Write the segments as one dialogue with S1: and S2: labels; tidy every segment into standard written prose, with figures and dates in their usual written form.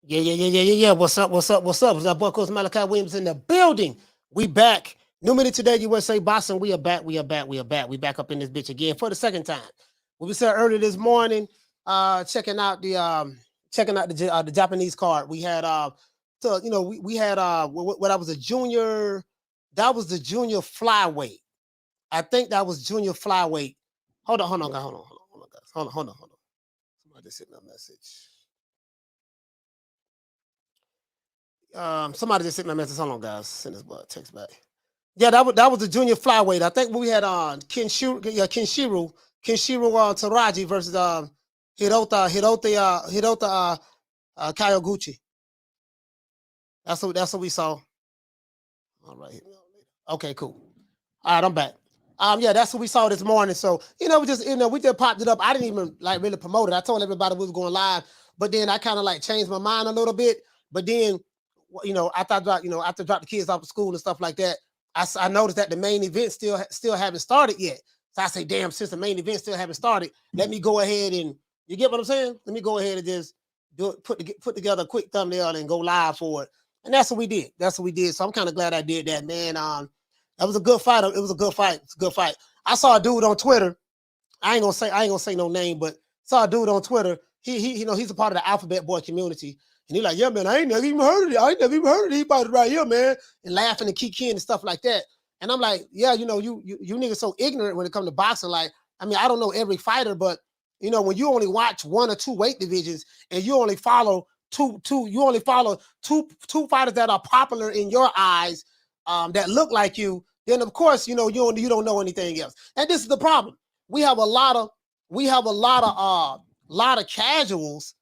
S1: Yeah. What's up? What's up? What's up? What's up? Boy, Coach Malachi Williams in the building. We back. New Minute Today, USA Boston. We are back. We are back. We are back. We back up in this bitch again for the second time. What we said earlier this morning, checking out the Japanese card. We had so you know we had what I was a junior. That was the junior flyweight. I think that was junior flyweight. Hold on, guys. Hold on. Somebody just sent me a message. Somebody just sent me a message. Hold on, guys. Send this text back. Yeah, that was the junior flyweight. I think we had on Kenshiro Taraji versus Hirota Kayoguchi. That's what we saw. All right. Okay, cool. All right, I'm back. Yeah, that's what we saw this morning. So, we just popped it up. I didn't even like really promote it. I told everybody we was going live, but then I kind of like changed my mind a little bit. But then, after I dropped the kids off of school and stuff like that, I noticed that the main event still haven't started yet. So I say, damn, since the main event still haven't started, let me go ahead and, you get what I'm saying? Let me go ahead and just put together a quick thumbnail and go live for it. And that's what we did. So I'm kind of glad I did that, man. That was a good fight. It was a good fight. It's a good fight. I saw a dude on Twitter. I ain't gonna say no name, but saw a dude on Twitter. He's a part of the Alphabet Boy community. And he's like, yeah, man, I ain't never even heard of it. I ain't never even heard of it. He about it right here, man. And laughing and kicking and stuff like that. And I'm like, yeah, you niggas so ignorant when it comes to boxing. Like, I mean, I don't know every fighter, but when you only watch one or two weight divisions and you only follow two fighters that are popular in your eyes, that look like you, then of course you don't know anything else. And this is the problem. We have a lot of casuals.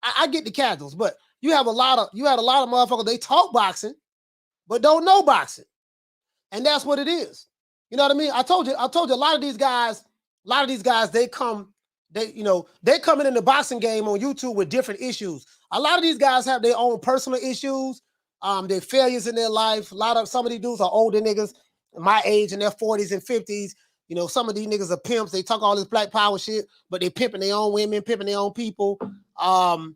S1: I get the casuals, but you had a lot of motherfuckers. They talk boxing, but don't know boxing, and that's what it is. You know what I mean? I told you. A lot of these guys, they come in the boxing game on YouTube with different issues. A lot of these guys have their own personal issues, their failures in their life. Some of these dudes are older niggas, my age, in their 40s and 50s. Some of these niggas are pimps. They talk all this black power shit, but they pimping their own women, pimping their own people. And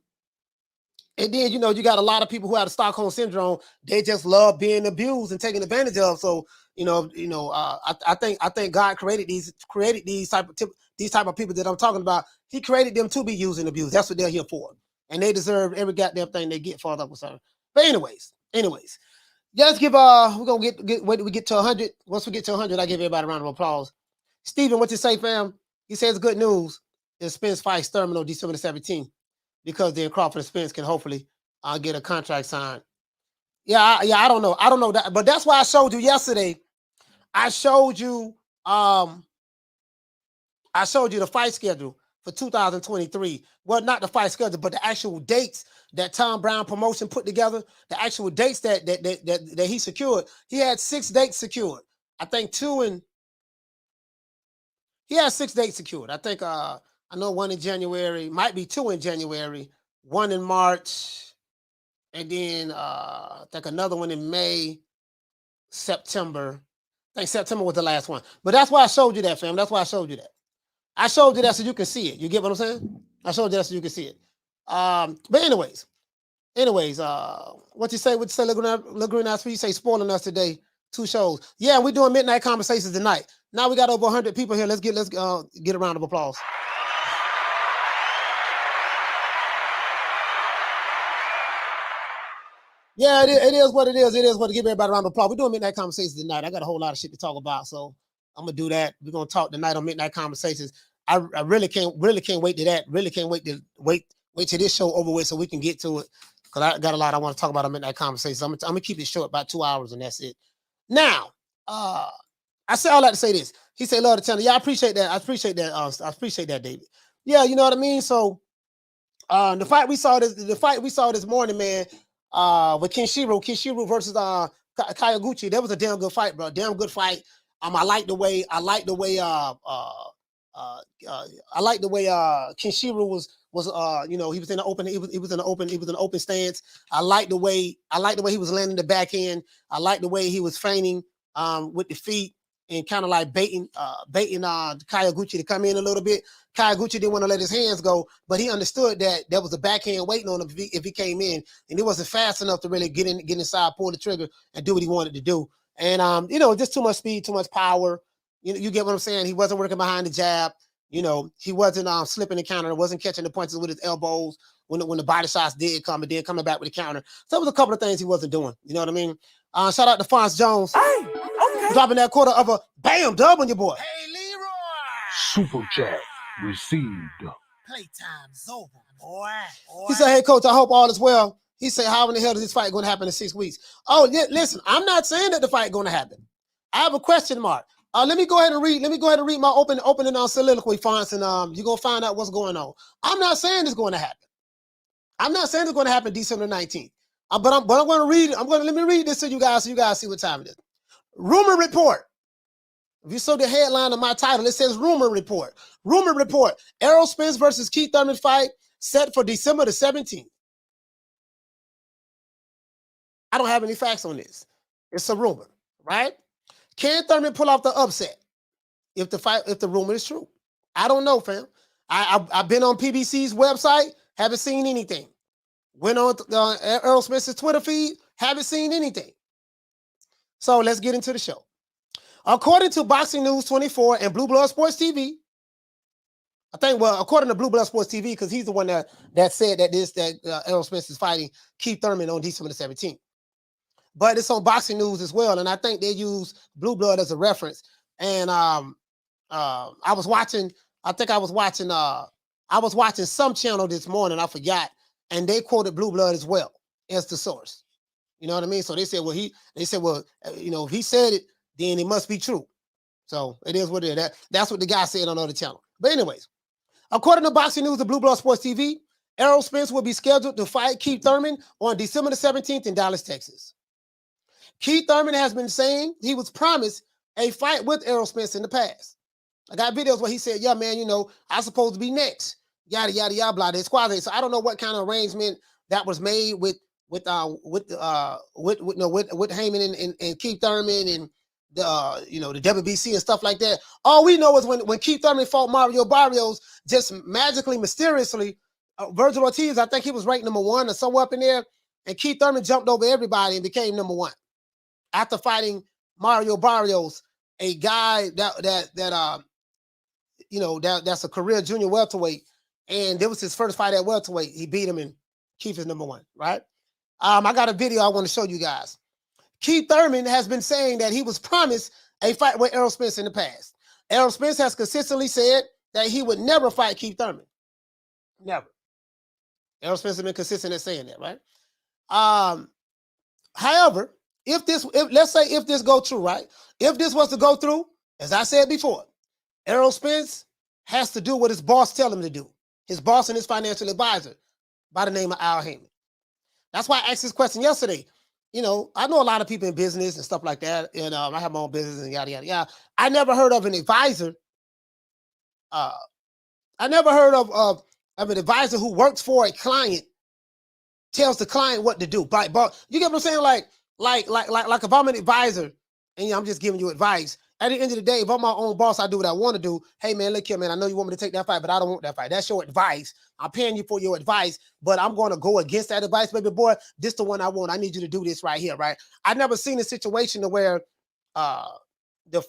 S1: then, you got a lot of people who have the Stockholm syndrome. They just love being abused and taken advantage of. So, I think God created these type of people that I'm talking about. He created them to be used and abused. That's what they're here for. And they deserve every goddamn thing they get for that concern. But anyways, let's give we're gonna wait till we get to 100. Once we get to 100, I give everybody a round of applause. Steven, what you say, fam? He says good news. Is Spence fights Thurman on December the 17th. Because then Crawford and Spence can hopefully get a contract signed. I don't know that, but that's why I showed you yesterday. I showed you the fight schedule for 2023. Well, not the fight schedule, but the actual dates that Tom Brown Promotion put together. The actual dates that he secured. He had 6 dates secured. I think he has 6 dates secured. I think I know one in January, might be 2 in January, 1 in March, and then I think another one in May, September. I think September was the last one. But that's why I showed you that, fam. That's why I showed you that. I showed you that so you can see it. You get what I'm saying? I showed you that so you can see it. But anyways, what you say, Laguna, you say spoiling us today. 2 shows. Yeah, we're doing midnight conversations tonight. Now we got over 100 people here. Let's get a round of applause. Yeah, it is what it is. It is what to give everybody a round of applause. We're doing midnight conversations tonight. I got a whole lot of shit to talk about, so I'm gonna do that. We're gonna talk tonight on midnight conversations. I really can't wait to that. Really can't wait till this show over with so we can get to it. Because I got a lot I want to talk about on midnight conversations. I'm gonna keep it short, about 2 hours, and that's it. Now, I say all that to say this. He said, "Lord, tell me, yeah, I appreciate that. I appreciate that, David. Yeah, you know what I mean. So, the fight we saw this morning, man. With Kenshiro versus Kayaguchi. That was a damn good fight, bro. Damn good fight. I like the way Kenshiro was he was in an open stance. I like the way he was landing the backhand. I like the way he was feigning with the feet. and kind of like baiting Kayaguchi to come in a little bit. Kayaguchi didn't want to let his hands go, but he understood that there was a backhand waiting on him if he came in, and he wasn't fast enough to really get inside, pull the trigger, and do what he wanted to do. And just too much speed, too much power. You get what I'm saying? He wasn't working behind the jab. He wasn't slipping the counter, wasn't catching the punches with his elbows when the body shots did come, and then coming back with the counter. So there was a couple of things he wasn't doing. You know what I mean? Shout out to Fonz Jones.
S2: Hey, okay.
S1: Dropping that quarter of a bam dub on your boy.
S3: Hey, Leroy.
S2: Super chat received.
S3: Playtime's over, boy.
S1: He said, hey, coach, I hope all is well. He said, how in the hell is this fight going to happen in 6 weeks? Oh, yeah, listen, I'm not saying that the fight going to happen. I have a question mark. Let me go ahead and read my opening on soliloquy, Fonz, and you're going to find out what's going on. I'm not saying it's going to happen. I'm not saying it's going to happen December 19th. But I'm going to read it. Let me read this to you guys so you guys see what time it is. Rumor report. If you saw the headline of my title, it says rumor report. Rumor report. Errol Spence versus Keith Thurman fight set for December the 17th. I don't have any facts on this. It's a rumor, right? Can Thurman pull off the upset if the rumor is true? I don't know, fam. I've been on PBC's website, haven't seen anything. Went on Errol Spence's Twitter feed, haven't seen anything. So let's get into the show. According to Boxing News 24 and Blue Blood Sports TV, according to Blue Blood Sports TV, because he's the one that said that Errol Spence is fighting Keith Thurman on December the 17th. But it's on Boxing News as well, and I think they use Blue Blood as a reference. And I was watching some channel this morning, I forgot, and they quoted Blue Blood as well as the source. You know what I mean? So they said, if he said it, then it must be true. So it is what it is. That's what the guy said on another channel. But anyways, according to Boxing News and Blue Blood Sports TV, Errol Spence will be scheduled to fight Keith Thurman on December the 17th in Dallas, Texas. Keith Thurman has been saying he was promised a fight with Errol Spence in the past. I got videos where he said, yeah, man, I'm supposed to be next. Yada, yada, yada, blah, blah, squad. So I don't know what kind of arrangement that was made with Heyman and Keith Thurman and the WBC and stuff like that. All we know is when Keith Thurman fought Mario Barrios, just magically, mysteriously, Virgil Ortiz, I think he was ranked number 1 or somewhere up in there, and Keith Thurman jumped over everybody and became number 1 after fighting Mario Barrios, a guy that's a career junior welterweight, and it was his first fight at welterweight. He beat him, and Keith is number 1, right? I got a video I want to show you guys. Keith Thurman has been saying that he was promised a fight with Errol Spence in the past. Errol Spence has consistently said that he would never fight Keith Thurman. Never. Errol Spence has been consistent in saying that, right? However, if this go true, right? If this was to go through, as I said before, Errol Spence has to do what his boss tell him to do. His boss and his financial advisor by the name of Al Heyman. That's why I asked this question yesterday. I know a lot of people in business and stuff like that, and I have my own business and yada, yada, yada. I never heard of an advisor. I never heard of an advisor who works for a client, tells the client what to do. But you get what I'm saying? Like if I'm an advisor and I'm just giving you advice, at the end of the day, if I'm my own boss, I do what I want to do. Hey, man, look here, man, I know you want me to take that fight, but I don't want that fight. That's your advice. I'm paying you for your advice, but I'm going to go against that advice, baby boy. This the one I want. I need you to do this right here, right? I've never seen a situation where the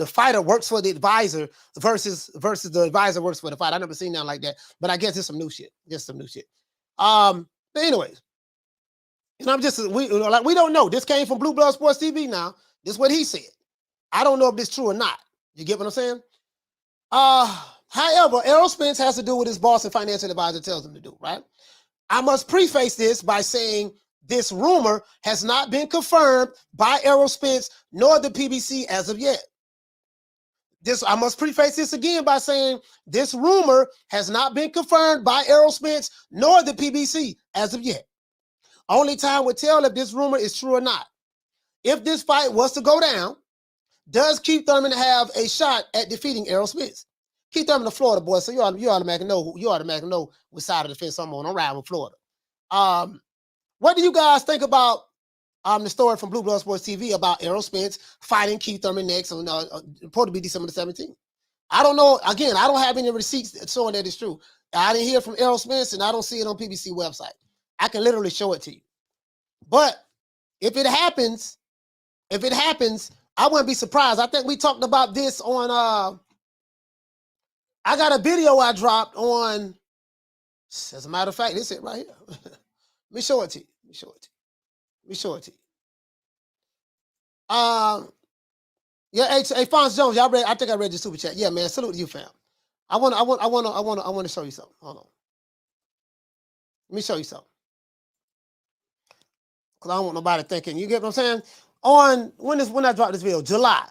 S1: fighter works for the advisor versus the advisor works for the fighter. I've never seen nothing like that, but I guess it's some new shit. But anyways, and we don't know. This came from Blue Blood Sports TV now. This is what he said. I don't know if this is true or not. You get what I'm saying? However, Errol Spence has to do what his boss and financial advisor tells him to do, right? I must preface this by saying this rumor has not been confirmed by Errol Spence nor the PBC as of yet. I must preface this again by saying this rumor has not been confirmed by Errol Spence nor the PBC as of yet. Only time will tell if this rumor is true or not. If this fight was to go down, does Keith Thurman have a shot at defeating Errol Spence? Keith Thurman, the Florida boy, so you automatically know which side of the fence I'm on. I'm riding with Florida. What do you guys think about the story from Blue Blood Sports TV about Errol Spence fighting Keith Thurman next on reported to be December the 17th. I don't know. Again, I don't have any receipts showing that it's true. I didn't hear from Errol Spence, and I don't see it on PBC website. I can literally show it to you. But if it happens, I wouldn't be surprised. I think we talked about this on. I got a video I dropped on. As a matter of fact, this is it right here. Let me show it to you. Let me show it to you. Yeah, hey, Fonz Jones, y'all read? I think I read your super chat. Yeah, man, salute to you, fam. I want to show you something. Hold on. Let me show you something. Cause I don't want nobody thinking. You get what I'm saying? On when I dropped this video, July.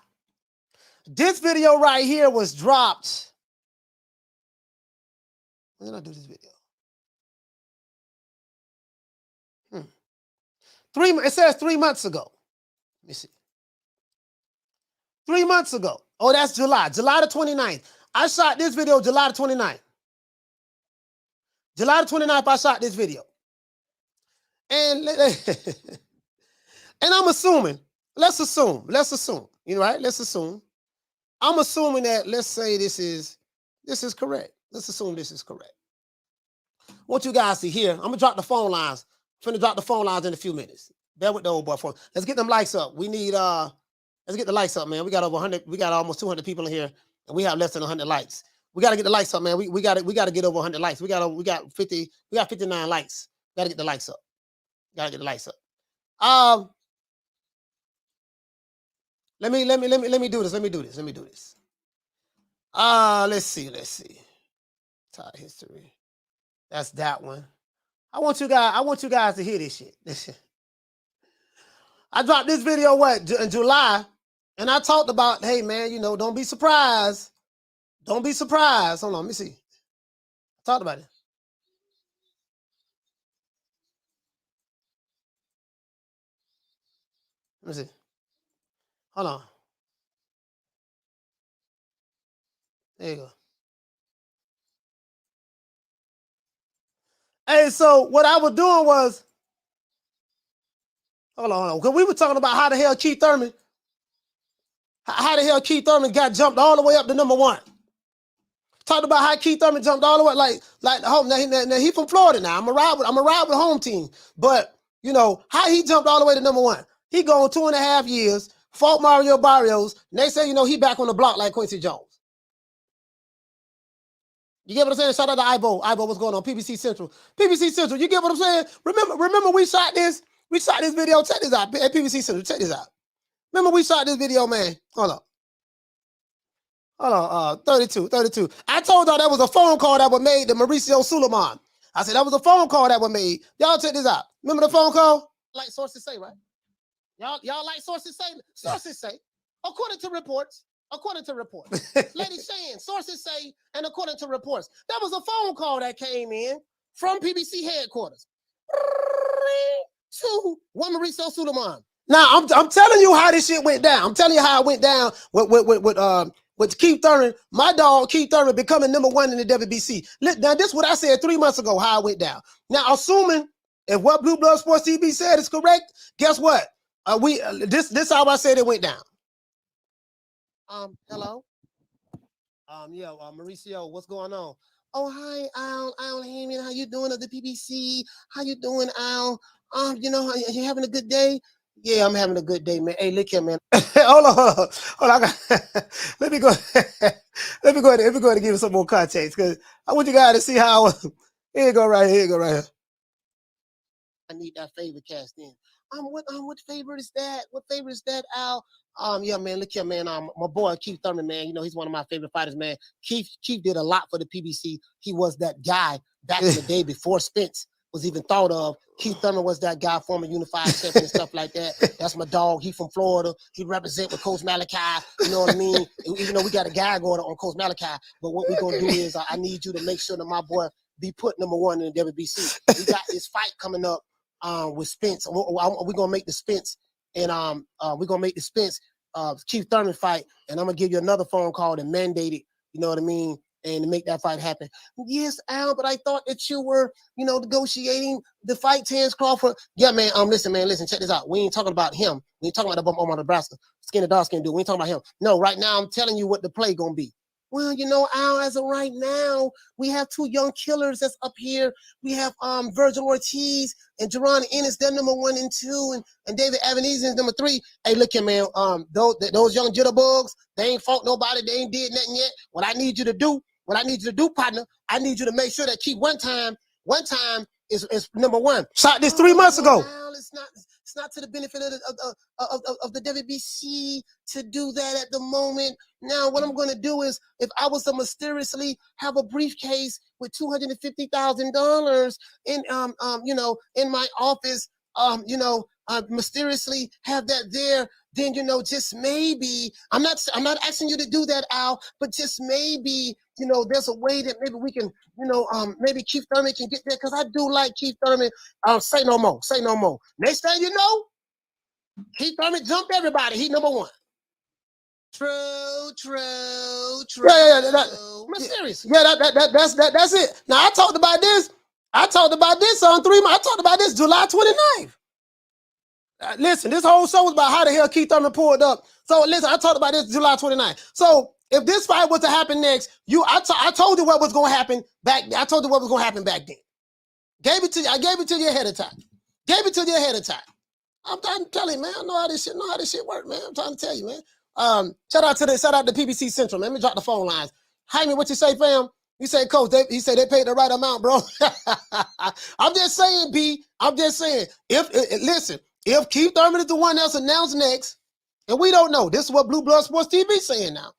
S1: This video right here was dropped. When did I do this video? It says 3 months ago. Let me see. 3 months ago. Oh, that's July. July the 29th. I shot this video July the 29th. July the 29th, I shot this video. And I'm assuming, let's assume, you know, right? Let's assume. I'm assuming that, let's say this is correct. Let's assume this is correct. I want you guys to hear. I'm going to drop the phone lines. I'm going to drop the phone lines in a few minutes. Bear with the old boy for us. Let's get them likes up. We need, let's get the likes up, man. We got over 100, we got almost 200 people in here, and we have less than 100 likes. We got to get the likes up, man. We got to get over 100 likes. We got 59 likes. Got to get the likes up. Got to get the likes up. Let me do this. Let me do this. Let's see. Tie history. That's that one. I want you guys to hear this shit. I dropped this video in July, and I talked about, hey man, you know, don't be surprised. Don't be surprised. Hold on, let me see. I talked about it. Let me see. Hold on. There you go. Hey, so what I was doing was, hold on, because we were talking about how the hell Keith Thurman got jumped all the way up to #1. Talked about how Keith Thurman jumped all the way, like home. Now he from Florida now. I'm a ride with home team. But you know how he jumped all the way to #1. He gone 2.5 years, fought Mario Barrios, and they say, you know, he back on the block like Quincy Jones. You get what I'm saying? Shout out to Ivo. Ivo, what's going on? PBC Central. PBC Central, you get what I'm saying? Remember we shot this video. Check this out. At PBC Central, check this out. Remember we shot this video, man. Hold on. 32. I told y'all that was a phone call that was made to Mauricio Suleiman. I said that was a phone call that was made. Y'all check this out. Remember the phone call? Like sources say, right? Y'all like sources say? Sources say, according to reports. Lady Shan, sources say, and according to reports, that was a phone call that came in from PBC headquarters to one Mauricio Suleiman. Now I'm telling you how this shit went down. I'm telling you how it went down with Keith Thurman, my dog Keith Thurman becoming #1 in the WBC. Now this is what I said 3 months ago. How it went down. Now assuming if what Blue Blood Sports TV said is correct, guess what? This how I said it went down. Hello. Mauricio, what's going on? Oh, hi, Al Heyman. How you doing at the PBC? How you doing, Al? You know, you having a good day? Yeah, I'm having a good day, man. Hey, look here, man. hold on. Let me go ahead and give you some more context because I want you guys to see how. Here you go, right here. I need that favor cast in. What favor is that? What favor is that, Al? Yeah, man, look here, man. My boy Keith Thurman, man. You know, he's one of my favorite fighters, man. Keith did a lot for the PBC. He was that guy back in the day before Spence was even thought of. Keith Thurman was that guy, former unified champion and stuff like that. That's my dog. He from Florida. He represent with Coach Malachi. You know what I mean? Even though we got a guy going on Coach Malachi, but what we're gonna do is I need you to make sure that my boy be put #1 in the WBC. We got this fight coming up with Spence. We're gonna make the Spence and we're gonna make the Spence Keith Thurman fight, and I'm gonna give you another phone call and mandate it. You know what I mean? and to make that fight happen. Yes, Al, but I thought that you were, negotiating the fight, Terrence Crawford. Yeah, man. Listen, check this out. We ain't talking about him. We ain't talking about the bump on Nebraska. Skinny dog skin dude. We ain't talking about him. No, right now I'm telling you what the play gonna be. Well, Al, as of right now, we have two young killers that's up here. We have Virgil Ortiz and Jerron Ennis, they're number 1 and 2, and David Avenese is number 3. Hey, look here, man. Those young jitterbugs, they ain't fought nobody, they ain't did nothing yet. What I need you to do, partner, I need you to make sure that keep one time is number 1. Shot this 3 months ago. Al, it's not to the benefit of the WBC to do that at the moment. Now, what I'm going to do is, if I was to mysteriously have a briefcase with $250,000 in my office, mysteriously have that there, then just maybe I'm not asking you to do that, Al, but just maybe there's a way that maybe we can maybe Keith Thurman can get there, because I do like Keith Thurman. Say no more. Next thing you know, Keith Thurman jumped everybody. He number 1. True. Yeah. Seriously. Yeah, that's it. Now I talked about this on 3 months. I talked about this July 29th. Listen, this whole show was about how the hell Keith Thurman pulled up. So listen, I talked about this July 29th. So if this fight was to happen next, I told you what was going to happen back. I told you what was going to happen back then. I gave it to you ahead of time. I'm telling you, man. I know how this shit work, man. I'm trying to tell you, man. Shout out to PBC Central, man. Let me drop the phone lines. Jaime, what you say, fam? You say, Coach, he said they paid the right amount, bro. I'm just saying, B. I'm just saying. If Keith Thurman is the one that's announced next, and we don't know, this is what Blue Blood Sports TV is saying now.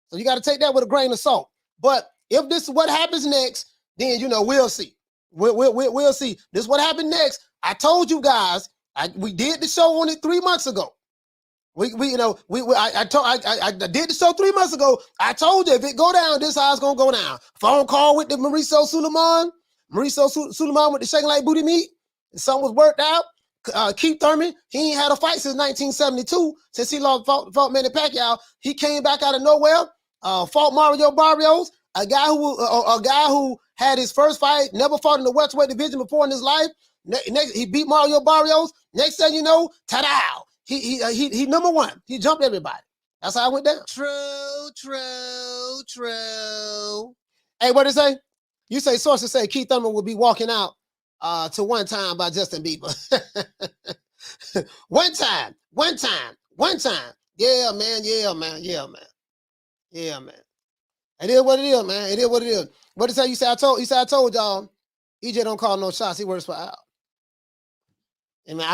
S1: So you got to take that with a grain of salt. But if this is what happens next, then we'll see. We'll see. This is what happened next. I told you guys. We did the show on it 3 months ago. I did the show 3 months ago. I told you if it go down, this is how it's gonna go down. Phone call with the Mauricio Suleiman with the shaking like booty meat. And something was worked out. Keith Thurman, he ain't had a fight since 1972. Since he fought Manny Pacquiao, he came back out of nowhere. Fought Mario Barrios, a guy who had his first fight, never fought in the welterweight division before in his life. Next, he beat Mario Barrios. Next thing you know, ta-da! He number 1. He jumped everybody. That's how I went down. True. Hey, what did it say? You say sources say Keith Thurman will be walking out to One Time by Justin Bieber. One time. Yeah, man. It is what it is, man. What did it say? You say I told y'all. EJ don't call no shots. He works for Al. I think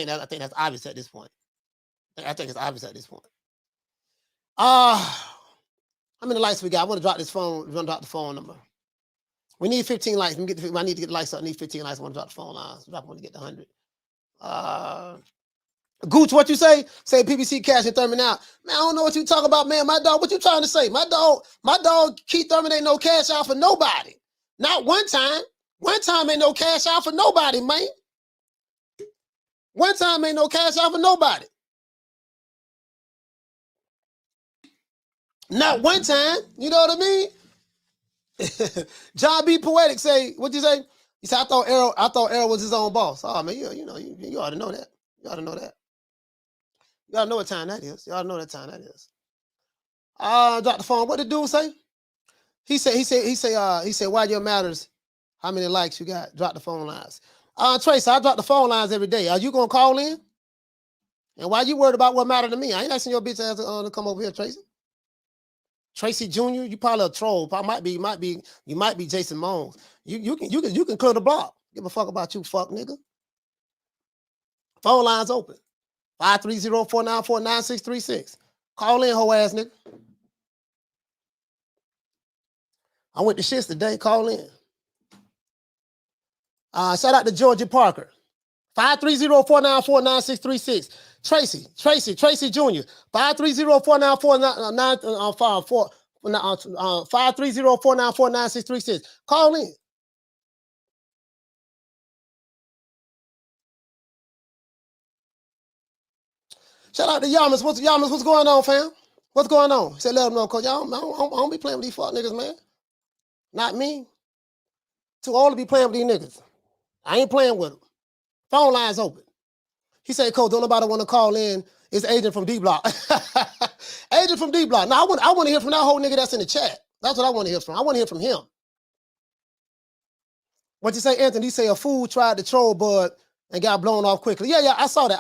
S1: that's obvious at this point. I think it's obvious at this point. How many likes we got? I want to drop this phone. We're gonna drop the phone number. We need 15 likes. I need to get the likes up. I need 15 likes. I want to drop the phone lines. I want to get the 100. Gooch, what you say? Say PBC cashing Thurman out. Man, I don't know what you talking about, man. My dog, what you trying to say? My dog Keith Thurman ain't no cash out for nobody. Not one time. One time ain't no cash out for nobody, man. One time ain't no cash out for nobody. Not one time. You know what I mean? John B. Poetic say, what'd you say? He said, I thought Errol was his own boss. Oh man, you ought to know that. You ought to know that. You ought to know what time that is. You ought to know what time that is. Drop the phone. What did the dude say? He said, why your matters? How many likes you got? Drop the phone lines. Tracy, I drop the phone lines every day. Are you gonna call in? And why you worried about what mattered to me? I ain't asking your bitch ass to come over here, Tracy. Tracy Jr., you probably a troll. You might be Jason Mones. You can clear the block. Give a fuck about you, fuck nigga. Phone lines open. 530-494-9636. Call in, hoe ass nigga. I went to shits today. Call in. Shout out to Georgia Parker. 530-494-9636. Tracy Jr. 530-494-9636. Call in. Shout out to Yamas. What's going on, fam? What's going on? He said, let him know, coach. I don't be playing with these fuck niggas, man. Not me. Too old to be playing with these niggas. I ain't playing with them. Phone line's open. He said, coach, don't nobody want to call in. It's Agent from D Block. Agent from D Block. Now, I want to hear from that whole nigga that's in the chat. That's what I want to hear from. I want to hear from him. What you say, Anthony? He say a fool tried to troll Bud and got blown off quickly. Yeah, I saw that.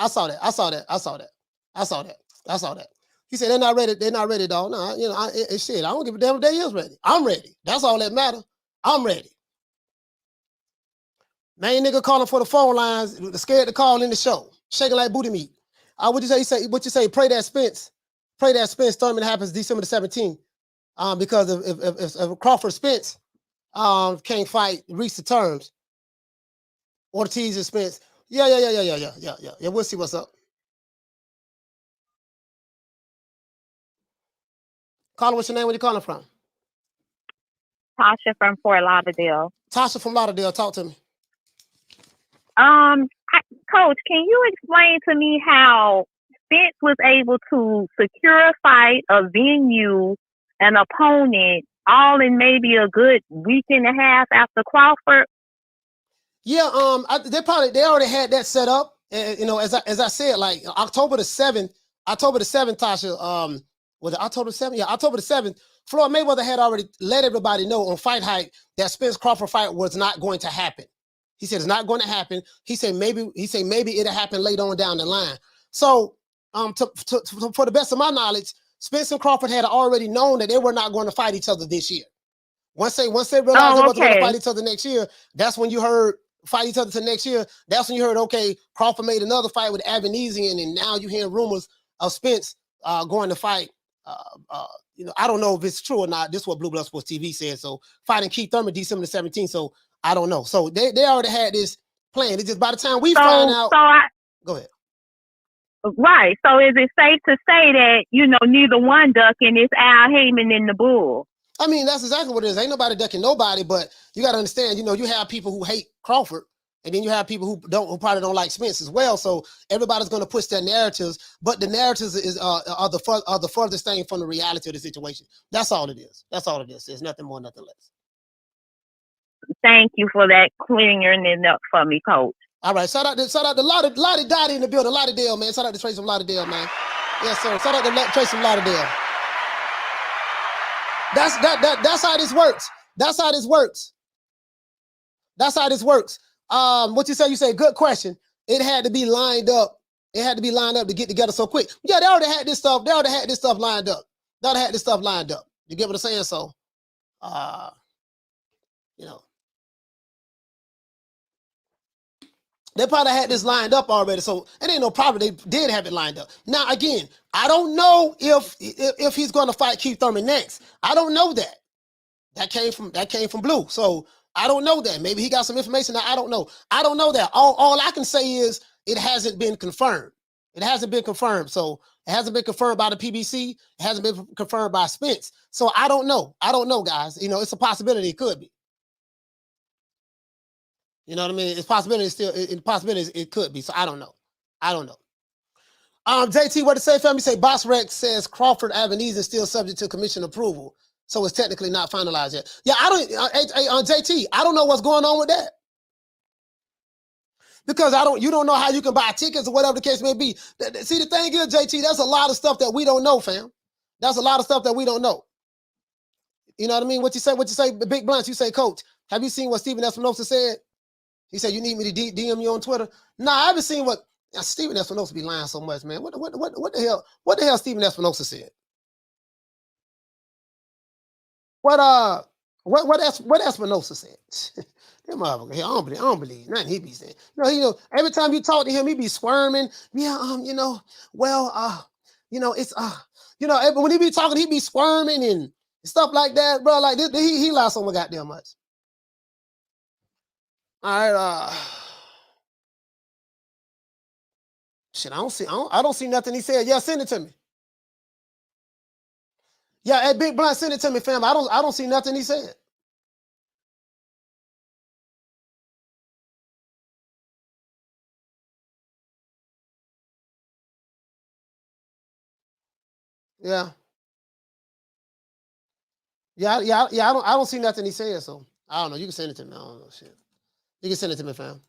S1: He said they're not ready, dog. No, you know, shit. I don't give a damn if they is ready. I'm ready. That's all that matters. I'm ready. Main nigga calling for the phone lines, scared to call in the show, shaking like booty meat. What you say? Pray that Spence tournament happens December the 17th. Because if Crawford Spence can't fight, reach the terms. Ortiz and Spence. Yeah. We'll see what's up. Caller, what's your name? Where you calling from?
S4: Tasha from Fort Lauderdale.
S1: Tasha from Lauderdale, talk to me.
S4: Coach, can you explain to me how Spence was able to secure a fight, a venue, an opponent, all in maybe a good week and a half after Crawford?
S1: Yeah, they already had that set up. And, you know, as I said, like October the 7th, Tasha, was it October 7th? Yeah, October the 7th, Floyd Mayweather had already let everybody know on Fight Hype that Spence Crawford fight was not going to happen. He said it's not going to happen. He said maybe it'll happen later on down the line. So, for the best of my knowledge, Spence and Crawford had already known that they were not going to fight each other this year. Once they realized they wasn't going to fight each other next year, that's when you heard fight each other to next year. That's when you heard, okay, Crawford made another fight with Avanesian, and now you're hearing rumors of Spence going to fight. You know, I don't know if it's true or not. This is what Blue Blood Sports TV said. So fighting Keith Thurman December the 17th. So I don't know. So they already had this plan. It's just by the time we find out. Go ahead.
S4: Right. So is it safe to say that, you know, neither one ducking is Al Heyman in the Bull?
S1: I mean, that's exactly what it is. Ain't nobody ducking nobody, but you got to understand, you know, you have people who hate Crawford, and then you have people who probably don't like Spence as well. So everybody's going to push their narratives, but the narratives are the furthest thing from the reality of the situation. That's all it is. There's nothing more, nothing less.
S4: Thank you for that clearing it up for me, Coach.
S1: All right, shout out to Lottie Dottie in the building, Lauderdale, man. Shout out to Trace from Lauderdale, man. Yes, sir. Shout out to Trace from Lauderdale. That's how this works. That's how this works. What you say? You say good question. It had to be lined up. To get together so quick. Yeah, they already had this stuff. Lined up. You get what I'm saying? So, you know, they probably had this lined up already. So it ain't no problem. They did have it lined up. Now, again, I don't know if he's going to fight Keith Thurman next. I don't know that. That came from Blue. So I don't know that. Maybe he got some information that I don't know. I don't know that. All I can say is it hasn't been confirmed. So it hasn't been confirmed by the PBC. It hasn't been confirmed by Spence. So I don't know. Guys. You know, it's a possibility. It could be. You know what I mean? It's possibility. It could be. So I don't know. JT, what to say, family? Say Boss Rex says Crawford Avenese is still subject to commission approval. So it's technically not finalized yet. Yeah, JT, I don't know what's going on with that. Because you don't know how you can buy tickets or whatever the case may be. See, the thing is, JT, that's a lot of stuff that we don't know, fam. That's a lot of stuff that we don't know. You know what I mean? What you say, Big Blunt, you say, Coach, have you seen what Stephen Espinosa said? He said, you need me to DM you on Twitter? Nah, I haven't seen what Stephen Espinosa be lying so much, man. What the hell Stephen Espinosa said? What Espinosa said? That motherfucker, I don't believe nothing he be saying. You know, every time you talk to him, he be squirming. Yeah, you know, well, you know, it's you know, when he be talking, he be squirming and stuff like that, bro. Like this, he lies so goddamn much. All right, shit, I don't see nothing he said. Yeah, send it to me. Yeah, at Big Blunt, send it to me, fam. I don't see nothing he said. Yeah. Yeah. I don't see nothing he said, so I don't know. You can send it to me. I don't know shit. You can send it to me, fam.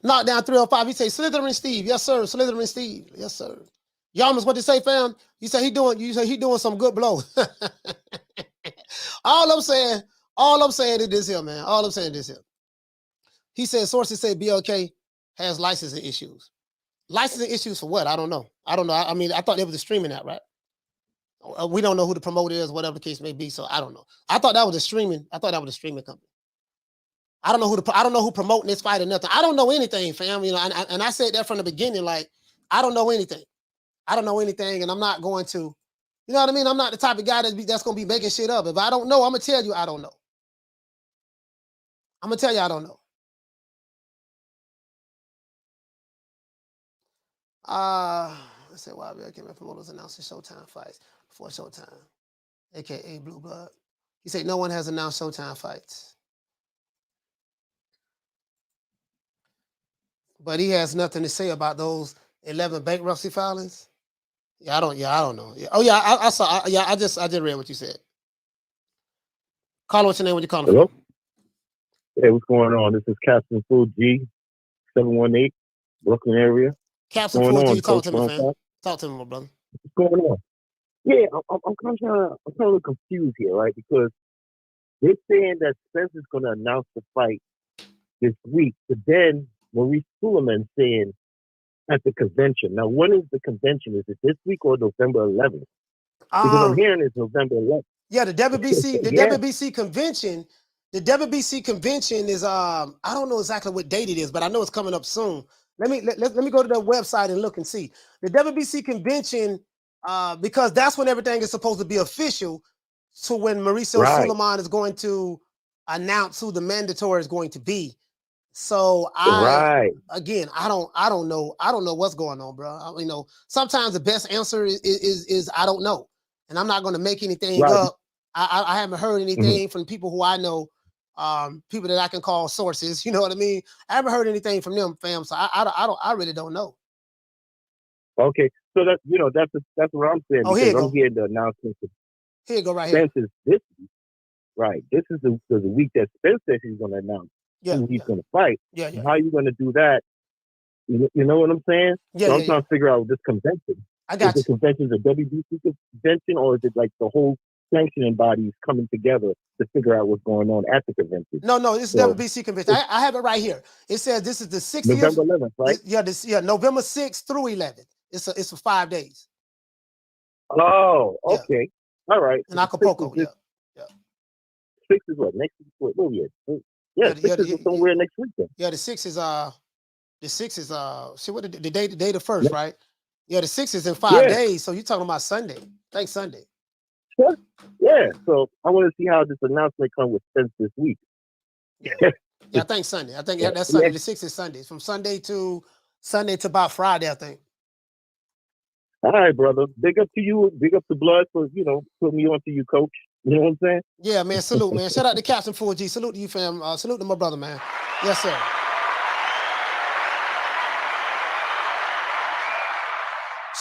S1: Knockdown 305. He say Slytherin Steve. Yes, sir. Slytherin Steve. Yes, sir. Yamas, what you say, fam? You say he doing some good blow. all I'm saying is this here, man. All I'm saying is this here. He said sources say BLK has licensing issues. Licensing issues for what? I don't know. I mean, I thought it was a streaming app, right? We don't know who the promoter is, whatever the case may be. So I don't know. I thought that was a streaming company. I don't know who promoting this fight or nothing. I don't know anything, fam. You know, and I said that from the beginning. Like, I don't know anything. And I'm not going to, you know what I mean? I'm not the type of guy that's going to be making shit up. If I don't know, I'm going to tell you I don't know. I'm going to tell you I don't know. Let's say why BLK promoters announcing Showtime fights before Showtime, aka Blue Blood. He said no one has announced Showtime fights, but he has nothing to say about those 11 bankruptcy filings. I don't know. Yeah. Oh yeah, I saw. I just read what you said. Call what's your name when you calling
S5: Hello?
S1: from?
S5: Hey, what's going on? This is Captain Full G, 718, Brooklyn area.
S1: Captain
S5: What's going
S1: Full
S5: on,
S1: G, talk
S5: Coach?
S1: to me, fam. Talk to me, my brother.
S5: What's going on? Yeah, I'm kind of confused here, right? Because they're saying that Spence is going to announce the fight this week, but then Maurice Suleiman saying at the convention. Now, when is the convention? Is it this week or November 11th? Because I'm hearing it's November 11th.
S1: Yeah, the WBC,
S5: Yeah.
S1: WBC convention. The WBC convention is I don't know exactly what date it is, but I know it's coming up soon. Let me go to their website and look and see. The WBC convention, because that's when everything is supposed to be official. So when Mauricio
S5: Right.
S1: Suleiman is going to announce who the mandatory is going to be. So
S5: Right.
S1: again, I don't know what's going on, bro. You know, sometimes the best answer is I don't know, and I'm not going to make anything
S5: Right.
S1: up. I haven't heard anything from people who I know, people that I can call sources. You know what I mean? I haven't heard anything from them, fam. So I really don't know.
S5: Okay, so that's what I'm saying.
S1: Oh,
S5: because
S1: here you
S5: I'm
S1: go.
S5: hearing the announcement.
S1: Here you go, right here.
S5: Spence is this week. Right. This is the week that Spence says he's going to announce who he's going to fight.
S1: Yeah.
S5: How are you going to do that? You know what I'm saying?
S1: Yeah,
S5: so I'm trying to figure out this convention.
S1: I got
S5: is the convention a WBC convention, or is it like the whole sanctioning bodies coming together to figure out what's going on at the convention?
S1: No, this is WBC convention. I have it right here. It says this is the 60th.
S5: November 11th, right?
S1: November 6th through 11th. It's for 5 days.
S5: Oh, okay. All right.
S1: In Acapulco, yeah.
S5: 6 is what? Next week? What year? Yeah, 6 is somewhere next week then.
S1: Yeah, the 6 is see what the day the first, right? Yeah, the 6 is in 5 days. So you're talking about Sunday. Thanks, Sunday.
S5: Sure. Yeah. So I want to see how this announcement comes with Spence this week.
S1: Yeah, I think Sunday. I think that's Sunday. The 6th is Sunday. It's from Sunday to about Friday, I think.
S5: All right, brother. Big up to you. Big up to Blood for, putting me on to you, coach. You know what I'm saying?
S1: Yeah, man. Salute, man. Shout out to Captain 4G. Salute to you, fam. Salute to my brother, man. Yes, sir.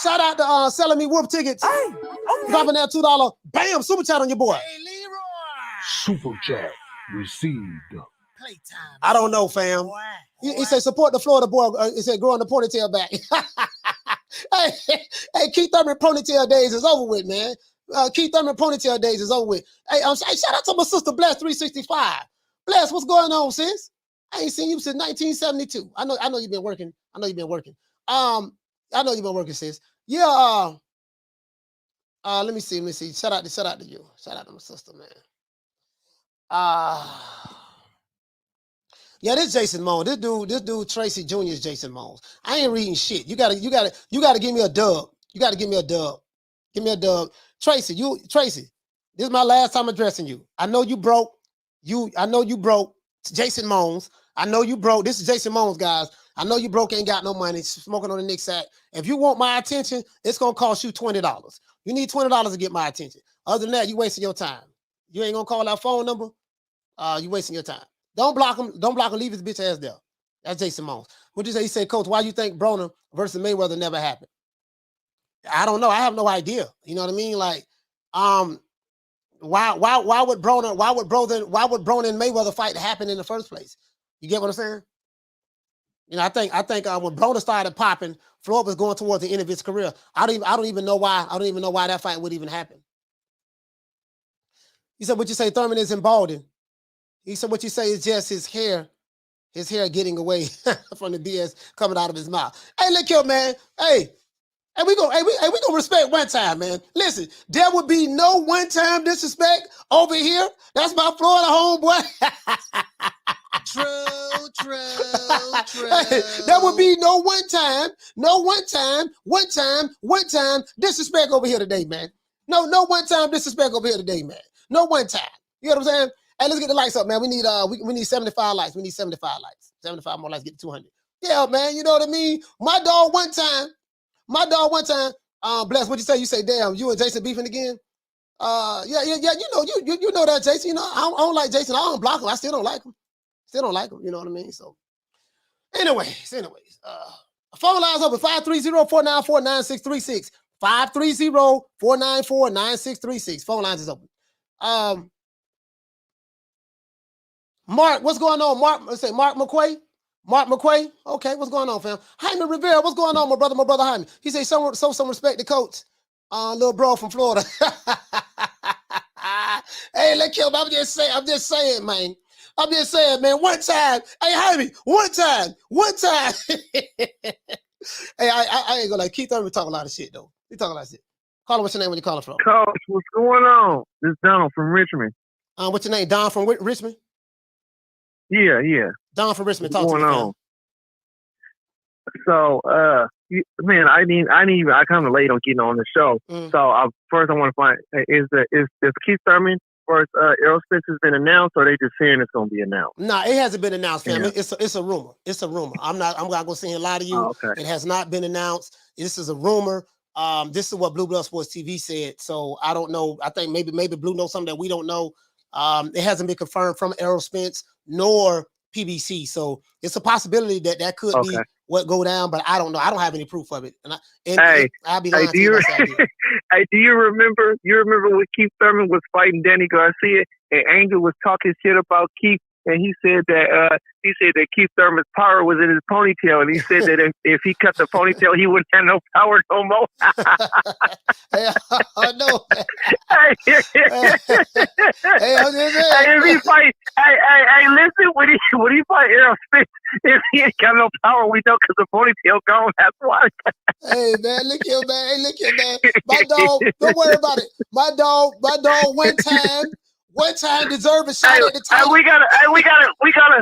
S1: Shout out to selling me whoop tickets. Hey, okay. Dropping that $2. Bam, super chat on your boy.
S3: Hey, Leroy.
S2: Super chat received.
S3: Playtime.
S1: I don't know, fam. He said support the Florida boy. He said growing the ponytail back. hey, Keith Thurman ponytail days is over with, man. Keith Thurman ponytail days is over with. Hey, shout out to my sister Bless 365. Bless, what's going on, sis? I ain't seen you since 1972. I know you've been working. I know you've been working, sis. Yeah. Let me see. Shout out to you. Shout out to my sister, man. Yeah, this Jason Mones. This dude Tracy Jr. is Jason Mones. I ain't reading shit. You gotta give me a dub. You gotta give me a dub. Give me a dub. Tracy, this is my last time addressing you. I know you broke. I know you broke. Jason Mones. I know you broke. This is Jason Mones, guys. I know you broke, ain't got no money, smoking on the Nick sack. If you want my attention, it's gonna cost you $20. You need $20 to get my attention. Other than that, you wasting your time. You ain't gonna call that phone number. You wasting your time. Don't block him. Leave his bitch ass there. That's Jason Mones. What you say? He said, Coach, why you think Broner versus Mayweather never happened? I don't know. I have no idea. You know what I mean? Like, why would Broner and Mayweather fight happen in the first place? You get what I'm saying? You know, I think when Broner started popping, Floyd was going towards the end of his career. I don't even know why that fight would even happen. He said, what you say, Thurman isn't balding. He said, what you say is just his hair getting away from the BS coming out of his mouth. Hey, look here, man. Hey, we gonna respect one time, man. Listen, there would be no one-time disrespect over here. That's my Florida homeboy.
S3: True.
S1: Hey, there would be no one time disrespect over here today, man. No one time disrespect over here today, man. No one time. You know what I'm saying? Hey, let's get the lights up, man. We need 75 lights. We need 75 lights. 75 more lights, get to 200. Yeah, man, you know what I mean? My dog one time, Bless, what you say? You say, damn, you and Jason beefing again? Yeah, you know that, Jason. You know, I don't like Jason. I don't block him. I still don't like him. You know what I mean? So, anyways, phone lines open 530-494-9636. 530-494-9636. Phone lines is open. Mark, what's going on? Mark, let's say Mark McQuay. Okay, what's going on, fam? Jaime Rivera, what's going on, my brother Jaime? He say, some respect to coach. Little bro from Florida. Hey, look here, I'm just saying, man. I'm just saying, man, one time. Hey, Jaime, one time. Hey, I ain't gonna like Keith Thurman talk a lot of shit, though. He talk a lot of shit. Call him, what's your name when you calling from?
S5: Coach, what's going on? This is Donald from Richmond.
S1: What's your name? Don from Richmond?
S5: Yeah.
S1: Don from Richmond,
S5: what's
S1: talk
S5: going
S1: to me,
S5: on? So, man, I kind of late on getting on the show. So first I want to find, is Keith Thurman versus Errol Spence has been announced, or they just saying it's going to be announced?
S1: Nah, it hasn't been announced, fam.
S5: Yeah.
S1: It's a rumor. I'm not gonna sit here and lie to you.
S5: Oh, okay.
S1: It has not been announced. This is a rumor. This is what Blue Blood Sports TV said. So I don't know. I think maybe Blue knows something that we don't know. It hasn't been confirmed from Errol Spence nor PBC. So it's a possibility that could be what go down, but I don't know. I don't have any proof of it. I'll be lying to you.
S5: Hey, do you remember when Keith Thurman was fighting Danny Garcia and Angel was talking shit about Keith, and he said that Keith Thurman's power was in his ponytail, and he said that if he cut the ponytail, he wouldn't have no power no more.
S1: Hey, I know.
S5: Hey, if he fight, listen, when he fight Errol Spence, if he ain't got no power, we know because the ponytail gone. That's why.
S1: Hey man, look here, man. My dog, don't worry about it. My dog, one time deserved a shot at the title.
S5: We gotta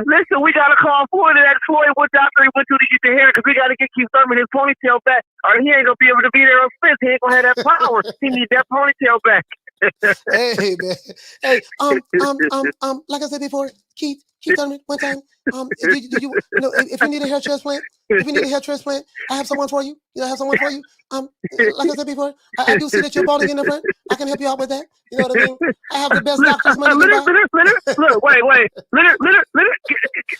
S5: listen. We gotta call Floyd and ask Floyd what doctor he went to get the hair, because we gotta get Keith Thurman his ponytail back, or he ain't gonna be able to beat Errol Spence. He ain't gonna have that power. He need that ponytail back.
S1: Hey man. Hey, like I said before, Keith Thurman, one time, if you need a hair transplant, I have someone for you. I have someone for you. Like I said before, I do see that you're balding in the front. I can help you out with that. You know what I mean? I have the best doctors money.
S5: Look, wait. Let it.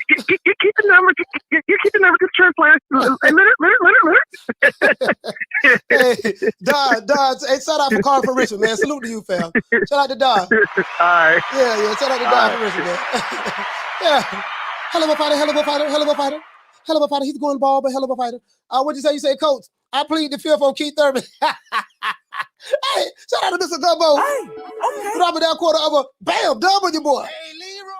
S5: Keep the number. You keep the number. Get transplant.
S1: Hey, Don. Hey, shout out for Carl from Richmond, man. Salute to you, fam. Shout out to Don.
S5: All right.
S1: Yeah. Shout out to Don from Richmond, man. Yeah. Hell of a fighter. He's going ball, but hell of a fighter. What'd you say? You say, Coach, I plead the fifth on Keith Thurman. Hey, shout out to Mr. Gumbo. Hey, okay. Drop it down quarter of a bam, double your boy.
S3: Hey, Leroy.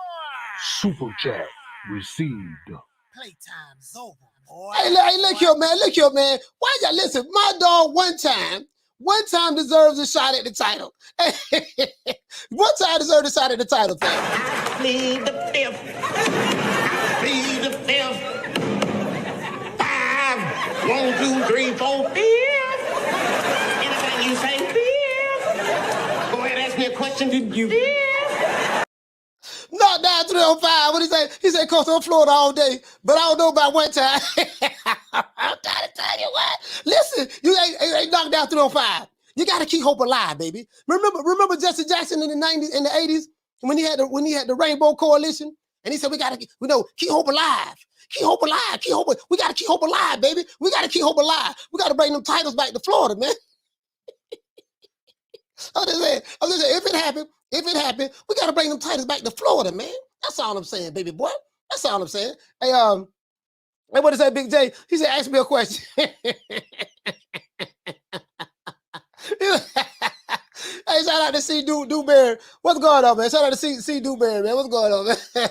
S2: Super chat received.
S3: Playtime's over, boy.
S1: Hey, look here, man. Why y'all listen? My dog one time deserves a shot at the title. One time deserves a shot at the title, fam.
S6: I plead the fifth. 5, 1, 2, 3, 4, 5. Anything you say, 5. Go ahead, ask me a question. Did you? 5.
S1: Knock down 305. What he say? He said, Coach, I'm Florida all day, but I don't know about one time. I'm trying to tell you what. Listen, you ain't knocked down 305. You got to keep hope alive, baby. Remember Jesse Jackson in the 90s, in the 80s, when he had the Rainbow Coalition, and he said, we got to, keep hope alive. Keep hope alive. We got to keep hope alive, baby. We got to keep hope alive. We got to bring them titles back to Florida, man. I'm just saying, if it happened, we gotta bring them Titans back to Florida, man. That's all I'm saying, baby boy. That's all I'm saying. Hey, what is that, Big J? He said, ask me a question. Hey, shout out to C. Dewberry. What's going on, man? Shout out to C. Dewberry, man. What's going on, man?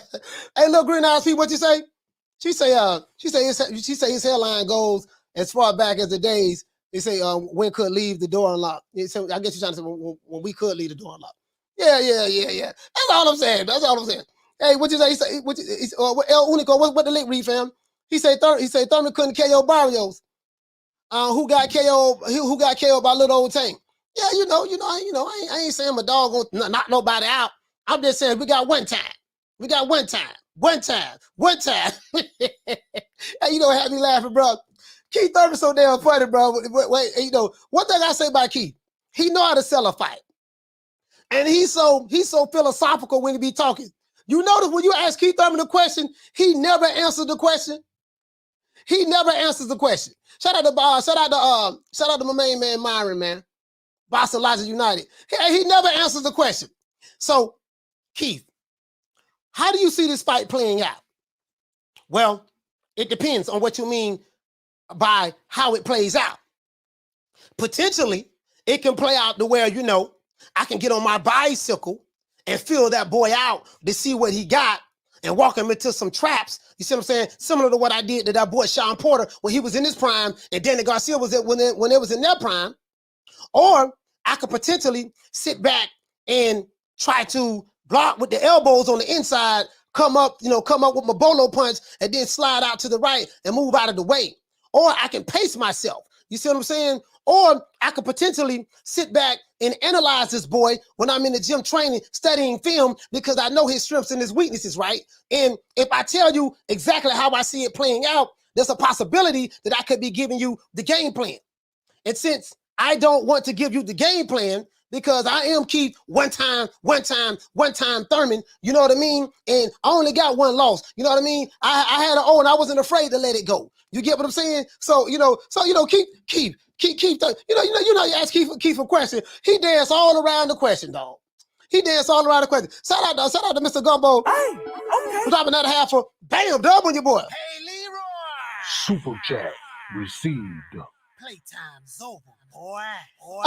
S1: Hey, look, Green Eyes P, what you say? She say his hairline goes as far back as the days. They say when could leave the door unlocked. So I guess you're trying to say when we could leave the door unlocked. Yeah. That's all I'm saying. Hey, what you say? He say El Unico. What the link read, fam? He say Thurman couldn't KO Barrios. Who got KO? Who got KO by Little Old Tank? Yeah, I ain't saying my dog gonna knock nobody out. I'm just saying we got one time. One time. Hey, had me laughing, bro. Keith Thurman so damn funny, bro. Wait, one thing I say about Keith, he know how to sell a fight. And he's so philosophical when he be talking. You notice when you ask Keith Thurman a question, he never answers the question. He never answers the question. Shout out to my main man Myron, man. Boston Logic United. He never answers the question. So, Keith, how do you see this fight playing out? Well, it depends on what you mean by how it plays out. Potentially, it can play out to where, I can get on my bicycle and feel that boy out to see what he got and walk him into some traps. You see what I'm saying? Similar to what I did to that boy Sean Porter when he was in his prime and Danny Garcia was when it was in their prime. Or I could potentially sit back and try to block with the elbows on the inside, come up with my bolo punch and then slide out to the right and move out of the way. Or I can pace myself. You see what I'm saying? Or I could potentially sit back and analyze this boy when I'm in the gym training, studying film, because I know his strengths and his weaknesses, right? And if I tell you exactly how I see it playing out, there's a possibility that I could be giving you the game plan. And since I don't want to give you the game plan because I am Keith one time Thurman, you know what I mean? And I only got one loss, you know what I mean? I had an O and I wasn't afraid to let it go. You get what I'm saying? So, Keith, you ask Keith a question. He danced all around the question, dog. He danced all around the question. Shout out to Mr. Gumbo. Hey, okay. Dropping another half for bam, dub on your boy.
S3: Hey, Leroy.
S2: Super chat received.
S3: Playtime's over, boy.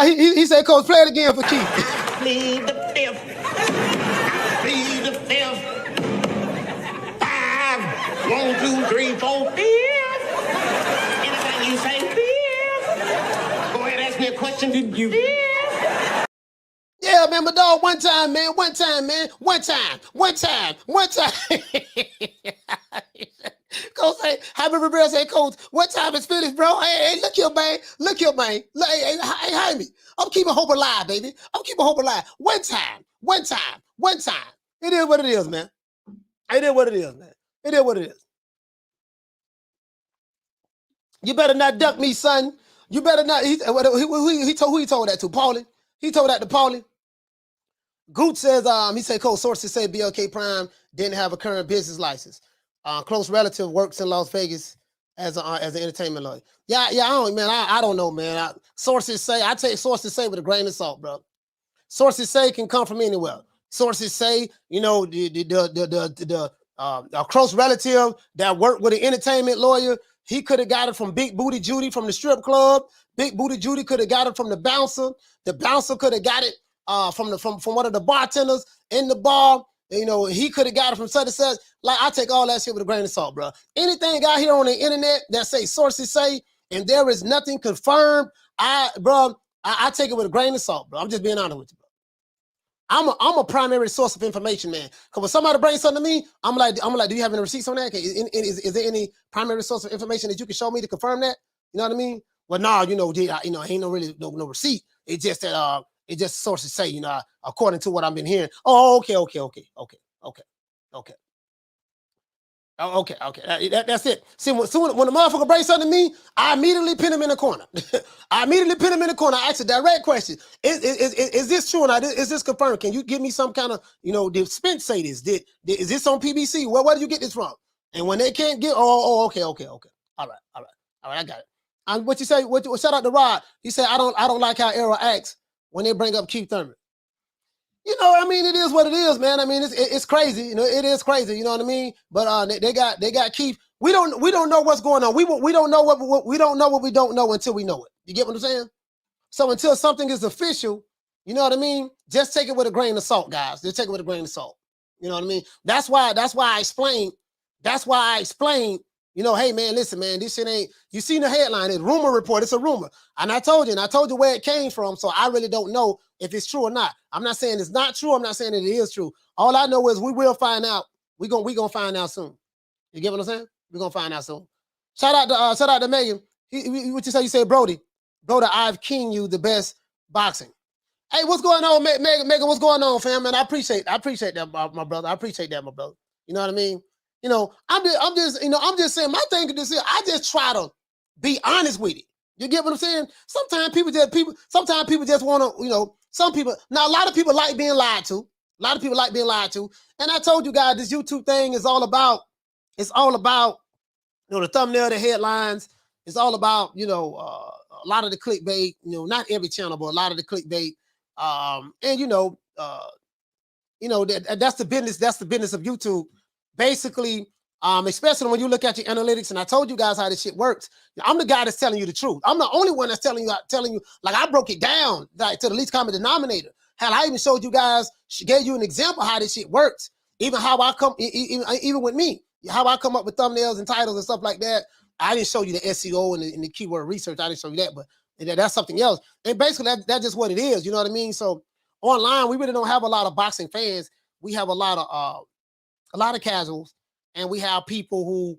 S1: He said, Coach, play it again for Keith.
S6: Plead the fifth. Plead the fifth. 5, 1, 2, 3, 4, 5. Anything you say, 5. Go ahead, ask me a question. Did you? 5.
S1: Yeah, man, my dog, one time, man. One time. Coach say, Jaime Rivera say, Coach, what time is finished, bro? Hey, look here, man. Hey, Jaime, I'm keeping hope alive, baby. One time. It is what it is, man. It is what it is. You better not duck me, son. You better not. Who he told that to? Paulie? He told that to Paulie. Gooch says, he said, Coach, sources say BLK Prime didn't have a current business license. Close relative works in Las Vegas as an entertainment lawyer. Yeah, I don't know, man. Sources say, I take sources say with a grain of salt, bro. Sources say can come from anywhere. Sources say, the close relative that worked with an entertainment lawyer, he could have got it from Big Booty Judy from the strip club. Big Booty Judy could have got it from the bouncer. The bouncer could have got it from one of the bartenders in the bar. He could have got it from such and such. Like, I take all that shit with a grain of salt, bro. Anything out here on the internet that say sources say, and there is nothing confirmed, I take it with a grain of salt, bro. I'm just being honest with you, bro. I'm a primary source of information, man. Because when somebody brings something to me, I'm like, do you have any receipts on that? Is there any primary source of information that you can show me to confirm that? You know what I mean? Well, no, ain't no really no receipt. It's just that it just sources say, according to what I've been hearing. Oh, okay. That's it. See, when the motherfucker brings something to me, I immediately pin him in the corner. I ask a direct question. Is this true or not? Is this confirmed? Can you give me some kind of, did Spence say this? Is this on PBC? Where did you get this from? And when they can't get, okay. All right, I got it. What you say? Shout out to Rod. He said, I don't like how Errol acts when they bring up Keith Thurman. You know, I mean, it is what it is, man. I mean, it's crazy. You know, it is crazy. You know what I mean? But they got Keith. We don't know what's going on. We don't know what we don't know what we don't know until we know it. You get what I'm saying? So until something is official, you know what I mean? Just take it with a grain of salt, guys. Just take it with a grain of salt. You know what I mean? That's why I explained. You know, hey man, listen, man, this shit ain't. You seen the headline? It's rumor report. It's a rumor, and I told you where it came from. So I really don't know if it's true or not. I'm not saying it's not true. I'm not saying that it is true. All I know is we will find out. We gonna find out soon. You get what I'm saying? We're gonna find out soon. Shout out to Megan. What you say? You say Brody, I've king you the best boxing. Hey, what's going on, Megan? What's going on, fam? Man, I appreciate that, my brother. I appreciate that, my brother. You know what I mean? You know, I'm just saying my thing is this. I just try to be honest with it. You get what I'm saying? Sometimes people just want to, you know, now a lot of people like being lied to. And I told you guys this YouTube thing is all about, you know, the thumbnail, the headlines. It's all about, you know, a lot of the clickbait, you know, not every channel, but a lot of the clickbait. And that's the business of YouTube. Basically, especially when you look at your analytics, and I told you guys how this shit works. I'm the guy that's telling you the truth. I'm the only one that's telling you, like I broke it down like to the least common denominator. Hell, I even showed you guys, gave you an example how this shit works. Even how I come, even with me, how I come up with thumbnails and titles and stuff like that. I didn't show you the SEO and the keyword research. I didn't show you that, but that's something else. And basically, that's just what it is. You know what I mean? So online, we really don't have a lot of boxing fans. We have a lot of casuals, and we have people who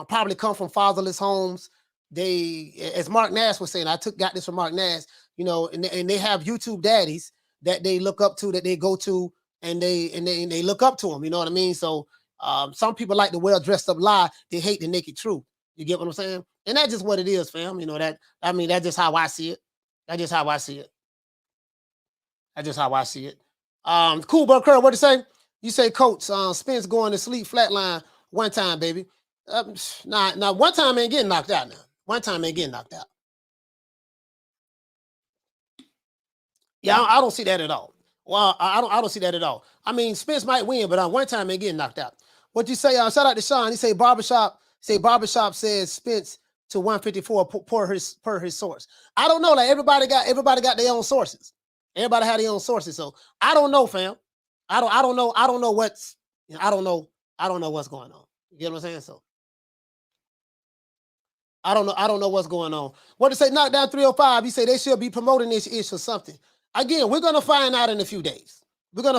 S1: probably come from fatherless homes. They, as Mark Nash was saying, got this from Mark Nash. You know, and they have YouTube daddies that they look up to, that they go to, and they look up to them. You know what I mean? So some people like the well dressed up lie. They hate the naked truth. You get what I'm saying? And that's just what it is, fam. You know that. I mean, that's just how I see it. Cool, bro. Curl, what you say? You say, Coach, Spence going to sleep flatline one time, baby. Nah, one time ain't getting knocked out now. Yeah, I don't see that at all. Well, I don't see that at all. I mean, Spence might win, but on one time ain't getting knocked out. What you say? Shout out to Sean. He say barbershop says Spence to 154 per his source. I don't know. Like everybody got their own sources. Everybody had their own sources. So I don't know, fam. I don't know what's going on. You get what I'm saying? So I don't know what's going on. What to say? Knockdown 305. He say they should be promoting this ish or something. Again, we're gonna find out in a few days. In a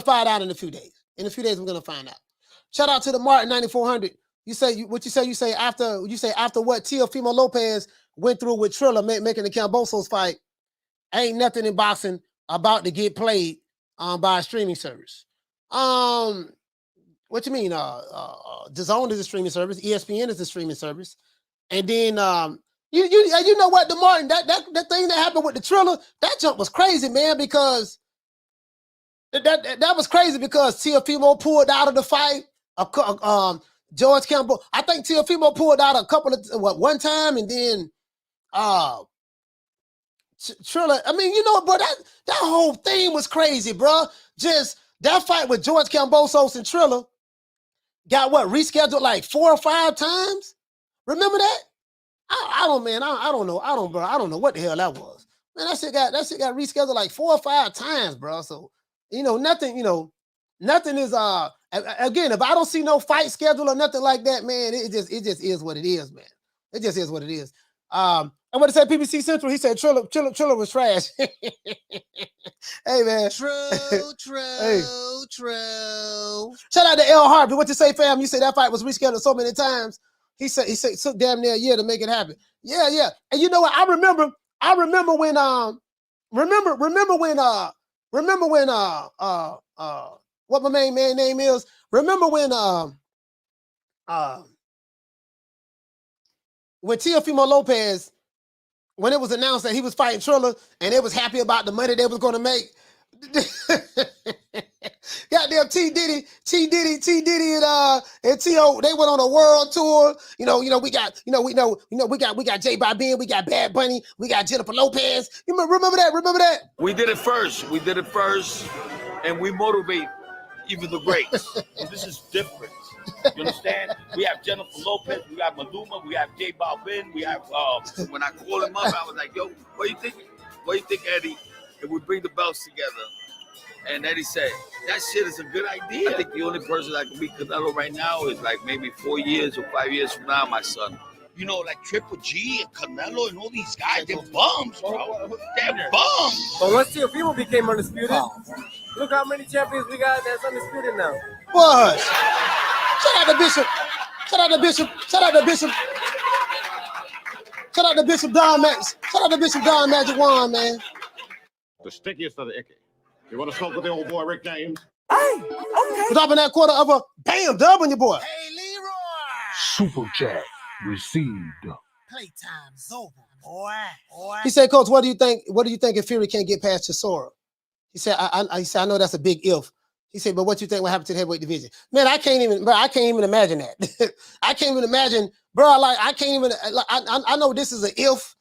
S1: few days, we're gonna find out. Shout out to the Martin 9400. You say after what Teofimo Lopez went through with Triller making the Cambosos fight, ain't nothing in boxing about to get played by a streaming service. What you mean? DAZN is a streaming service. ESPN is a streaming service. And then you know what, DeMartin, that thing that happened with the Triller, that jump was crazy, man, because that was crazy because Teofimo pulled out of the fight. George Campbell, I think Teofimo pulled out a couple of one time, and then Triller. I mean, you know what, bro? That whole thing was crazy, bro. Just that fight with George Cambosos and Triller got rescheduled like 4 or 5 times. Remember that? I don't know. I don't know what the hell that was. Man, that shit got rescheduled like 4 or 5 times, bro. So, nothing is again, if I don't see no fight schedule or nothing like that, man, it just is what it is, man. It just is what it is. And what it said, PBC Central, he said Triller was trash. Hey, man.
S3: True.
S1: Hey. Shout out to L. Harvey. What you say, fam? You say that fight was rescheduled so many times. He said it took damn near a year to make it happen. Yeah. And you know what? I remember when what my main man name is. Remember when Teofimo Lopez, when it was announced that he was fighting Triller and they was happy about the money they was going to make. God goddamn T Diddy, and T.O. They went on a world tour. We got J Balvin, we got Bad Bunny, we got Jennifer Lopez. You remember that?
S7: We did it first, and we motivate even the greats. So this is different. You understand? We have Jennifer Lopez, we have Maluma, we have J Balvin, we have. When I called him up, I was like, "Yo, what do you think? What do you think, Eddie? If we bring the belts together?" And Eddie said, "That shit is a good idea." I think the only person that can beat Canelo right now is like maybe 4 years or 5 years from now, my son. Like Triple G and Canelo and all these guys, they're bums, bro. They're bums.
S8: But once Teofimo became undisputed, look how many champions we got that's undisputed now.
S1: What? Shout out to Bishop. Shout out to Bishop. Shout out to Bishop. Shout out to Bishop Don Max. Shout out to Bishop Don Magic Wand, man.
S9: The stickiest of the icky. You want to smoke with the old boy Rick James?
S3: Hey, okay.
S1: Dropping that quarter of a bam dub on your boy.
S3: Hey, Leroy.
S2: Super chat received.
S3: Playtime's over, boy.
S1: He said, Coach, what do you think? What do you think if Fury can't get past Chisora? He said, I know that's a big if. He said, but what you think will happen to the heavyweight division? Man, I can't even imagine that. I can't even imagine, bro. I can't even. I know this is an if.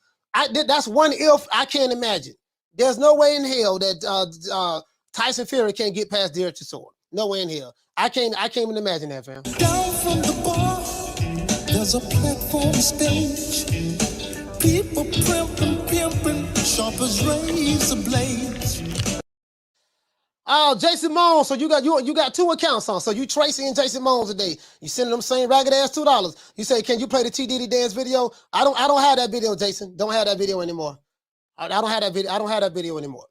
S1: That's one if I can't imagine. There's no way in hell that Tyson Fury can't get past Derek Chisora. No way in hell. I can't even imagine that, fam.
S10: Down from the bar, there's a platform stage. People pimping, sharp as razor blades.
S1: Oh, Jason Mones. So you got two accounts on. So you Tracy and Jason Mones today. You sending them same ragged ass $2. You say, can you play the T Diddy dance video? I don't have that video, Jason. Don't have that video anymore. I don't have that video. I don't have that video anymore.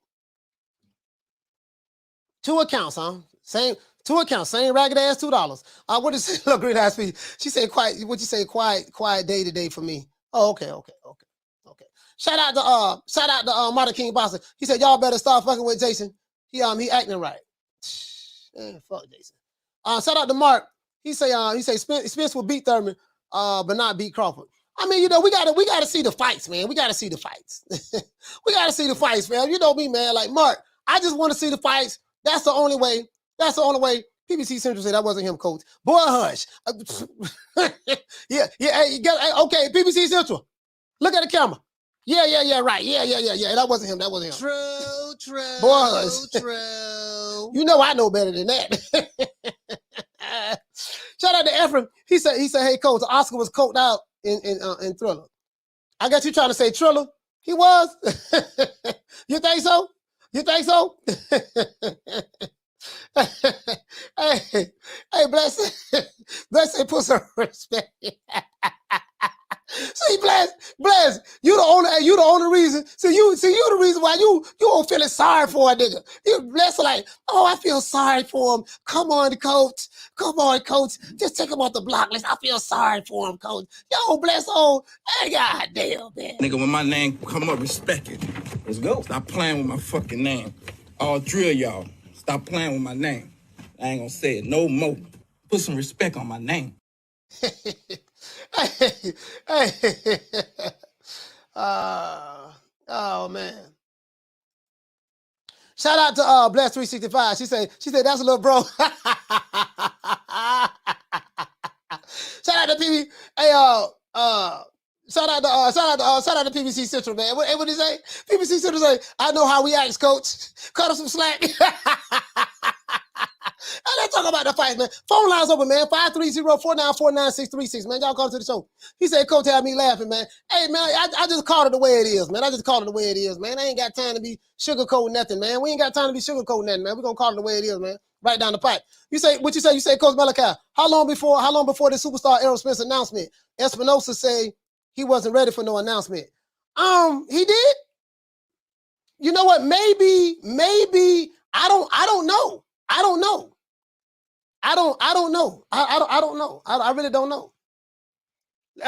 S1: Two accounts, huh? Two accounts, same ragged ass $2. What is it? Look, Green Eyes Speed. She said quiet. What you say? Quiet day today for me. Oh, okay. Shout out to Martin King Boston. He said, y'all better start fucking with Jason. He acting right. Man, fuck Jason. Shout out to Mark. He say Spence will beat Thurman, but not beat Crawford. I mean, we gotta see the fights, man. We gotta see the fights. We gotta see the fights, man. You know me, man. Like Mark, I just want to see the fights. That's the only way. PBC Central said that wasn't him, Coach. Boy, hush. Yeah. Hey, okay, PBC Central. Look at the camera. Yeah, right. Yeah. That wasn't him.
S3: True.
S1: Boy, true. You know I know better than that. Shout out to Ephraim. He said, hey, Coach, Oscar was coked out in Thriller. I guess you trying to say Triller? He was. You think so? Hey, bless, put some respect. See, bless, you the only reason. See, you the reason why you don't feeling sorry for a nigga. You bless like, oh, I feel sorry for him. Come on, coach. Just take him off the block list. I feel sorry for him, coach. Yo, bless, hey, goddamn, man.
S11: Nigga, when my name come up, respect it. Let's go. Stop playing with my fucking name. I'll drill y'all. Stop playing with my name. I ain't gonna say it no more. Put some respect on my name.
S1: Hey. Oh man. Shout out to Bless 365. She said that's a little bro. Shout out to PB. Hey, shout out to PBC Central, man. What did he say? PBC Central say, I know how we act, coach. Cut us some slack. Let's talk about the fights, man. Phone lines open, man. 530-494-9636, man. Y'all come to the show. He said, Coach had me laughing, man. Hey, man, I just called it the way it is, man. I ain't got time to be sugarcoating nothing, man. We ain't got time to be sugarcoating nothing, man. We're going to call it the way it is, man. Right down the pipe. You say, Coach Malachi, how long before the superstar Errol Spence announcement? Espinosa say he wasn't ready for no announcement. He did? You know what? Maybe, I don't know. I don't know. I really don't know. You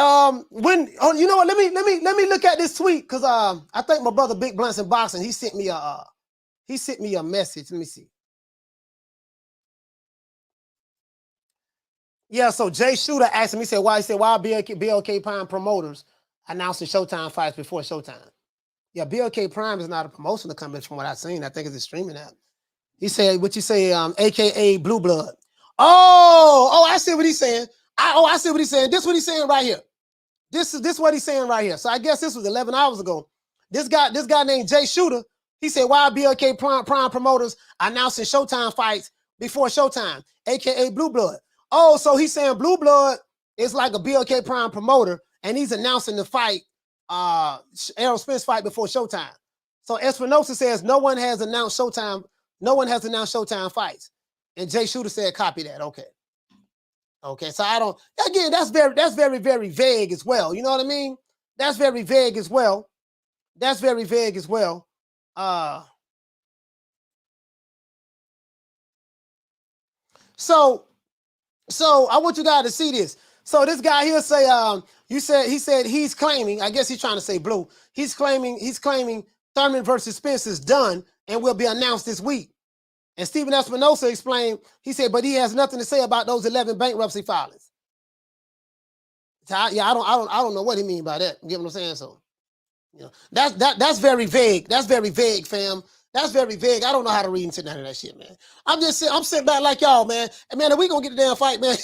S1: know what? Let me look at this tweet because I think my brother Big Blunts in Boxing, he sent me a message. Let me see. Yeah, so Jay Shooter asked me, he said, why BLK Prime promoters announcing Showtime fights before Showtime? Yeah, BLK Prime is not a promotional company from what I've seen. I think it's a streaming app. He said, what you say, AKA Blue Blood. Oh, I see what he's saying. I see what he's saying. This is what he's saying right here. This is what he's saying right here. So I guess this was 11 hours ago. This guy named Jay Shooter, he said, why BLK Prime promoters announcing Showtime fights before Showtime, AKA Blue Blood. Oh, so he's saying Blue Blood is like a BLK Prime promoter, and he's announcing the fight, Errol Spence fight before Showtime. So Espinosa says no one has announced Showtime. No one has announced Showtime fights. And Jay Shooter said, copy that. Okay. Okay. So I don't, again, that's very, very vague as well. You know what I mean? That's very vague as well. That's very vague as well. So I want you guys to see this. So this guy here say, he said he's claiming, I guess he's trying to say Blue. He's claiming Thurman versus Spence is done and will be announced this week. And Stephen Espinosa explained, he said, but he has nothing to say about those 11 bankruptcy filings. So I don't know what he mean by that. You get what I'm saying? So, you know, that's very vague. That's very vague, fam. That's very vague. I don't know how to read into none of that shit, man. I'm sitting back like y'all, man. And man, if we gonna get the damn fight, man.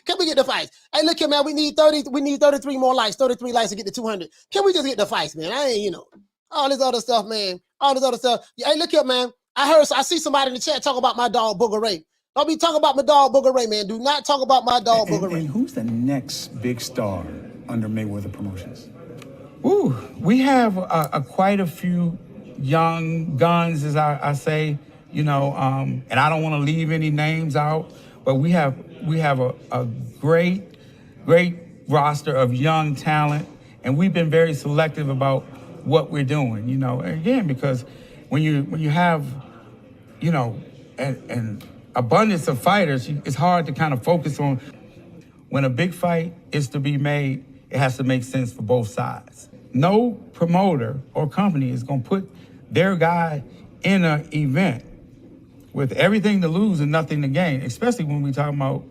S1: Can we get the fights? Hey, look here, man. We need 33 more likes, 33 likes to get to 200. Can we just get the fights, man? I ain't, you know, all this other stuff, man. All this other stuff. Hey, look here, man. I see somebody in the chat talk about my dog Booger Ray. Don't be talking about my dog Booger Ray, man. Do not talk about my dog Booger Ray.
S12: And who's the next big star under Mayweather Promotions? Ooh, we have quite a few young guns, as I say, you know, and I don't want to leave any names out, but we have a great roster of young talent, and we've been very selective about what we're doing, you know, again, because when you have, you know, an abundance of fighters, it's hard to kind of focus on. When a big fight is to be made, it has to make sense for both sides. No promoter or company is going to put their guy in an event with everything to lose and nothing to gain, especially when we talking about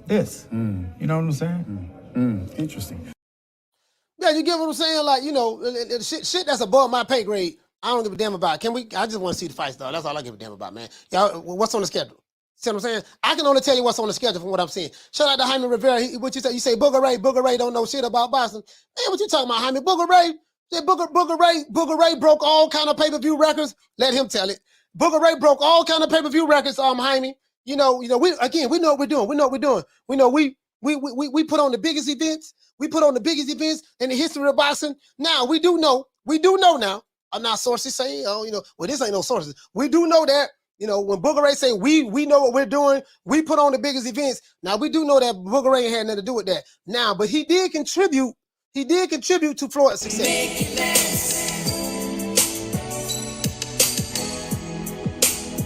S12: this. You know what I'm saying? Interesting.
S1: Yeah, you get what I'm saying? Like, you know, shit that's above my pay grade, I don't give a damn about. I just want to see the fights, though. That's all I give a damn about, man. Y'all, what's on the schedule? See what I'm saying? I can only tell you what's on the schedule from what I'm seeing. Shout out to Jaime Rivera. What you say? You say Booger Ray don't know shit about boxing. Man, what you talking about, Jaime? Booger Ray broke all kind of pay-per-view records. Let him tell it. Booger Ray broke all kind of pay-per-view records, Jaime. You know, we know what we're doing. We know what we're doing. We know we put on the biggest events. We put on the biggest events in the history of boxing. Now we do know now. I'm not sources saying, this ain't no sources. We do know that, you know, when Booger Ray say we know what we're doing, we put on the biggest events. Now we do know that Booger Ray had nothing to do with that. Now, but he did contribute to Floyd's success.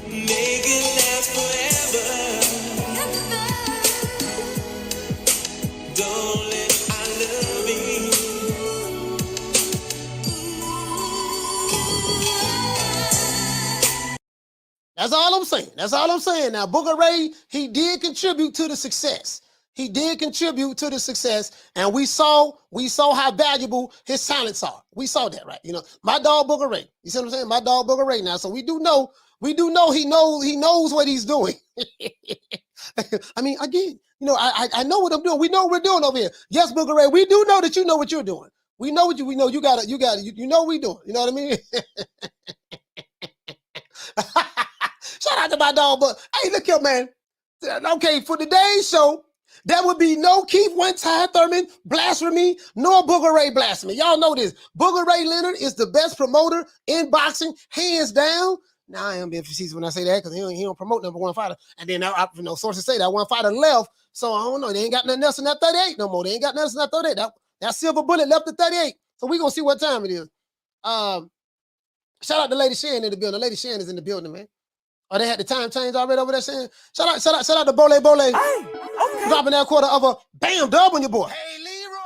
S10: Make it last forever. Don't let I love you.
S1: That's all I'm saying. That's all I'm saying. Now, Booger Ray, he did contribute to the success. He did contribute to the success, and we saw how valuable his talents are. We saw that, right? You know, my dog Booger Ray. You see what I'm saying? My dog Booger Ray. Now, so we do know he knows what he's doing. I mean, again, you know, I know what I'm doing. We know what we're doing over here. Yes, Booger Ray, we do know that you know what you're doing. We know you know what we're doing. You know what I mean? Shout out to my dog, but hey, look here, man. Okay, for today's show, there would be no Keith Thurman blasphemy, nor Booger Ray blasphemy. Y'all know this. Booger Ray Leonard is the best promoter in boxing, hands down. Now I am being facetious when I say that because he don't promote number one fighter. And then sources say that one fighter left. So I don't know. They ain't got nothing else in that 38 no more. They ain't got nothing else in that 38. That silver bullet left at 38. So we're gonna see what time it is. Shout out to Lady Shan in the building. Lady Shan is in the building, man. Oh, they had the time change already over there, Shan? Shout out to Bole. Hey, okay. Dropping that quarter of a bam dub on your boy.
S3: Hey, Leroy.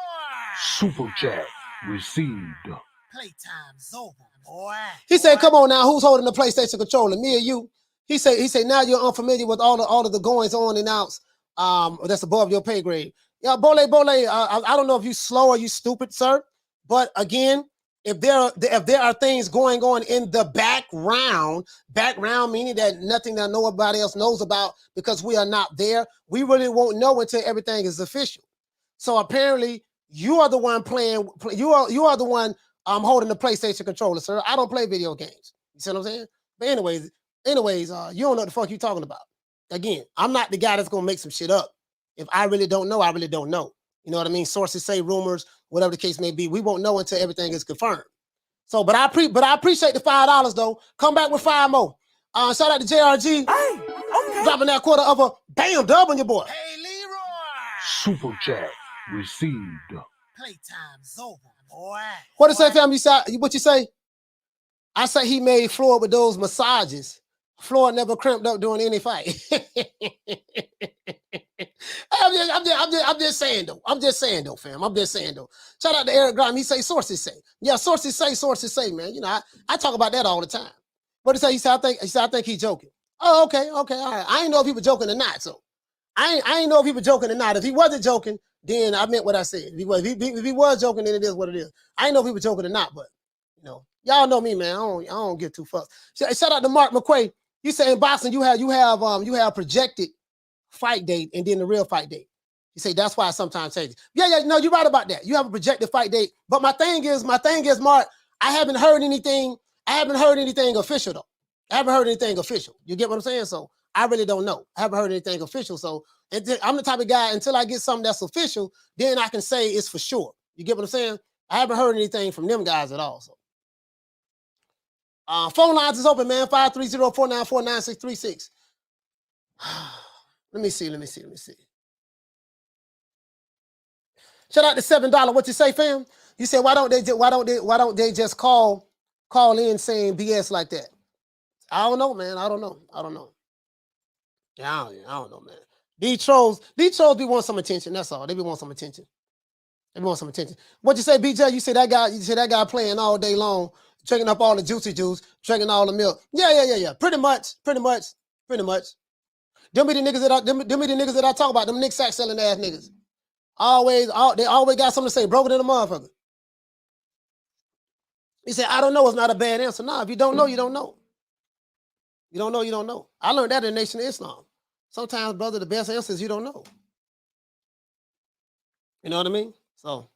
S2: Super chat received.
S3: Playtime's over, boy.
S1: He said, come on now, who's holding the PlayStation controller? Me or you? He said, now you're unfamiliar with all of the goings on and outs that's above your pay grade. Yeah, Bole, I don't know if you slow or you stupid, sir. But again, if there are things going on in the background meaning that nothing that nobody else knows about because we are not there, we really won't know until everything is official. So apparently you are the one playing, you are the one holding the PlayStation controller, sir. I don't play video games. You see what I'm saying? But anyways, you don't know what the fuck you talking about. Again, I'm not the guy that's gonna make some shit up. If I really don't know, I really don't know. You know what I mean? Sources say, rumors, whatever the case may be. We won't know until everything is confirmed. So, but I appreciate the $5 though. Come back with 5 more. Shout out to JRG. Hey, okay. Dropping that quarter of a bam dub on your boy.
S3: Hey, Leroy.
S2: Super chat received.
S3: Playtime's over, boy.
S1: What did say, fam? What you say? I say he made Floyd with those massages. Floyd never cramped up during any fight. I'm just saying though. I'm just saying though, fam. I'm just saying though. Shout out to Eric Graham. He say sources say. Yeah, sources say, man. You know, I talk about that all the time. What did he say? He said I think he's joking. Oh, okay, all right. I ain't know if he was joking or not. So I ain't know if he was joking or not. If he wasn't joking, then I meant what I said. If he was joking, then it is what it is. I ain't know if he was joking or not, but you know, y'all know me, man. I don't give two fucks. Shout out to Mark McQuay. You say in boxing you have projected fight date and then the real fight date. You say that's why it sometimes changes. Yeah, no, you're right about that. You have a projected fight date, but my thing is, Mark, I haven't heard anything official though. I haven't heard anything official. You get what I'm saying? So I really don't know. I haven't heard anything official. So I'm the type of guy, until I get something that's official, then I can say it's for sure. You get what I'm saying? I haven't heard anything from them guys at all. So phone lines is open, man. 530-494-9636. Let me see. Shout out to $7. What you say, fam? You said why don't they just call in saying BS like that? I don't know, man. I don't know. Yeah, I don't know, man. These trolls be wanting some attention. That's all. They be wanting some attention. What you say, BJ? You say that guy playing all day long, drinking up all the juicy juice, drinking all the milk. Yeah. Pretty much. Them be the niggas that I talk about. Them Nick sack selling ass niggas. They always got something to say. Broken in a motherfucker. He said, I don't know. It's not a bad answer. Nah, if you don't know, you don't know. You don't know. I learned that in the Nation of Islam. Sometimes, brother, the best answer is you don't know. You know what I mean? So,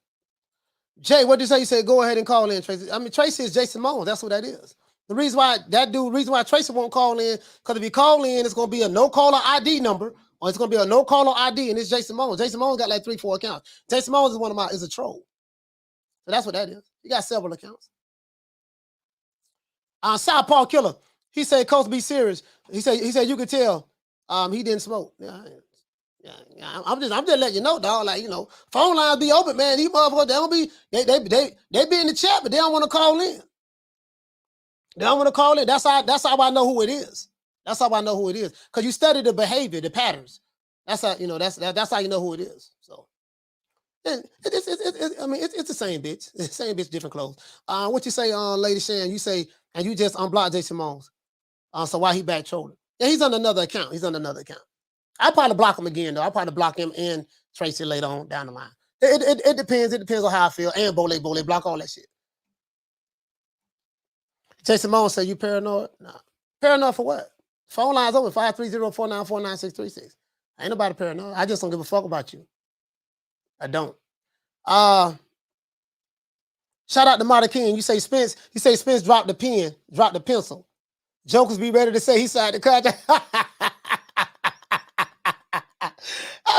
S1: Jay, what did you say? You said go ahead and call in, Tracy. I mean, Tracy is Jason Momoa. That's what that is. The reason why Tracy won't call in, because if he call in, it's going to be a no-caller ID number, or it's going to be a no-caller ID, and it's Jason Momoa. Jason Momoa's got like 3-4 accounts. Jason Momoa is a troll. So that's what that is. He got several accounts. Southpaw Killer. He said, Coach, be serious. He said you could tell he didn't smoke. Yeah. I'm just letting you know, dog. Like, you know, phone lines be open, man. These motherfuckers, they be in the chat, but they don't want to call in. That's how I know who it is. Because you study the behavior, the patterns. That's how, you know, that's how you know who it is. So it's the same bitch. It's the same bitch, different clothes. What you say, Lady Shan? You say, and you just unblocked Jason Momoa. So why he back trolling? Yeah, he's on another account. I'll probably block him again, though. I'll probably block him and Tracy later on down the line. It depends. It depends on how I feel. And Bole, block all that shit. Jason Momoa said, you paranoid? Nah. Paranoid for what? Phone lines open, 530-494-9636. Ain't nobody paranoid. I just don't give a fuck about you. I don't. Shout out to Marta King. You say Spence dropped the pen, dropped the pencil. Jokers be ready to say he signed the contract. I'm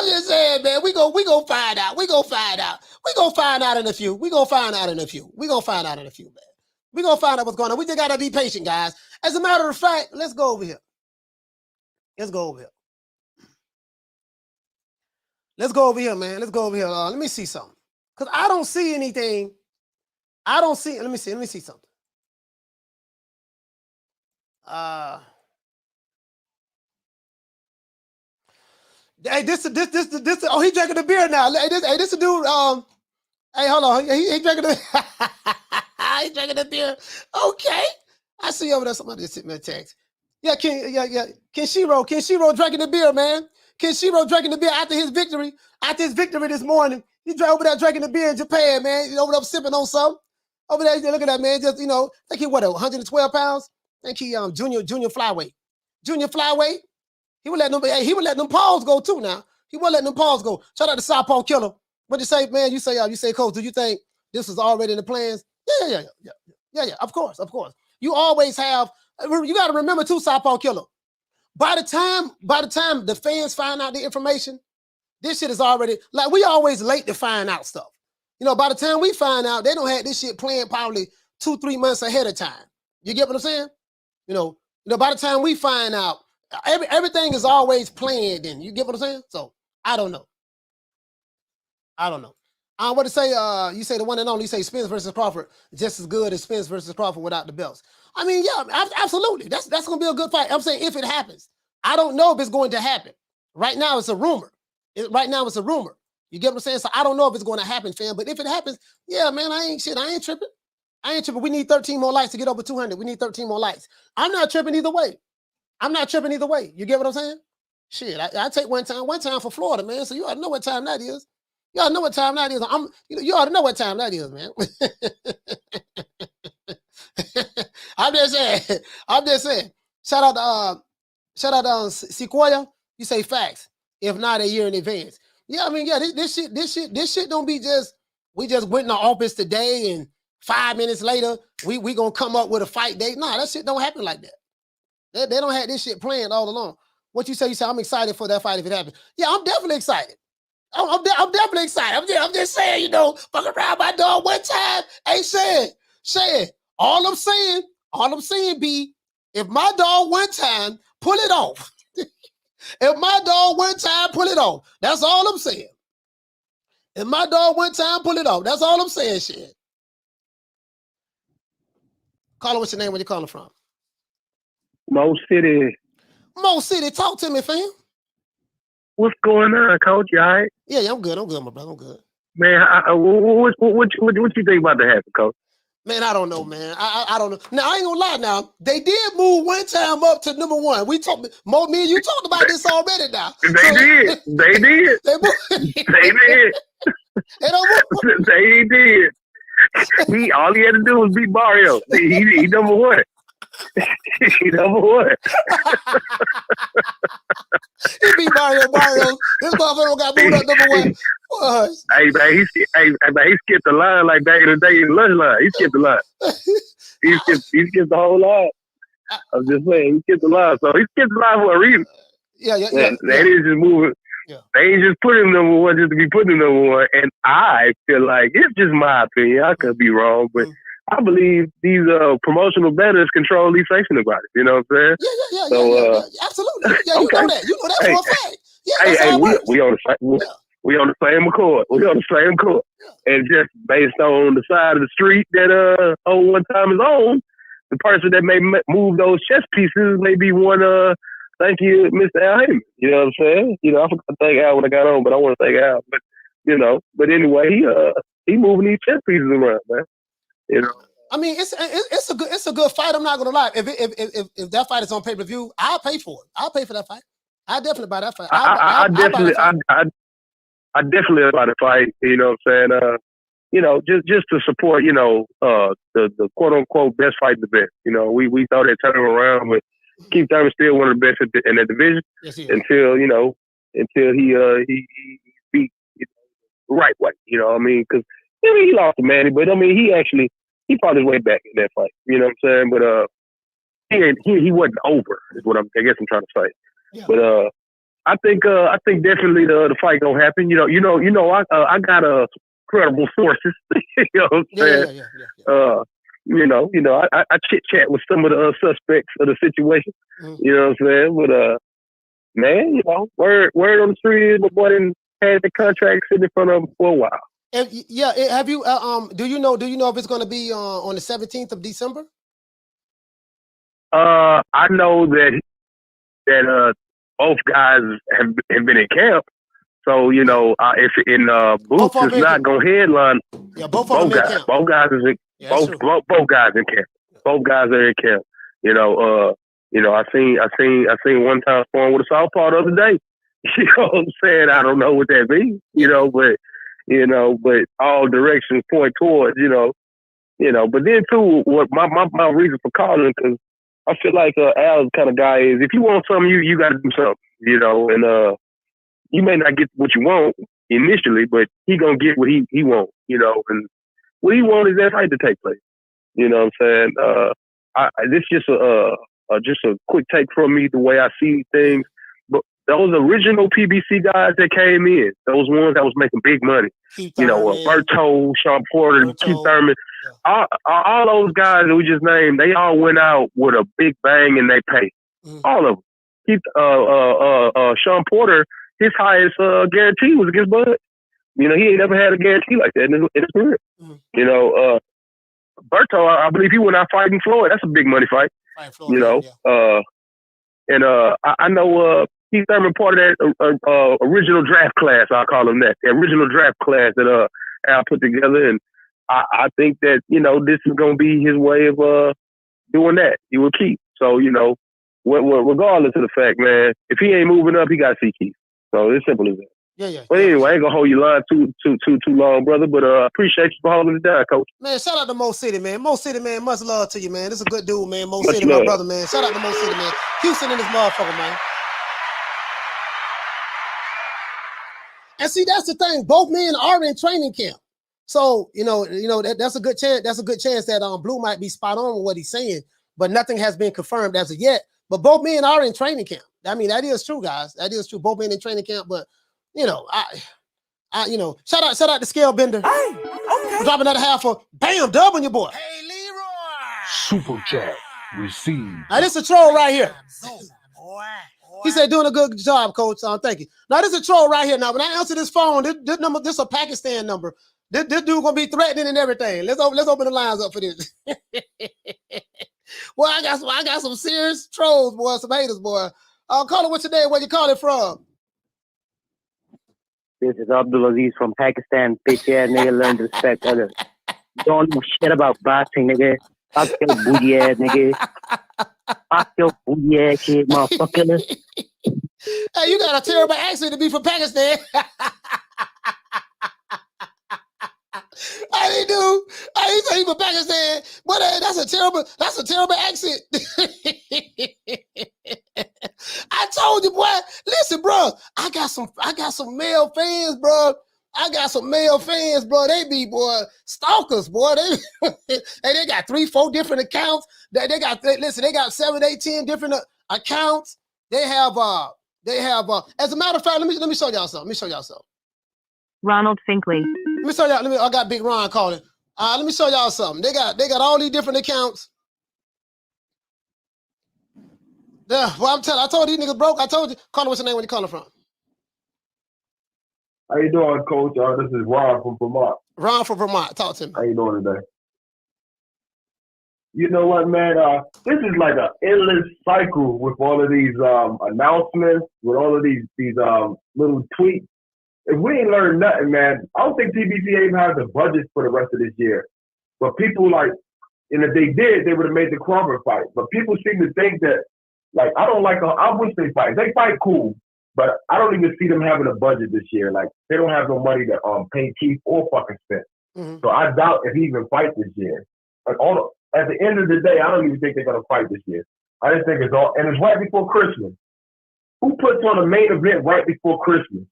S1: just saying, man, we go find out. We gonna find out in a few, man. We gonna find out what's going on. We just gotta be patient, guys. As a matter of fact, let's go over here. Man. Let me see something. Because I don't see anything. Let me see something. Hey, this. Oh, he drinking the beer now. This a dude. Hey, hold on. He drinking the. He drinking the beer. Okay, I see over there. Somebody just sent me a text. Yeah. Kenshiro drinking the beer, man. Kenshiro drinking the beer after his victory. After his victory this morning, he drove over there drinking the beer in Japan, man. He's over there sipping on something. over there. Look at that man. Just I think he 112 pounds. I think he junior flyweight. Junior flyweight. He would let them paws go too. Now he would let them paws go. Shout out to Southpaw Killer. What you say, man? You say, Coach. Do you think this was already in the plans? Yeah. Of course. You always have. You got to remember too, Southpaw Killer. By the time the fans find out the information, this shit is already like we always late to find out stuff. By the time we find out, they don't have this shit planned probably 2-3 months ahead of time. You get what I'm saying? By the time we find out, everything is always planned. And you get what I'm saying? So I don't know. What to say? You say the one and only. You say Spence versus Crawford just as good as Spence versus Crawford without the belts. I mean, yeah, absolutely. That's gonna be a good fight. I'm saying if it happens, I don't know if it's going to happen. Right now, it's a rumor. You get what I'm saying? So I don't know if it's going to happen, fam. But if it happens, yeah, man, I ain't tripping. We need 13 more likes to get over 200. We need 13 more likes. I'm not tripping either way. You get what I'm saying? Shit, I take one time for Florida, man. So you ought to know what time that is. You ought to know what time that is. You ought to know what time that is, man. I'm just saying. Shout out to Sequoia. You say facts. If not, a year in advance. Yeah, I mean, yeah, this shit don't be just we just went in the office today and 5 minutes later we gonna come up with a fight date. Nah, that shit don't happen like that. They don't have this shit planned all along. What you say? You say I'm excited for that fight if it happens. Yeah, I'm definitely excited. I'm definitely excited. I'm just saying, fuck around my dog one time. Hey, Shan, all I'm saying be, if my dog one time, pull it off. If my dog one time, pull it off. That's all I'm saying. If my dog one time, pull it off. That's all I'm saying, Shan. Caller, what's your name? Where you calling from?
S5: Mo City.
S1: Mo City, talk to me, fam.
S5: What's going on, Coach? You all right?
S1: Yeah, I'm good, my brother. I'm good.
S5: Man, what you think about to happen, Coach?
S1: Man, I don't know, man. I don't know. Now, I ain't gonna lie now. They did move one time up to number one. We talked, Mo, me and you talked about this already now.
S5: They did. They did. They did. All he had to do was beat Mario. He number one. He number one.
S1: He beat Mario. This motherfucker got moved up number one.
S5: Hey man, he skipped the line like back in the day in the lunch line. He skipped the line. He skipped the whole line. I'm just saying, he skipped the line. So he skipped the line for a reason.
S1: Yeah.
S5: They didn't just move it. Yeah. They ain't just put him number one just to be putting him number one. And I feel like, it's just my opinion, I could be wrong, but I believe these promotional banners control these facing about it. You know what I'm saying?
S1: Yeah. Absolutely. Yeah, you know that. You know that for a fact. Yeah,
S5: we on the same accord. We on the same court. And just based on the side of the street that one time is on, the person that may move those chess pieces may be one thank you, Mr. Al Heyman. You know what I'm saying? I forgot to thank Al when I got on, but I want to thank Al. But anyway, he moving these chess pieces around, man.
S1: I mean, it's a good fight. I'm not gonna lie. If that fight is on pay-per-view, I'll pay for it. I'll pay for that fight. I'll definitely buy that fight. I
S5: definitely buy the fight. You know what I'm saying? Just to support, the quote unquote best fight in the best. We thought that turn around, but Keith Thurman still one of the best in that division.
S1: Yes,
S5: until he beat the right way. I mean, because he lost to Manny, but I mean he fought his way back in that fight. You know what I'm saying? But he wasn't over. Is what I guess I'm trying to say. Yeah. But I think definitely the fight gonna happen. I got credible sources. You know what I'm saying? Yeah. I chit chat with some of the suspects of the situation. Mm-hmm. You know what I'm saying? But man, word on the street is my boy didn't had the contract sitting in front of him for a while.
S1: Have you? Do you know if it's going to be on the 17th of December?
S5: I know that both guys have been in camp. So if in Boots is not going to headline.
S1: Yeah, both guys.
S5: Both guys is in, both guys in camp. Both guys are in camp. I seen one time sparring with a southpaw the other day. You know what I'm saying? I don't know what that means. But all directions point towards, You know, but then too, what my reason for calling, because I feel like Al's kind of guy is, if you want something, you got to do something, you know, and you may not get what you want initially, but he gonna get what he want, you know, and what he want is that fight to take place. You know what I'm saying? This just a quick take from me, the way I see things. But those original PBC guys that came in, those ones that was making big money, you know, Berto, Sean Porter, Keith Thurman, all those guys that we just named, they all went out with a big bang in their pay. All of them. Sean Porter, his highest guarantee was against Bud. You know, he ain't never had a guarantee like that in his career. You know, Berto, I believe he went out fighting Floyd. That's a big money fight. Floyd, you know, I know Keith Thurman part of that original draft class. I'll call him that. The original draft class that Al put together, and I think that, you know, this is gonna be his way of doing that. He will keep. So, you know, regardless of the fact, man, if he ain't moving up, he got to see Keith. So it's simple as that.
S1: Yeah.
S5: But anyway, I ain't gonna hold you line too long, brother. But appreciate you for holding it down, Coach.
S1: Man, shout out to Mo City, man. Mo City, man, much love to you, man. This is a good dude, man. Mo City, my brother, man. Shout out to Mo City, man. Houston in this motherfucker, man. And see, that's the thing. Both men are in training camp. So, you know, that's a good chance. That's a good chance that Blue might be spot on with what he's saying, but nothing has been confirmed as of yet. But both men are in training camp. I mean, that is true, guys. That is true. Both men in training camp, but you know, I you know, shout out to Scale Bender. Hey, okay. Dropping another half of bam, dub on your boy.
S3: Hey, Leroy.
S2: Super chat received.
S1: Now this is a troll right here.
S3: Boy.
S1: He said doing a good job, Coach. Thank you. Now this is a troll right here. Now when I answer this phone, this number, this is a Pakistan number. This dude gonna be threatening and everything. Let's open the lines up for this. Well, I got some serious trolls, boy, some haters, boy. Call it what's your name? Where you call it from?
S13: This is Abdul Aziz from Pakistan. Bitch ass nigga, learn to respect others. Don't know shit about boxing, nigga. Fuck your booty ass nigga. Fuck your booty ass shit, motherfucker.
S1: Hey, you got a terrible accent to be from Pakistan. I didn't do. I didn't say from Pakistan, but that's a terrible accent. I told you, boy. Listen, bro. I got some male fans, bro. They be, boy, stalkers, boy. They got 3-4 different accounts. They got 7, 8, 10 different accounts. They have. As a matter of fact, let me show y'all something.
S4: Ronald Finkley.
S1: Let me show y'all. I got Big Ron calling. Let me show y'all something. They got all these different accounts. Yeah, well, I told these niggas broke. I told you. Call what's your name? Where you calling from?
S14: How you doing, Coach? This is Ron from Vermont.
S1: Ron from Vermont. Talk to me.
S14: How you doing today? You know what, man? This is like an endless cycle with all of these announcements, with all of these little tweets. If we ain't learned nothing, man, I don't think TBC even has the budget for the rest of this year. But people and if they did, they would have made the Crawford fight. But people seem to think that, I wish they fight. They fight cool, but I don't even see them having a budget this year. Like, they don't have no money to pay Keith or fucking Spence. Mm-hmm. So I doubt if he even fight this year. At the end of the day, I don't even think they're gonna fight this year. I just think and it's right before Christmas. Who puts on a main event right before Christmas?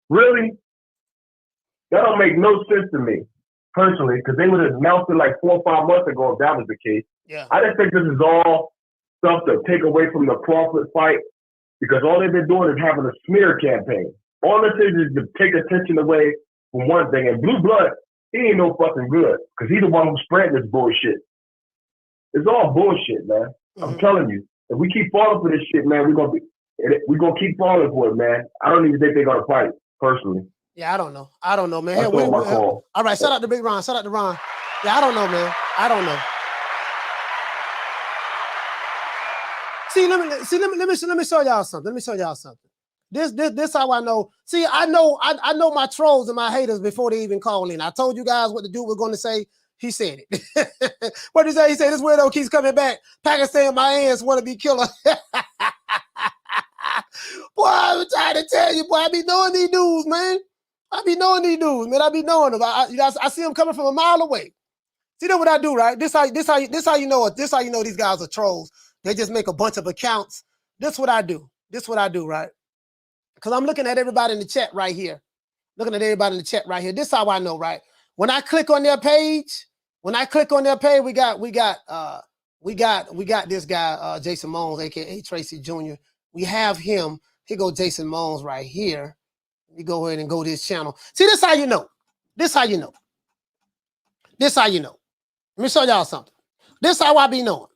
S14: Really? That don't make no sense to me, personally, because they would have announced it like 4 or 5 months ago if that was the case.
S1: Yeah.
S14: I just think this is all stuff to take away from the Crawford fight, because all they've been doing is having a smear campaign. All this is to take attention away from one thing. And Blue Blood, he ain't no fucking good, because he's the one who's spreading this bullshit. It's all bullshit, man. Mm-hmm. I'm telling you. If we keep falling for this shit, man, we're gonna keep falling for it, man. I don't even think they're gonna fight, personally.
S1: Yeah, I don't know, man.
S14: That's all my call.
S1: All right, shout out to Big Ron. Shout out to Ron. Yeah, I don't know, man. I don't know. Let me show y'all something. This how I know. See, I know my trolls and my haters before they even call in. I told you guys what the dude was going to say. He said it. What did he say? He said this weirdo keeps coming back. Pakistan, my ass want to be killer. Boy, I'm trying to tell you, boy, I be knowing these dudes, man. I be knowing them. I see them coming from a mile away. See that what I do, right? This how you know it. This how you know these guys are trolls. They just make a bunch of accounts. This what I do. This what I do, right? Because I'm looking at everybody in the chat right here. Looking at everybody in the chat right here. This how I know, right? When I click on their page, we got this guy, Jason Mones, aka Tracy Jr. We have him. Here go Jason Mones right here. Let me go ahead and go to his channel. See, this how you know. This how you know. This how you know. Let me show y'all something. This how I be knowing.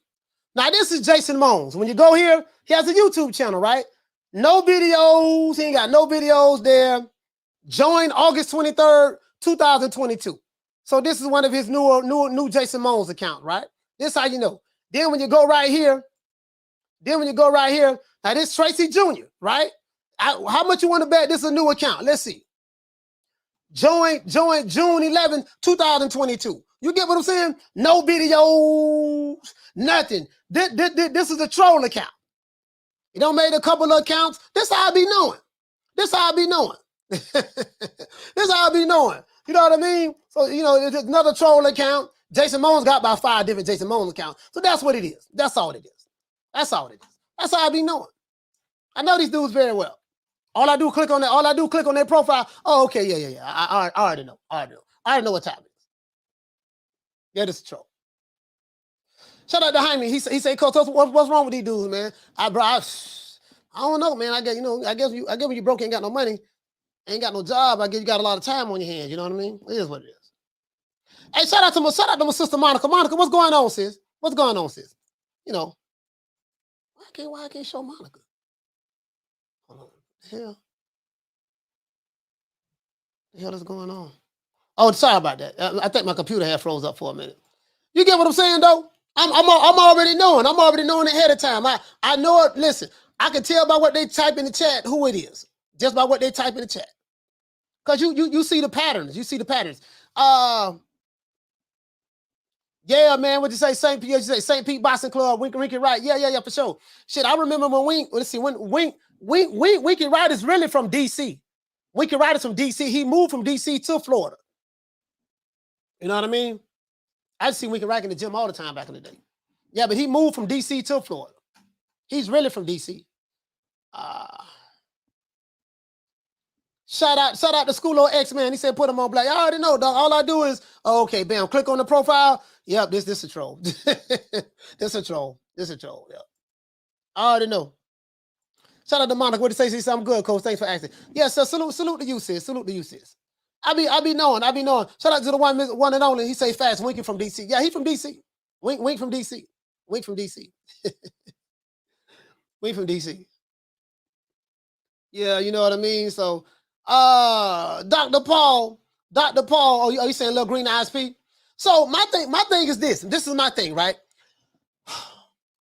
S1: Now, this is Jason Mones. When you go here, he has a YouTube channel, right? No videos. He ain't got no videos there. Joined August 23rd, 2022. So this is one of his new Jason Mones account, right? This how you know. Then when you go right here, now this Tracy Jr., right? How much you want to bet this is a new account? Let's see. Joined June 11, 2022. You get what I'm saying? No videos, nothing. This is a troll account. You done made a couple of accounts. This how I be knowing. This how I be knowing. This how I be knowing. You know what I mean? So, you know, it's another troll account. Jason Mones got about 5 different Jason Mones accounts. So that's what it is. That's all it is. That's all it is. That's how I be knowing. I know these dudes very well. All I do click on their profile. Oh, okay, yeah. I already know. I already know what time it is. Yeah, this is a troll. Shout out to Jaime. He say, Coach, what's wrong with these dudes, man? I don't know, man. I guess when you broke, ain't got no money, ain't got no job. I guess you got a lot of time on your hands. You know what I mean? It is what it is. Hey, shout out to my sister Monica. Monica, what's going on, sis? What's going on, sis? You know, why I can't show Monica? Hold on. The hell is going on? Oh, sorry about that. I think my computer had froze up for a minute. You get what I'm saying, though? I'm already knowing. I'm already knowing ahead of time. I know it. Listen, I can tell by what they type in the chat who it is. Just by what they type in the chat. Because you see the patterns. You see the patterns. Yeah, man. What you say? St. Pete, St. Pete Boxing Club, Winky Wright. Yeah, for sure. Shit, I remember when Winky Wright is really from DC. Winky Wright is from DC. He moved from DC to Florida. You know what I mean? I used to see Winky Wright in the gym all the time back in the day. Yeah, but he moved from DC to Florida. He's really from DC. Shout out to School of X, man. He said put him on black. I already know, dog. All I do is, okay, bam, click on the profile. Yep, this a troll. This a troll. Yep. I already know. Shout out to Monica. What did you say? I'm good, Coach. Thanks for asking. Yeah, so salute to you, sis. Salute to you, sis. I be knowing. Shout out to the one and only. He say fast. Winky from DC. Yeah, he from DC. Wink from DC. Wink from DC. Wink from DC. Yeah, you know what I mean? So, Dr. Paul, oh, you saying little green ISP? So my thing is this. This is my thing, right?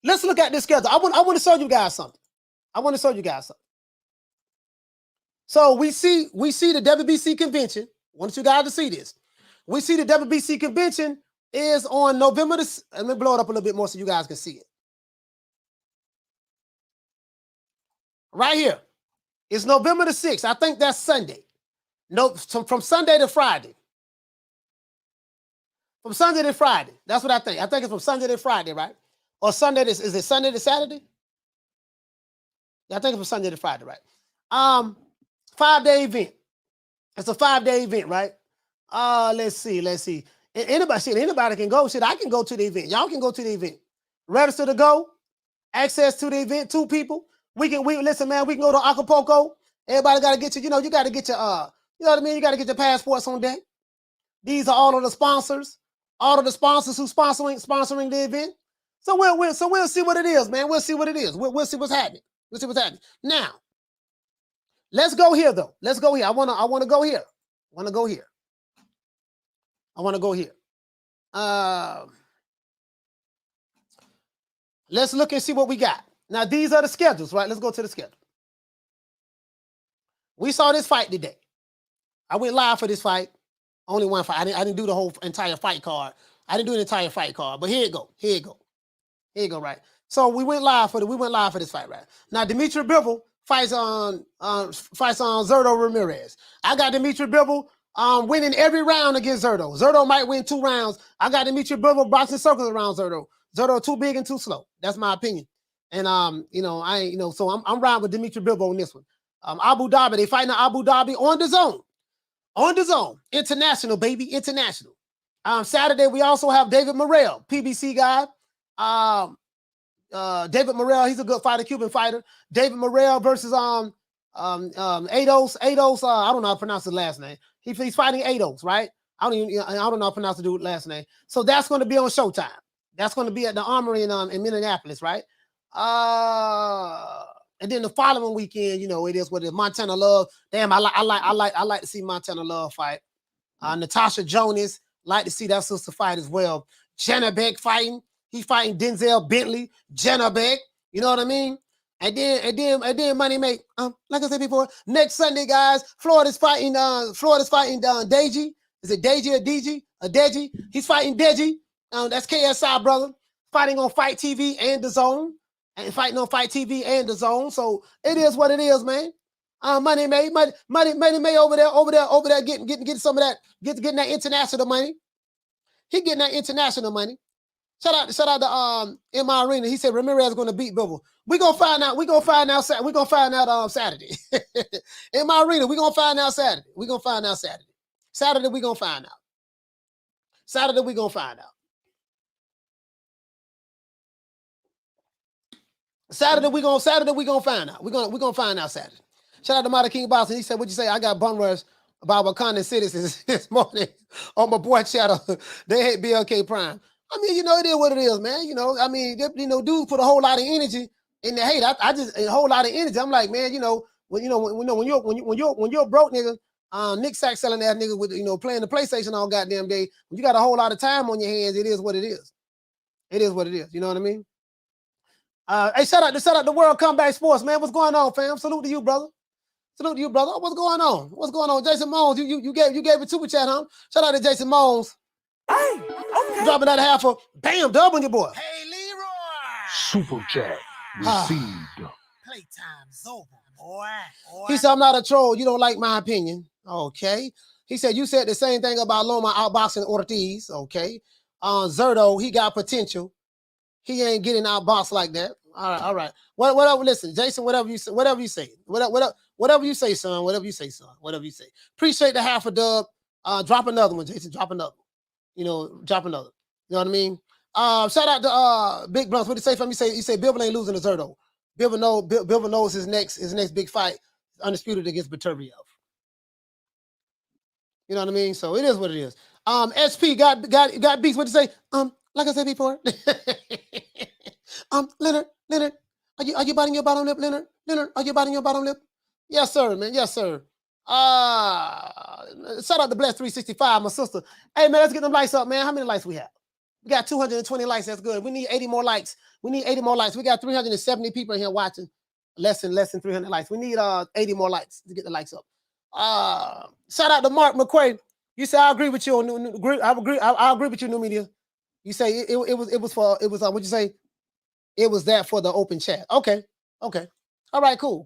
S1: Let's look at this schedule. I want to show you guys something. So we see the WBC convention. I want you guys to see this. We see the WBC convention is on November the. Let me blow it up a little bit more so you guys can see it. Right here. It's November the 6th. I think that's Sunday. No, from Sunday to Friday. From Sunday to Friday. That's what I think. I think it's from Sunday to Friday, right? Or Sunday to, is it Sunday to Saturday? Yeah, I think it's from Sunday to Friday, right? 5-day event. It's a 5-day event, right? Let's see. Anybody can go. Shit, I can go to the event. Y'all can go to the event. Register to go. Access to the event. 2 people. We listen, man. We can go to Acapulco. Everybody got to get you know, you got to get your you know what I mean? You got to get your passports on deck. These are all of the sponsors. All of the sponsors who sponsoring the event. So we'll see what it is, man. We'll see what it is. We'll see what's happening. We'll see what's happening. Now, let's go here though. Let's go here. I want to go here. Let's look and see what we got. Now, these are the schedules, right? Let's go to the schedule. We saw this fight today. I went live for this fight. Only one fight. I didn't do the whole entire fight card. I didn't do the entire fight card, but here it go, right? So we went live for this fight, right? Now, Dimitri Bivol fights on Zerto Ramirez. I got Dimitri Bivol winning every round against Zerto. Zerto might win 2 rounds. I got Dimitri Bivol boxing circles around Zerto. Zerto too big and too slow. That's my opinion. And so I'm riding with Dimitri Bivol on this one. Abu Dhabi, they fighting in Abu Dhabi on the zone. On the zone. International, baby. International. Saturday, we also have David Morrell, PBC guy. David Morrell, he's a good fighter, Cuban fighter. David Morrell versus Ados. Ados, I don't know how to pronounce his last name. He's fighting Ados, right? I don't know how to pronounce the dude's last name. So that's going to be on Showtime. That's going to be at the Armory in Minneapolis, right? And then the following weekend, it is what it is. Montana Love. Damn, I like to see Montana Love fight. Natasha Jonas, like to see that sister fight as well. Jenna Beck fighting. He fighting Denzel Bentley, Jenna Beck. You know what I mean? And then Money Make. Like I said before, next Sunday, guys, Florida's fighting Deji. Is it Deji or DG? Or Deji? He's fighting Deji. That's KSI, brother. Fighting on Fight TV and the Zone. And fighting on Fight TV and the Zone. So it is what it is, man. Money May over there getting some of that, getting that international money. He getting that international money. Shout out to in my arena. He said Ramirez is going to beat Bivol. We're gonna find out. We're gonna find out Saturday. In my arena, we're gonna find out Saturday. We're gonna find out Saturday. Saturday, we're gonna find out. Saturday, we're gonna find out. Saturday, we're gonna find out. We're gonna find out Saturday. Shout out to Mighty King Boston. He said, "What'd you say? I got bum rush about Wakanda citizens this morning on my boy channel. They hate BLK Prime." I mean, it is what it is, man. Dudes put a whole lot of energy in the hate. I just a whole lot of energy. I'm like, man, when you're a broke nigga, Nick Sack selling that nigga with playing the PlayStation all goddamn day. When you got a whole lot of time on your hands, it is what it is. It is what it is. You know what I mean? Hey, shout out to World Combat Sports, man. What's going on, fam? Salute to you, brother. Salute to you, brother. What's going on? What's going on? Jason Mones, you gave a super chat, huh? Shout out to Jason Mones. Hey, okay. Dropping that half of bam dub on your boy.
S3: Hey, Leroy.
S2: Super chat received.
S3: Playtime's over, boy.
S1: He said, I'm not a troll. You don't like my opinion. Okay. He said, you said the same thing about Loma outboxing Ortiz. Okay. Zerto, he got potential. He ain't getting outboxed like that. All right. Whatever. Listen, Jason, whatever you say. Whatever you say, son. Whatever you say. Appreciate the half a dub. Drop another one, Jason. Drop another one. Drop another. You know what I mean? Shout out to Big Brunts. What did he say for me? He said Bivol ain't losing to Zerto. Bivol knows his next big fight, undisputed against Beterbiev. You know what I mean? So it is what it is. SP got beats. What did you say? Like I said before. Leonard, are you biting your bottom lip, Leonard? Leonard, are you biting your bottom lip? Yes, sir, man. Yes, sir. Shout out to Bless 365, my sister. Hey, man, let's get them lights up, man. How many lights we have? We got 220 likes. That's good. We need 80 more likes. We got 370 people in here watching. Less than 300 likes. We need 80 more likes to get the likes up. Shout out to Mark McQuaid. You say I agree with you on I agree with you, New Media. You say it was what'd you say? It was that for the open chat. Okay. All right, cool.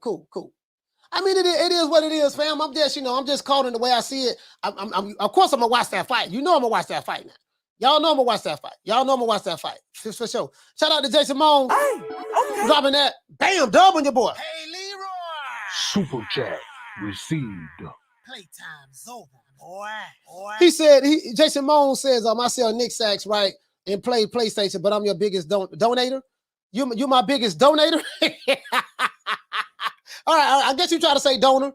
S1: I mean, it is what it is, fam. I'm just calling the way I see it. Of course I'm gonna watch that fight. I'm gonna watch that fight now. Y'all know I'm gonna watch that fight. For sure. Shout out to Jason Moan. Hey, okay. Dropping that. Bam, dub on your boy.
S3: Hey, Leroy.
S2: Super chat received.
S3: Playtime's over, boy.
S1: He said, Jason Moan says, I sell Nick Sacks, right, and play PlayStation, but I'm your biggest donator. You my biggest donator? All right, I guess you try to say donor.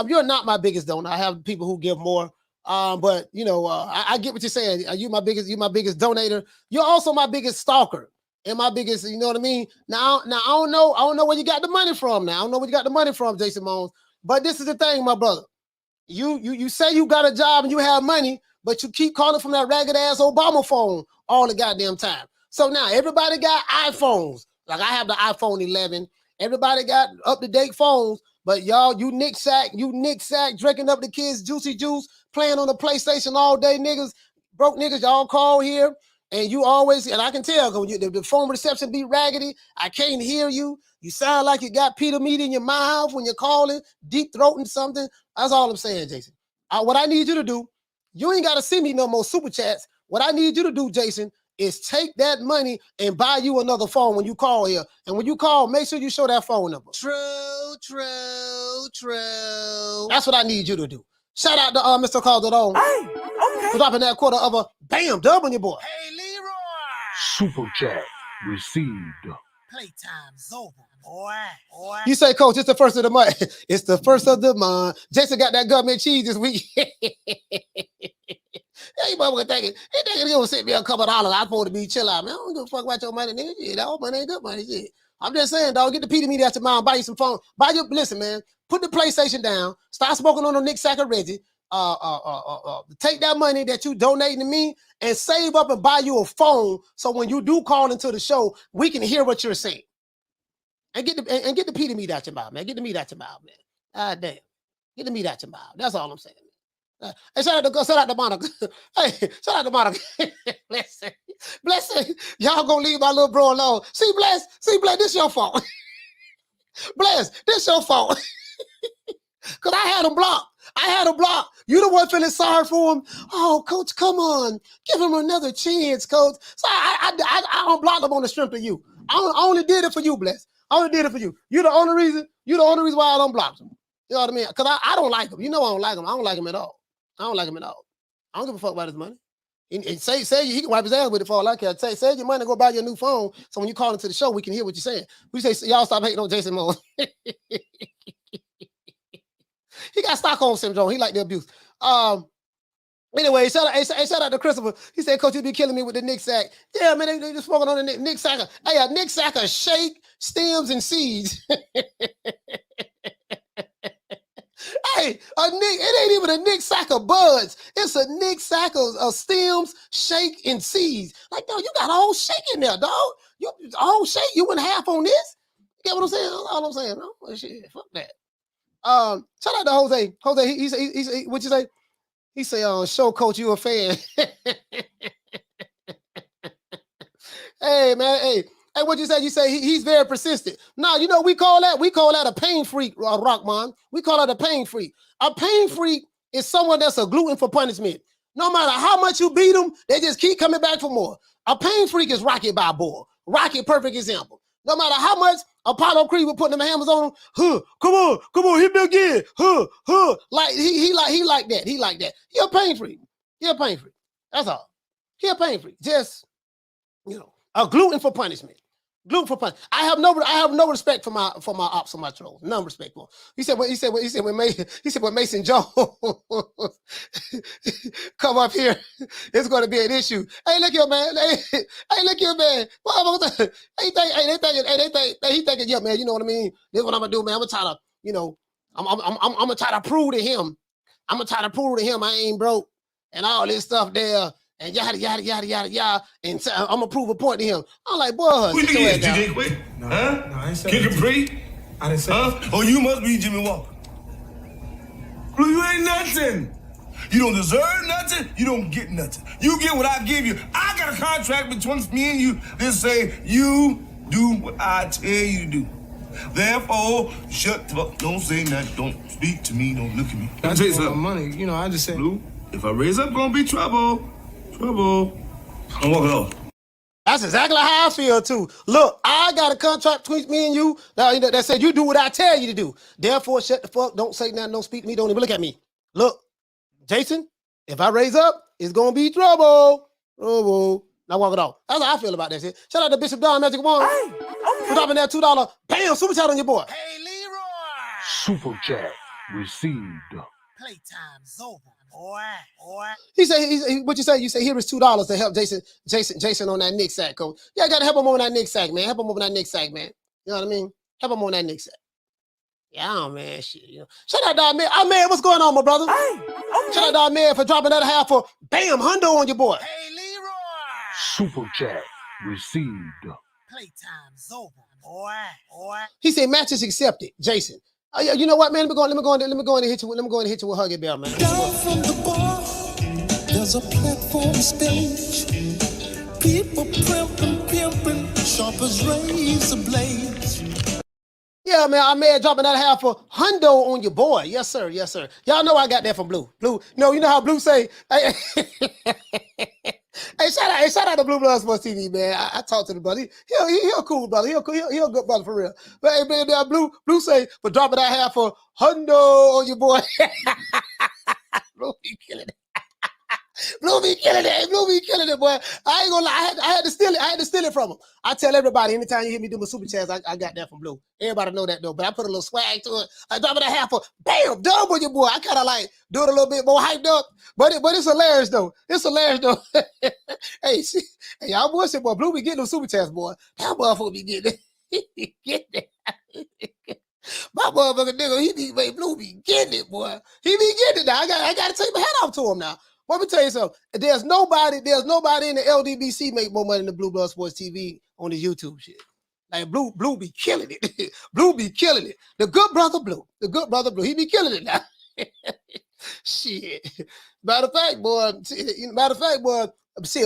S1: You're not my biggest donor. I have people who give more. But I get what you're saying. You my biggest donator. You're also my biggest stalker and my biggest, you know what I mean? Now I don't know where you got the money from now. I don't know where you got the money from, Jason Mones. But this is the thing, my brother. You say you got a job and you have money, but you keep calling from that ragged ass Obama phone all the goddamn time. So now everybody got iPhones. Like I have the iPhone 11. Everybody got up-to-date phones, but y'all, you Nick Sack, drinking up the kids' juicy juice, playing on the PlayStation all day, niggas, broke niggas, y'all call here, and you always, and I can tell, because the phone reception be raggedy, I can't hear you, You sound like you got Peter meat in your mouth when you're calling, deep throating something. That's all I'm saying, Jason. What I need you to do, you ain't got to send me no more super chats. What I need you to do, Jason, is take that money and buy you another phone when you call here. And when you call, make sure you show that phone number.
S3: True, true, true.
S1: That's what I need you to do. Shout out to Mr. Calderon for dropping that quarter of a bam dub on your boy.
S3: Hey, Leroy.
S2: Super chat received.
S3: Playtime's over, boy.
S1: You say, Coach, it's the first of the month. It's the first of the month. Jason got that government cheese this week. Yeah, you motherfucker thinking, he thinking he gonna send me a couple $. I'm supposed to be chill out, man. I don't give a fuck about your money, nigga. Shit, all money ain't good money. Shit. I'm just saying, dog, get the Peter meat out your mouth, buy you some phone. Listen, man, put the PlayStation down, stop smoking on the Nick Sack or Reggie. Take that money that you donating to me and save up and buy you a phone so when you do call into the show, we can hear what you're saying. And get the Peter meat out your mouth, man. Get the meat out your mouth, man. Ah, damn. Get the meat out your mouth. That's all I'm saying. Hey, shout out to Monica. Hey, shout out to Monica. Bless. Y'all gonna leave my little bro alone. See, Bless, this your fault. Bless, this your fault. Cause I had him blocked. You the one feeling sorry for him. Oh, Coach, come on. Give him another chance, Coach. So I unblocked him on the strength of you. I only did it for you, Bless. I only did it for you. You're the only reason why I unblocked him. You know what I mean? Because I don't like him. You know I don't like him. I don't like him at all. I don't give a fuck about his money. And say he can wipe his ass with it for all I care. Say your money, go buy your new phone. So when you call into the show, we can hear what you're saying. We say, y'all stop hating on Jason Moore. He got Stockholm syndrome. He like the abuse. Anyway, shout out to Christopher. He said, Coach, you be killing me with the Nick Sack. Yeah, man, they just smoking on the Nick Sacker. Hey, a Nick Sacker shake, stems, and seeds. Hey, it ain't even a Nick Sacker buds. It's a Nick Sacker of stems, shake, and seeds. Like, dog, you got a whole shake in there, dog. You a whole shake. You went half on this. You get what I'm saying? That's all I'm saying. No, well, shit, fuck that. Shout out to Jose. Jose, he say, what you say? He say, show Coach you a fan. Hey, man, hey, what you say? You say he's very persistent. No, you know we call that a pain freak, Rockman. We call that a pain freak. A pain freak is someone that's a glutton for punishment. No matter how much you beat them, they just keep coming back for more. A pain freak is Rocky Balboa. Rocky, perfect example. No matter how much Apollo Creed was putting them hammers on him, come on, hit me again, like he like that. He like that. He a pain freak. That's all. He a pain freak. Just, a glutton for punishment. I have no respect for my ops and my trolls. None respect for him. He said when Mason Jones come up here, it's going to be an issue. Hey, look here, man. Hey, look here, man. He thinking, yeah, man. You know what I mean? This is what I'm gonna do, man. I'm gonna try to, I'm gonna try to prove to him. I ain't broke and all this stuff there. And yada, and I'm gonna prove a point to him. I'm like, boy,
S15: who you did quit?
S16: No, I ain't say
S15: Kick and free?
S16: I didn't say that.
S15: Oh, you must be Jimmy Walker. Blue, you ain't nothing. You don't deserve nothing. You don't get nothing. You get what I give you. I got a contract between me and you that say you do what I tell you to do. Therefore, shut the fuck. Don't say nothing. Don't speak to me. Don't look at me.
S16: I tell you something. Money, I just said.
S15: Blue, if I raise up, gonna be trouble. I'm walking off.
S1: That's exactly how I feel too. Look, I got a contract between me and you that said you do what I tell you to do. Therefore, shut the fuck. Don't say nothing. Don't speak to me. Don't even look at me. Look, Jason, if I raise up, it's gonna be trouble. Now walk it off. That's how I feel about that shit. Shout out to Bishop Don Magic One for dropping that $2 bam super chat on your boy.
S3: Hey, Leroy.
S2: Super chat received.
S3: Playtime's over, boy.
S1: He said, what you say? You say here is $2 to help Jason on that Nick Sack, Coach. Yeah, I gotta help him on that Nick Sack, man. Help him on that Nick Sack, man. You know what I mean? Help him on that Nick Sack. Yeah, man, shit. Shout out to man. Man, what's going on, my brother? Shout out to man for dropping another half for bam hundo on your boy.
S3: Hey, Leroy.
S2: Super chat received.
S3: Playtime's over, boy.
S1: He said matches accepted, Jason. You know what, man? Let me go and hit you with Huggy Bear, man.
S10: Down from the bar, there's a platform stage. People pimping, sharp as razor blades.
S1: Yeah, man, I made dropping that half a hundo on your boy. Yes, sir. Yes, sir. Y'all know I got that from Blue. Blue, no, you know how Blue say, hey, shout out to Blue Blood Sports TV, man. I talked to the brother. He a cool brother. He a good brother for real. But hey, man, Blue say for dropping that half a hundo on your boy. Blue be killing it. Blue be killing it. Blue be killing it, boy. I ain't gonna lie. I had to steal it. I had to steal it from him. I tell everybody anytime you hear me do my super chats, I got that from Blue. Everybody know that though. But I put a little swag to it. I drop it a half a bam, double your boy. I kind of like do it a little bit more hyped up. But it's hilarious though. It's hilarious though. Hey, y'all boy said, boy, Blue be getting them super chats, boy. That motherfucker be getting it. He be getting it. My motherfucker nigga, Blue be getting it, boy. He be getting it now. I gotta take my hat off to him now. Let me tell you something. There's nobody in the LDBC make more money than Blue Blood Sports TV on the YouTube shit. Like Blue be killing it. Blue be killing it. The good brother Blue. He be killing it now. Shit. Matter of fact, boy. Shit,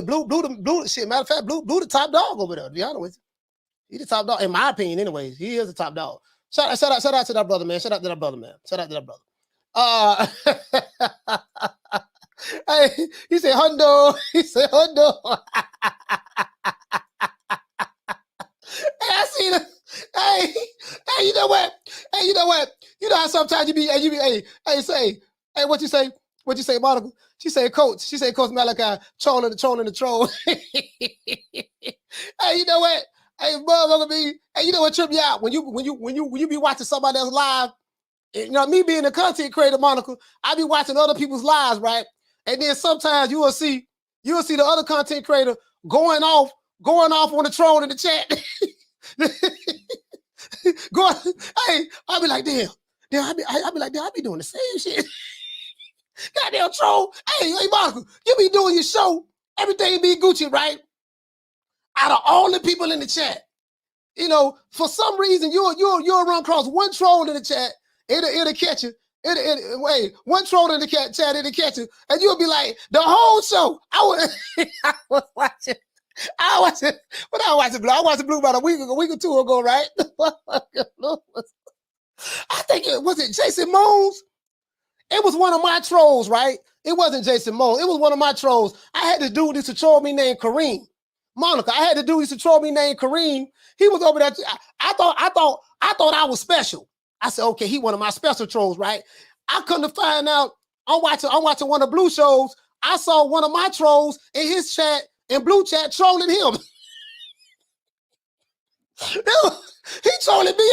S1: Blue. Shit. Matter of fact, Blue the top dog over there. To be honest with you, he the top dog in my opinion. Anyways, he is the top dog. Shout out to that brother, man. Shout out to that brother, man. Hey, he said hundo. Hey, I seen it. Hey, you know what? You know how sometimes you be, hey, what you say, Monica? She say, Coach Malachi trolling the troll. Hey, you know what? Hey, motherfucker, hey, you know what trip you out when you be watching somebody else live? You know, me being a content creator, Monica, I be watching other people's lives, right? And then sometimes you will see the other content creator going off on the troll in the chat. Hey, I'll be like, damn, I be doing the same shit. Goddamn troll. Hey, Monica, you be doing your show, everything be Gucci, right? Out of all the people in the chat, you know, for some reason you'll run across one troll in the chat, it'll catch you. One troll in the chat, it'll catch you, and you'll be like, the whole show. I was watching Blue about a week or two ago, right? I think it was Jason Mones. It was one of my trolls, right? It wasn't Jason Mones. It was one of my trolls. I had this dude used to troll me named Kareem. Monica, I had to do used to troll me named Kareem. He was over there. I thought I was special. I said, okay, he one of my special trolls, right? I come to find out, I'm watching one of Blue shows. I saw one of my trolls in his chat, in Blue chat, trolling him. He trolling me.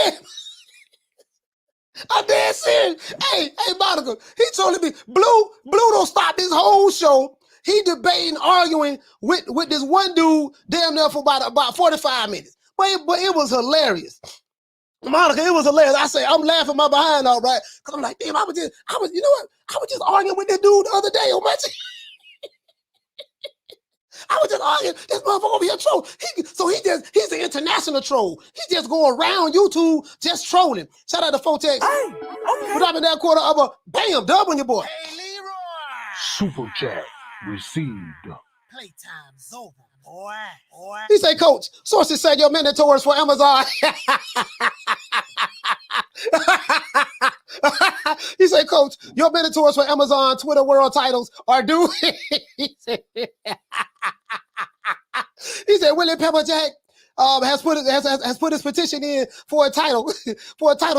S1: I'm dead serious. Hey, Monica, he trolling me. Blue don't stop this whole show. He debating, arguing with this one dude damn near for about 45 minutes. But it was hilarious. Monica, it was hilarious. I say, I'm laughing my behind all right. Because I'm like, damn, I was just arguing with this dude the other day on my I was just arguing. This motherfucker over here troll. He's an international troll. He's just going around YouTube just trolling. Shout out to Fotex. Hey, okay. We're dropping that quarter of a bam, dub on your boy.
S3: Hey, Leroy.
S2: Super chat received.
S3: Playtime's over, boy.
S1: He say, Coach, sources say your mentors for Amazon. He say, Coach, your mentors for Amazon Twitter World titles are due. He said, Willie Pepperjack has put his petition in for a title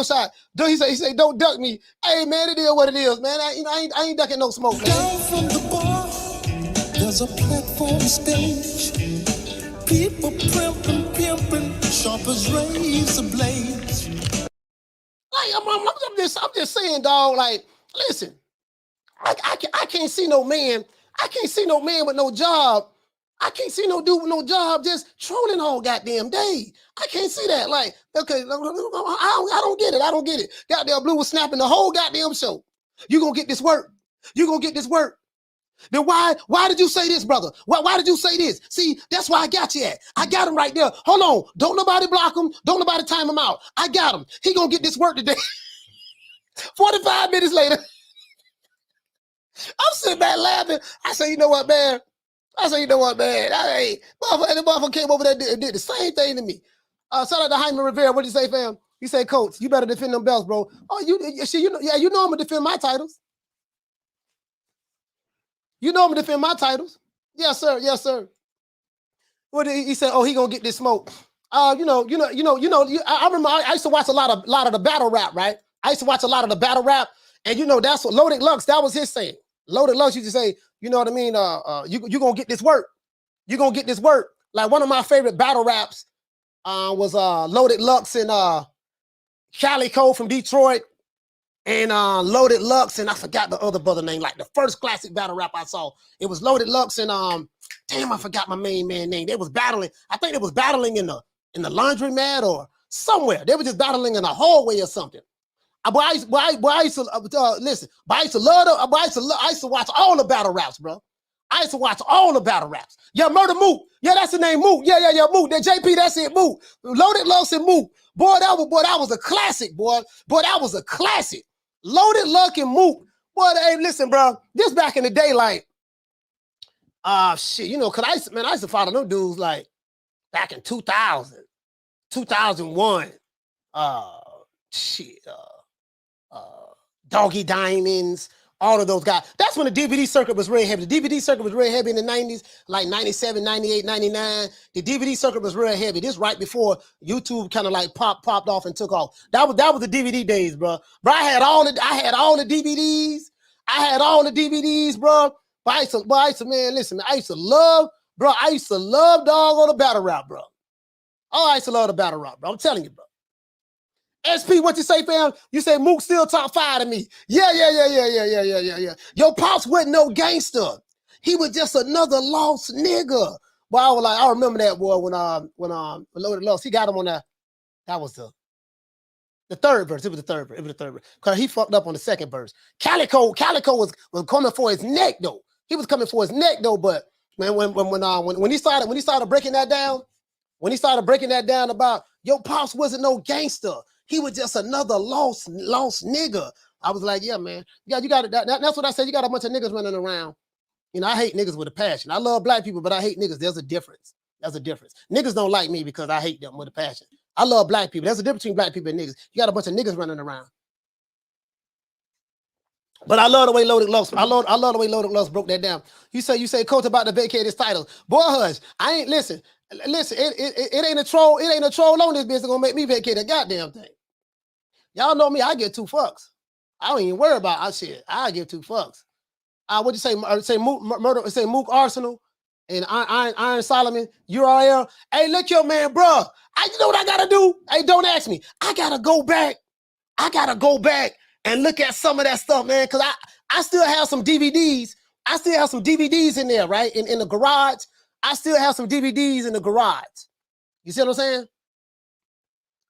S1: shot. He say, don't duck me. Hey man, it is what it is, man. I ain't ducking no smoke, man.
S10: Down from the bar, there's a platform stage. People pimping, sharp as razor blades.
S1: Like I'm just saying, dog. Like, listen, I can't see no man. I can't see no man with no job. I can't see no dude with no job just trolling all goddamn day. I can't see that. Like, okay, I don't get it. I don't get it. Goddamn Blue was snapping the whole goddamn show. You gonna get this work. You gonna get this work. Then why did you say this, brother? Why did you say this? See, that's why I got you at. I got him right there. Hold on. Don't nobody block him. Don't nobody time him out. I got him. He gonna get this work today. 45 minutes later, I'm sitting back laughing. I say, you know what, man? The motherfucker came over there and did the same thing to me. Shout out to Jaime Rivera. What did you say, fam? You say, Coach, you better defend them belts, bro. Oh, you know, yeah, you know I'm gonna defend my titles. You know I'm gonna defend my titles. Yes, sir. Yes, sir. What did he said? Oh, he gonna get this smoke. I remember I used to watch a lot of the battle rap, right? I used to watch a lot of the battle rap, and that's what Loaded Lux, that was his saying. Loaded Lux used to say, you know what I mean? You gonna get this work. You gonna get this work. Like one of my favorite battle raps was Loaded Lux and Calico from Detroit, and Loaded Lux, and I forgot the other brother name. Like the first classic battle rap I saw, it was Loaded Lux and damn, I forgot my main man name. They was battling. I think they was battling in the laundromat or somewhere. They were just battling in a hallway or something. I used to listen. But I used to love. I used to watch all the battle raps, bro. I used to watch all the battle raps. Yeah, Murder Mook. Yeah, that's the name, Mook. Yeah, Mook. That JP, that's it, Mook. Loaded Lux and Mook. Boy, that was a classic, boy. Boy, that was a classic. Loaded Luck and Mook. Boy, hey, listen, bro. This back in the day, like, shit, cause I used to follow them dudes like back in 2000, 2001. Doggy Diamonds, all of those guys. That's when the DVD circuit was real heavy. The DVD circuit was real heavy in the 90s, like 97, 98, 99. The DVD circuit was real heavy. This right before YouTube kind of like popped off and took off. That was the DVD days, bro. Bro, I had all the DVDs. I had all the DVDs, bro. But I used to, man, listen, I used to love dog on the battle rap, bro. Oh, I used to love the battle rap, bro. I'm telling you, bro. SP, what you say, fam? You say Mook still top 5 to me. Yeah. Your pops wasn't no gangster. He was just another lost nigga. Boy, I remember that, boy, when Loaded Lux, he got him on that was the third verse. It was the third verse. Because he fucked up on the second verse. Calico was coming for his neck, though. He was coming for his neck, though, but when he started breaking that down, about your pops wasn't no gangster. He was just another lost nigga. I was like, yeah, man. Yeah, you got it. That's what I said. You got a bunch of niggas running around. I hate niggas with a passion. I love black people, but I hate niggas. There's a difference. Niggas don't like me because I hate them with a passion. I love black people. There's a difference between black people and niggas. You got a bunch of niggas running around. But I love the way Loaded Lux. I love the way Loaded Lux broke that down. You say, Coach, about to vacate his title. Boy, hush. I ain't listen. It ain't a troll. It ain't a troll on this bitch that's gonna make me vacate a goddamn thing. Y'all know me. I give 2 fucks. I don't even worry about shit. I give 2 fucks. What you say? Say Mook, say Mook Arsenal and Iron Solomon URL. Hey, look, your man, bro. You know what I gotta do? Hey, don't ask me. I gotta go back and look at some of that stuff, man, because I still have some DVDs. I still have some DVDs in there, right? In the garage. I still have some DVDs in the garage. You see what I'm saying?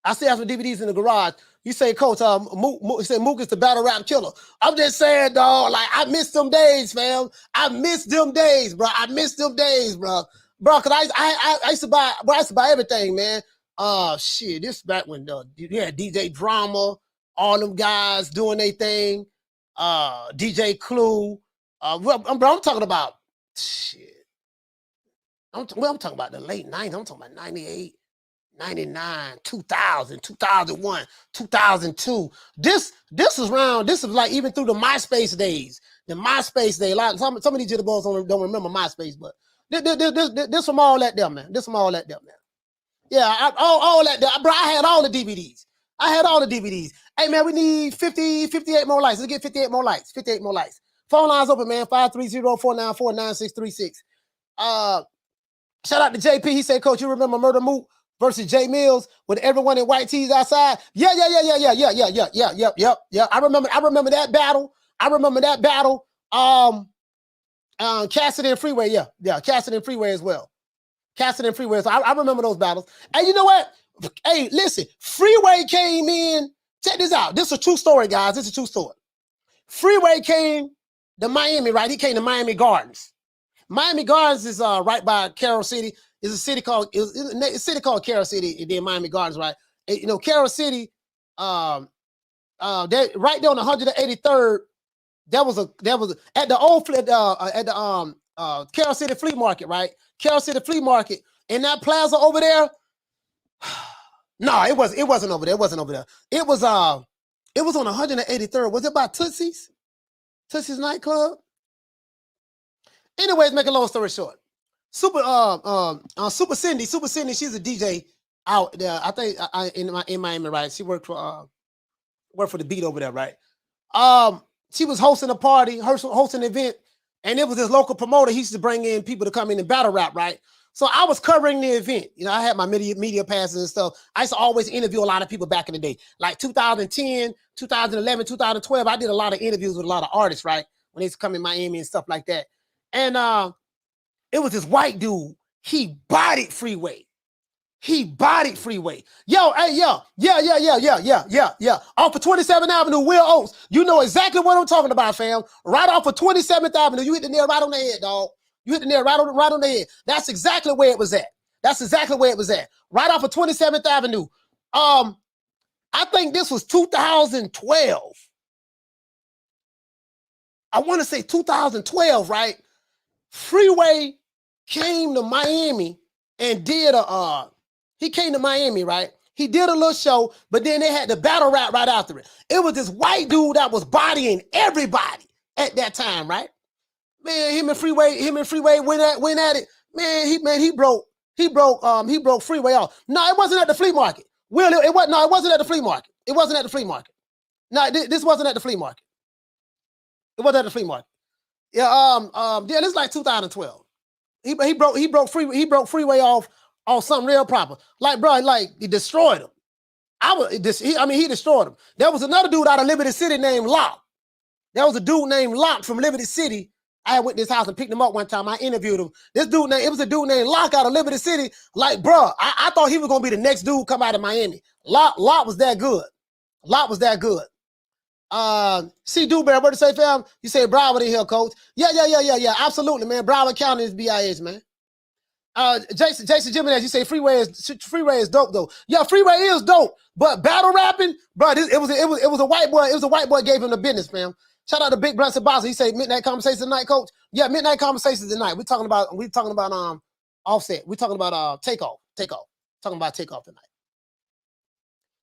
S1: I still have some DVDs in the garage. You say, Coach, Mook is the battle rap killer. I'm just saying, dog, like, I miss them days, fam. I miss them days, bro. Bro, because I used to buy everything, man. Shit, this back when you had DJ Drama, all them guys doing their thing. DJ Clue. Bro, I'm talking about shit. I'm talking about the late 90s. I'm talking about 98, 99, 2000, 2001, 2002. This is like even through the MySpace days. The MySpace days. Like some of these jitterballs don't remember MySpace, but this from all that there, man. Yeah, all that there. Bro, I had all the DVDs. Hey, man, we need 58 more lights. Let's get 58 more lights. Phone lines open, man. 530-494-9636. Shout out to JP. He said, Coach, you remember Murder Mook versus Jay Mills with everyone in white tees outside? Yeah. I remember that battle. Cassidy and Freeway. Yeah. Cassidy and Freeway as well. So I remember those battles. And you know what? Hey, listen. Freeway came in. Check this out. This is a true story, guys. This is a true story. Freeway came to Miami, right? He came to Miami Gardens. Miami Gardens is right by Carroll City. It's a city called Carroll City, and then Miami Gardens, right? Carroll City, right there on 183rd. That was at the old Carroll City Flea Market, right? Carroll City Flea Market, in that plaza over there. No, it wasn't over there. It wasn't over there. It was on 183rd. Was it by Tootsie's? Tootsie's nightclub? Anyways, make a long story short. Super Cindy, she's a DJ out there. I think in Miami, right? She worked for the Beat over there, right? She was hosting a party, hosting an event, and it was this local promoter. He used to bring in people to come in and battle rap, right? So I was covering the event. You know, I had my media passes and stuff. I used to always interview a lot of people back in the day. Like 2010, 2011, 2012, I did a lot of interviews with a lot of artists, right? When they used to come in Miami and stuff like that. And it was this white dude. He bodied Freeway. Yo, hey, yeah. Off of 27th Avenue, Will Oates. You know exactly what I'm talking about, fam. Right off of 27th Avenue. You hit the nail right on the head, dog. You hit the nail right on the head. That's exactly where it was at. Right off of 27th Avenue. I think this was 2012. I want to say 2012, right? Freeway came to Miami and did he came to Miami, right? He did a little show, but then they had the battle rap right after it. It was this white dude that was bodying everybody at that time, right? Man, him and Freeway went at it. Man, he broke Freeway off. No, it wasn't at the flea market. It wasn't at the flea market. It wasn't at the flea market. No, this wasn't at the flea market. It wasn't at the flea market. Yeah, this is like 2012. He broke Freeway off on something real proper. Like, bro, like he destroyed him. He destroyed him. There was another dude out of Liberty City named Locke. There was a dude named Locke from Liberty City. I went to his house and picked him up one time. I interviewed him. It was a dude named Locke out of Liberty City. Like, bro, I thought he was gonna be the next dude come out of Miami. Locke was that good. C. Dewberry, what to say, fam? You say Broward in here, coach. Yeah. Absolutely, man. Broward County is BIH, man. Jason Jimenez, you say Freeway is dope though. Yeah, Freeway is dope, but battle rapping, bro, it was a white boy. It was a white boy gave him the business, fam. Shout out to Big Brunson Boss. He said Midnight Conversations tonight, coach. Yeah, Midnight Conversations tonight. We're talking about Offset. We're talking about Takeoff. Talking about Takeoff tonight.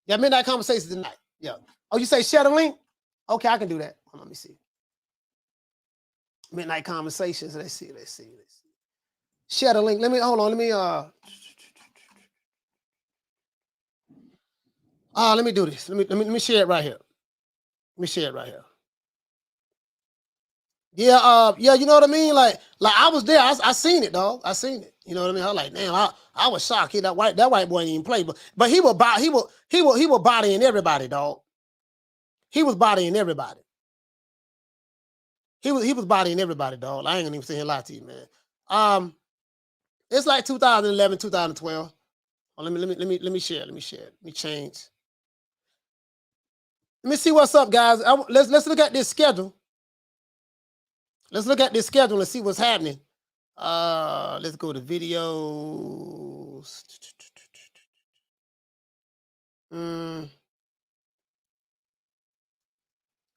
S1: Yeah, Midnight Conversations tonight. Yeah. Oh, you say share the link? Okay, I can do that. Let me see. Midnight Conversations. Let's see. Share the link. Let me do this. Let me share it right here. Yeah, you know what I mean? Like I was there. I seen it, dog. I seen it. You know what I mean? I was like, damn, I was shocked. That white boy didn't even play, but he was bodying everybody, dog. He was bodying everybody. He was bodying everybody, dog. I ain't gonna even say a lie to you, man. It's like 2011, 2012. Oh, let me share. Let me change. Let me see what's up, guys. Let's look at this schedule. Let's look at this schedule and see what's happening. Let's go to videos.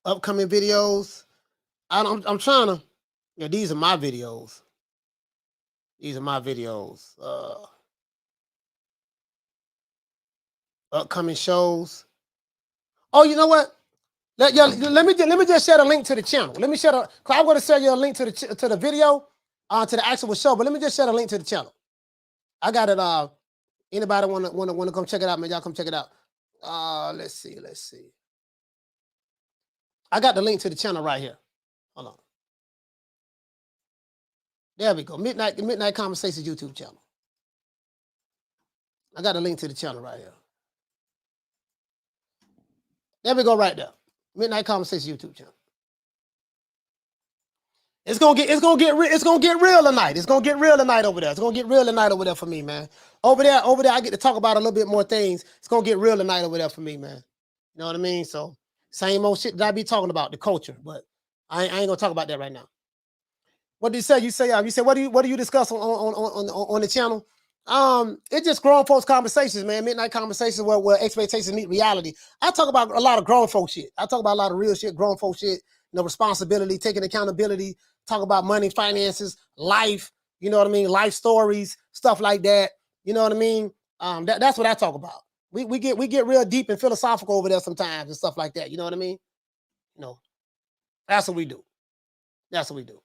S1: Upcoming videos. I'm trying to. Yeah, these are my videos. Upcoming shows. Oh, you know what? Let me just share the link to the channel. Let me share cause I'm going to share you a link to the video, to the actual show. But let me just share the link to the channel. I got it. Anybody want to come check it out, man? Y'all come check it out. Let's see. I got the link to the channel right here. Hold on. There we go. Midnight Conversations YouTube channel. I got a link to the channel right here. There we go, right there. Midnight Conversations YouTube channel. It's gonna get real tonight. It's gonna get real tonight over there. It's gonna get real tonight over there for me, man. Over there, I get to talk about a little bit more things. It's gonna get real tonight over there for me, man. You know what I mean? So same old shit that I be talking about, the culture, but I ain't gonna talk about that right now. What did you say? You say what do you discuss on the channel? It's just grown folks conversations, man. Midnight Conversations where expectations meet reality. I talk about a lot of grown folk shit. I talk about a lot of real shit, grown folk shit, responsibility, taking accountability, talk about money, finances, life, you know what I mean? Life stories, stuff like that. You know what I mean? That's what I talk about. We get real deep and philosophical over there sometimes and stuff like that. You know what I mean? You know, that's what we do. That's what we do.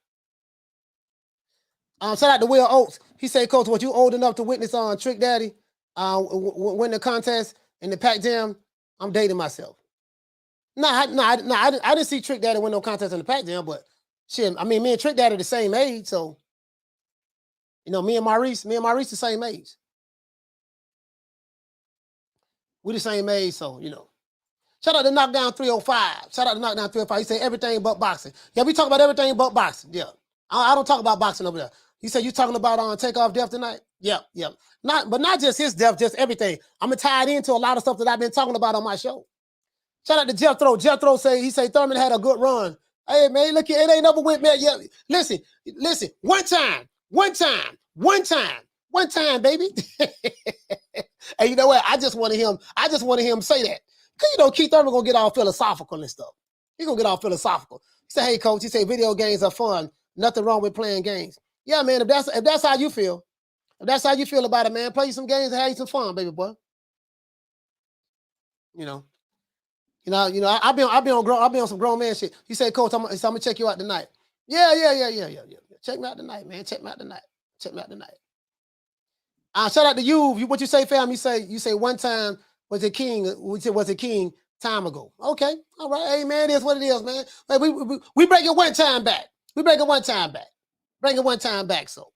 S1: Shout out to Will Oates. He said, Coach, what you old enough to witness on Trick Daddy win the contest in the Pac Jam? I'm dating myself. I didn't see Trick Daddy win no contest in the Pac Jam, but shit, I mean, me and Trick Daddy the same age, so you know, me and Maurice the same age. We the same age, so you know. Shout out to Knockdown 305. Shout out to Knockdown 305. He said everything but boxing. Yeah, we talk about everything but boxing. Yeah, I don't talk about boxing over there. He said you talking about Takeoff death tonight? Yep. Not just his death, just everything. I'm gonna tie it into a lot of stuff that I've been talking about on my show. Shout out to Jeff Throw. Jeff Throw he say Thurman had a good run. Hey man, look, it ain't never went back yet. Listen. One time, baby. And you know what? I just wanted him to say that. Cause you know Keith Thurman gonna get all philosophical and stuff. He gonna get all philosophical. He said, hey coach, he said video games are fun. Nothing wrong with playing games. Yeah, man, if that's how you feel, about it, man, play some games and have you some fun, baby boy. You know, I've been on some grown man shit. He said, Coach, I'm gonna check you out tonight. Yeah. Check me out tonight, man. Check me out tonight. Shout out to you. What you say, fam? You say one time was a king time ago. Okay, all right. Hey man, it is what it is, man. Hey, we break it one time back. Bring it one time back. So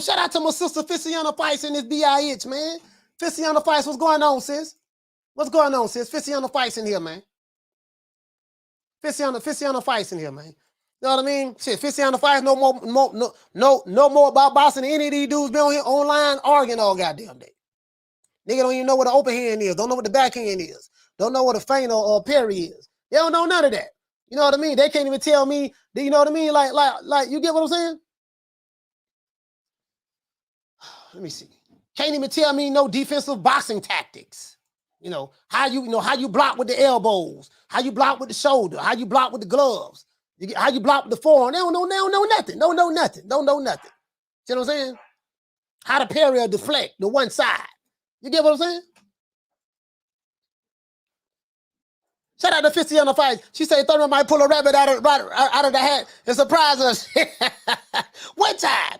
S1: shout out to my sister Fissiana Fice in this BIH, man. Fissiana Fice, what's going on, sis? Fissiana Fice in here, man. Fissiana Fice in here, man. You know what I mean? Shit, Fissiana Fice no more about boxing than any of these dudes be on here online arguing all goddamn day. Nigga don't even know what an open hand is. Don't know what the backhand is. Don't know what a feint or parry is. They don't know none of that. You know what I mean? They can't even tell me. You know what I mean? Like you get what I'm saying? Let me see. Can't even tell me no defensive boxing tactics. You know how you block with the elbows, how you block with the shoulder, how you block with the gloves, how you block with the forearm. They don't know nothing. Don't know nothing. See what I'm saying? How to parry or deflect the one side. You get what I'm saying? Shout out to Fissiana Fice. She said Thurman might pull a rabbit out of the hat and surprise us. One time.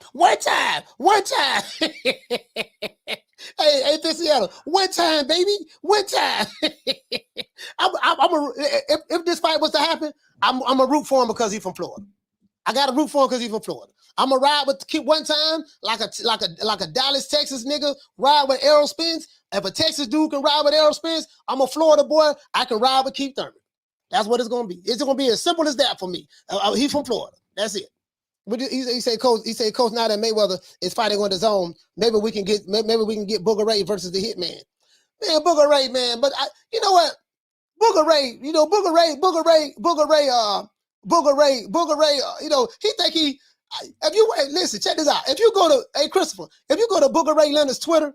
S1: Hey, Fissiana, one time, baby. One time. If this fight was to happen, I'm a root for him because he's from Florida. I got to root for him because he's from Florida. I'm gonna ride with Keith one time, like a Dallas, Texas nigga ride with Errol Spence. If a Texas dude can ride with Errol Spence, I'm a Florida boy. I can ride with Keith Thurman. That's what it's gonna be. It's gonna be as simple as that for me. He's from Florida. That's it. But he said, Coach. Now that Mayweather is fighting on his own, maybe we can get Booger Ray versus the Hitman. Man, Booger Ray, man. But you know what? Booger Ray. You know Booger Ray. You know he think he. If you listen, check this out. If you go to Christopher, if you go to Booger Ray Leonard's Twitter,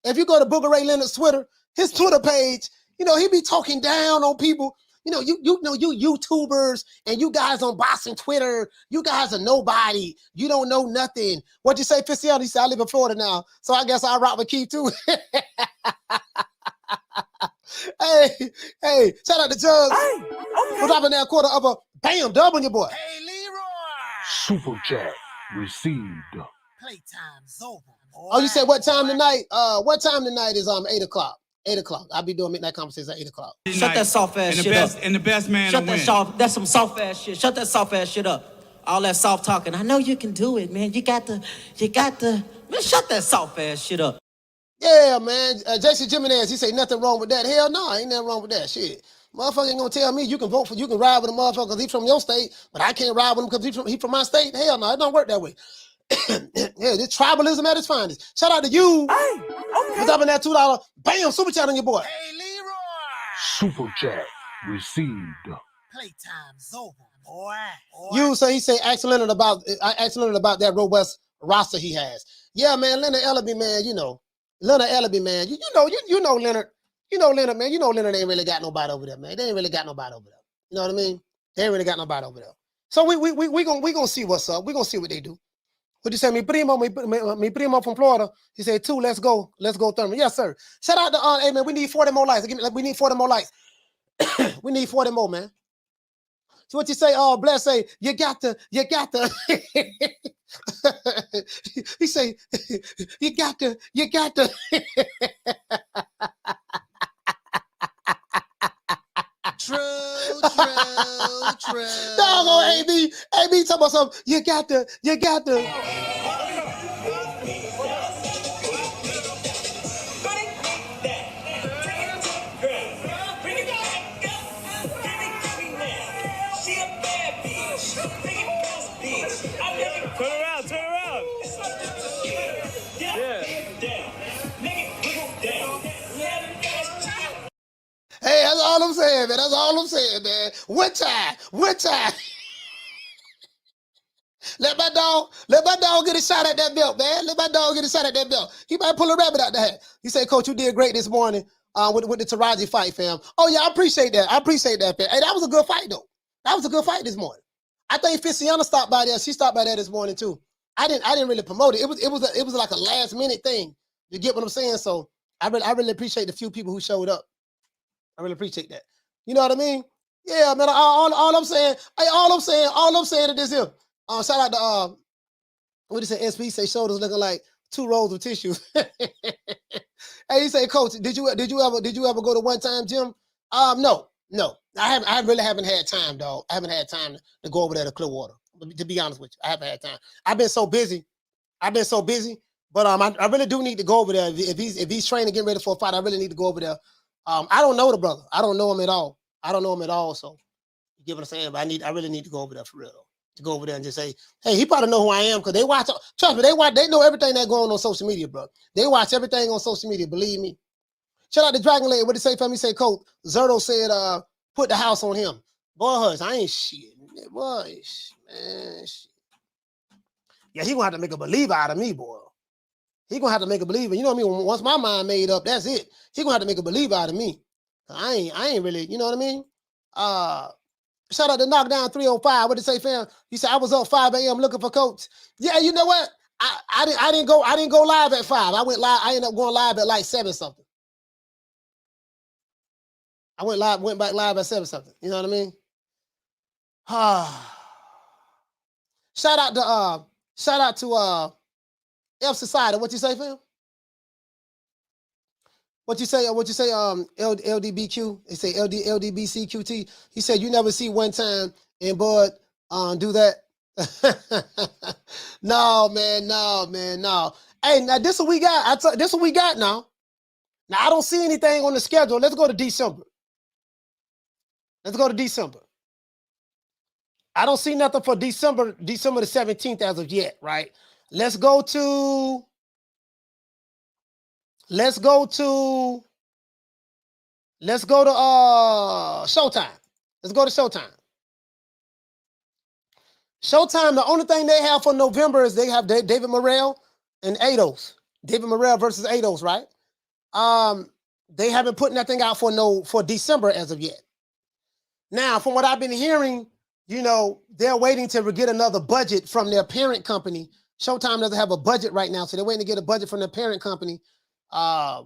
S1: his Twitter page, you know, he be talking down on people. You know, you YouTubers and you guys on boxing Twitter, you guys are nobody. You don't know nothing. What you say, Fissiana? He said, I live in Florida now, so I guess I rock with Keith too. Hey, shout out to Judge. We're dropping that quarter of a bam dub on your boy.
S3: Hey, Leroy.
S2: Super chat received.
S3: Playtime's over, boy.
S1: Oh, you said what time tonight? What time tonight is 8 o'clock. 8 o'clock. I'll be doing midnight conversations at 8 o'clock.
S12: Shut that soft ass shit up. And the best man
S17: Shut that that's some soft ass shit. Shut that soft ass shit up. All that soft talking. I know you can do it, man. You got to. Man, shut that soft ass shit up.
S1: Yeah, man. Jason Jimenez, he say nothing wrong with that. Hell no, ain't nothing wrong with that shit. Motherfucker ain't gonna tell me you can ride with a motherfucker because he's from your state, but I can't ride with him because he from my state. Hell no, it don't work that way. Yeah, this tribalism at its finest. Shout out to you. For dropping that $2. Bam, super chat on your boy.
S3: Hey, Leroy.
S2: Super chat received.
S3: Playtime's over, boy.
S1: You say he say ask Leonard about that robust roster he has. Yeah, man, Leonard Ellaby, man, you know. Leonard Ellaby, man. You know Leonard. You know Leonard, man. You know Leonard ain't really got nobody over there, man. They ain't really got nobody over there. You know what I mean? They ain't really got nobody over there. So we gonna see what's up. We gonna see what they do. What you say? Mi primo from Florida. He said 2. Let's go Thurman. Yes, sir. Shout out to hey man, we need 40 more likes. We need 40 more likes. We need 40 more, man. So what you say? Oh, Bless say you got to. He say you got to.
S3: True.
S1: Doggone AB talking about something. You got to.
S8: Turn around. Yeah.
S1: Hey, that's all I'm saying, man. One time. Let my dog get a shot at that belt, man. He might pull a rabbit out the hat. He said, Coach, you did great this morning with the Taraji fight, fam. Oh, yeah, I appreciate that, fam. Hey, that was a good fight, though. That was a good fight this morning. I think Ficiana stopped by there. She stopped by there this morning, too. I didn't really promote it. It was like a last-minute thing. You get what I'm saying? So I really appreciate the few people who showed up. I really appreciate that. You know what I mean? Yeah, man. All I'm saying is this here. Shout out to what he say? SP say shoulders looking like 2 rolls of tissue. Hey, he say, Coach, did you ever go to One Time Gym? No. I really haven't had time, dog. I haven't had time to go over there to Clearwater. To be honest with you, I haven't had time. I've been so busy. But I really do need to go over there. If he's training, getting ready for a fight, I really need to go over there. I don't know the brother. I don't know him at all. So you get what I'm saying? But I really need to go over there for real, though. To go over there and just say, hey, he probably know who I am because they watch. Trust me, they know everything that's going on social media, bro. They watch everything on social media. Believe me. Shout out to Dragon Lady. What did he say for me? Say, Coach, Zerto said, put the house on him. Boy, hush, I ain't shit. Boy, man, shit. Yeah, he gonna have to make a believer out of me, boy. He gonna have to make a believer. You know what I mean? Once my mind made up, that's it. He gonna have to make a believer out of me. I ain't really, you know what I mean? Shout out to Knockdown 305. What did he say, fam? He said I was up 5 a.m. looking for Coach. Yeah, you know what? I didn't go live at 5. I ended up going live at like 7 something. I went back live at 7 something. You know what I mean? Shout out to F Society. What you say, fam? What you say? LDBQ. They say LDBCQT. He said you never see One Time and Bud do that. No, man. Hey, now this is what we got. This is what we got now. Now I don't see anything on the schedule. Let's go to December. I don't see nothing for December the 17th as of yet, right? Let's go to Showtime. Let's go to Showtime. Showtime, the only thing they have for November is they have David Morrell and Ados. David Morrell versus Ados, right? They haven't put nothing out for December as of yet. Now, from what I've been hearing, you know, they're waiting to get another budget from their parent company. Showtime doesn't have a budget right now, so they're waiting to get a budget from their parent company. I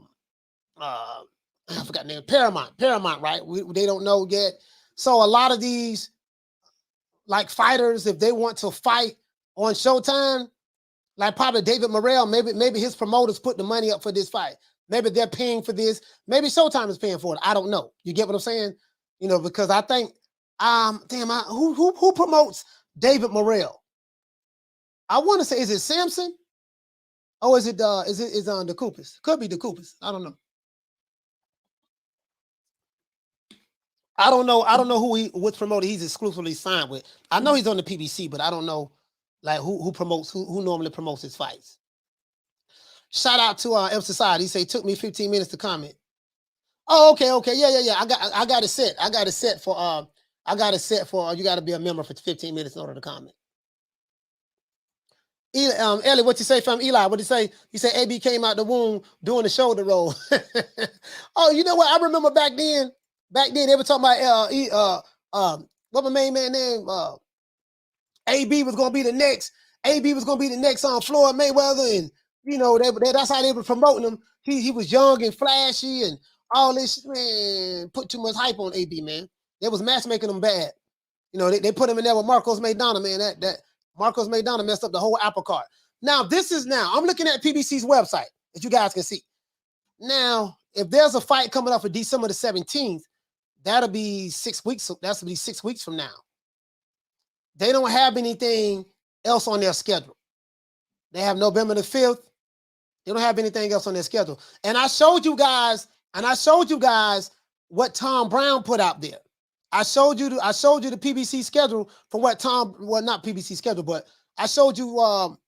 S1: forgot the name. Paramount, right? They don't know yet. So a lot of these, like fighters, if they want to fight on Showtime, like probably David Morrell, maybe his promoters put the money up for this fight. Maybe they're paying for this. Maybe Showtime is paying for it. I don't know. You get what I'm saying? You know, because I think, who promotes David Morrell? I want to say, is it Samson? Oh, is it the Coopers? Could be the Coopers. I don't know. I don't know which promoter he's exclusively signed with. I know he's on the PBC, but I don't know like who normally promotes his fights. Shout out to F Society. He say it took me 15 minutes to comment. Oh, okay. Yeah. I got it set. I got it set for you got to be a member for 15 minutes in order to comment. Ellie, what you say from Eli? What you say? He said AB came out the womb doing the shoulder roll. Oh, you know what? I remember back then they were talking about what my main man name AB was gonna be the next AB was gonna be the next Floyd Mayweather, and you know that's how they were promoting him. He was young and flashy and all this. Man, put too much hype on AB, man. They was matchmaking him bad. You know, they put him in there with Marcos Maidana, man. That Marcos Maidana messed up the whole apple cart. Now, I'm looking at PBC's website, as you guys can see. Now, if there's a fight coming up for December the 17th, that'll be 6 weeks. That'll be 6 weeks from now. They don't have anything else on their schedule. They have November the 5th. They don't have anything else on their schedule. And I showed you guys what Tom Brown put out there. I showed you the PBC schedule for what not PBC schedule, but I showed you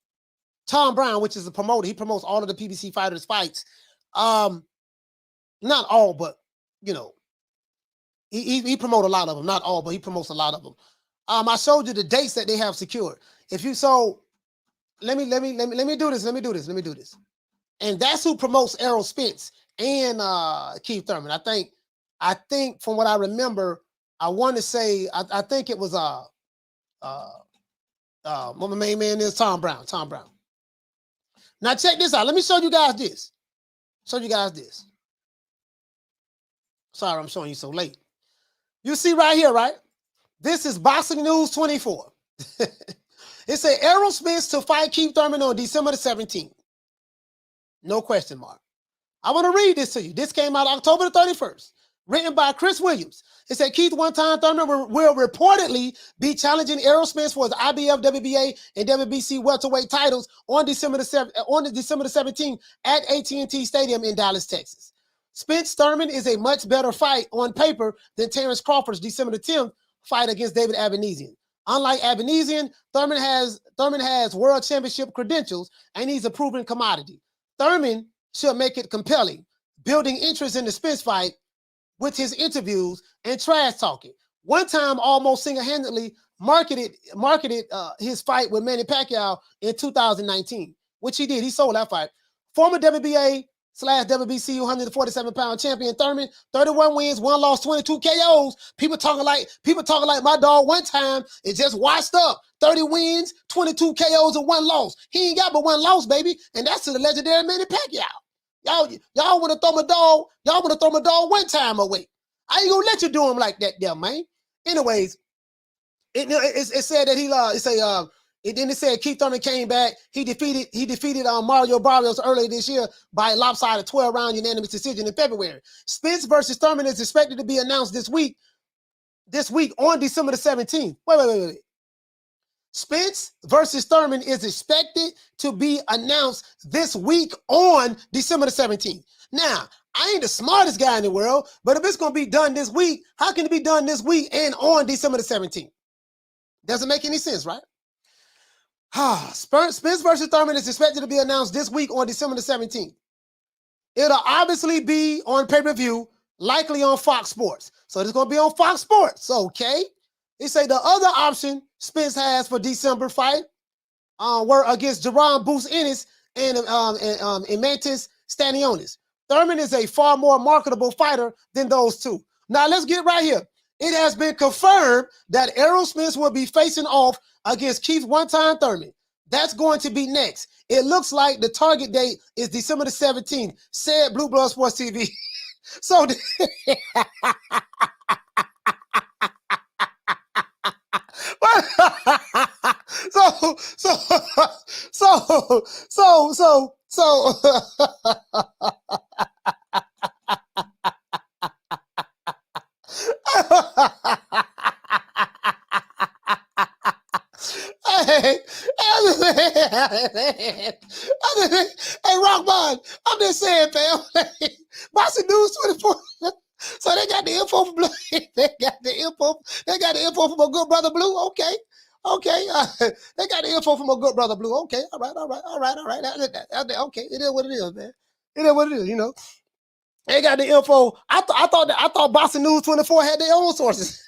S1: Tom Brown, which is a promoter. He promotes all of the PBC fighters' fights. Not all, but you know, he promotes a lot of them. Not all, but he promotes a lot of them. I showed you the dates that they have secured. Let me do this. And that's who promotes Errol Spence and Keith Thurman. I think from what I remember, I want to say I think it was what my main man is, Tom Brown. Now check this out. Let me show you guys this. Sorry, I'm showing you so late. You see right here, right? This is Boxing News 24. It said Errol Spence to fight Keith Thurman on December the 17th. No question mark. I want to read this to you. This came out October the 31st. Written by Chris Williams. It said Keith one-time Thurman will reportedly be challenging Errol Spence for his IBF, WBA, and WBC welterweight titles on December the 17th at AT&T Stadium in Dallas, Texas. Spence-Thurman is a much better fight on paper than Terrence Crawford's December the 10th fight against David Abanesian. Unlike Abanesian, Thurman has world championship credentials, and he's a proven commodity. Thurman should make it compelling, building interest in the Spence fight with his interviews and trash talking. One time almost single-handedly marketed his fight with Manny Pacquiao in 2019, which he did. He sold that fight. Former WBA/WBC 147-pound champion Thurman, 31 wins, 1 loss, 22 KOs. People talking like my dog one time is just washed up. 30 wins, 22 KOs, and 1 loss. He ain't got but 1 loss, baby, and that's to the legendary Manny Pacquiao. Y'all want to throw my dog? Y'all want to throw my dog one time away? I ain't gonna let you do him like that, there, man. Anyways, it said that it said Keith Thurman came back. He defeated Mario Barrios earlier this year by a lopsided 12-round unanimous decision in February. Spence versus Thurman is expected to be announced this week on December the 17th. Wait. Spence versus Thurman is expected to be announced this week on December the 17th. Now, I ain't the smartest guy in the world, but if it's going to be done this week, how can it be done this week and on December the 17th? Doesn't make any sense, right? Spence versus Thurman is expected to be announced this week on December the 17th. It'll obviously be on pay-per-view, likely on Fox Sports. So it's going to be on Fox Sports, okay? They say the other option Spence has for December fight were against Jerron Boots Ennis and Mantis Stanionis. Thurman is a far more marketable fighter than those two. Now let's get right here. It has been confirmed that Errol Spence will be facing off against Keith one-time Thurman. That's going to be next. It looks like the target date is December the 17th, said Blue Blood Sports TV. So Hey, Rockbond, I'm just saying, fam. Boxing News 24. So they got the info from Blue. They got the info from my good brother Blue. Okay. They got the info from my good brother Blue. Okay. All right. Okay. It is what it is, man. It is what it is, you know. They got the info. I thought Boxing News 24 had their own sources.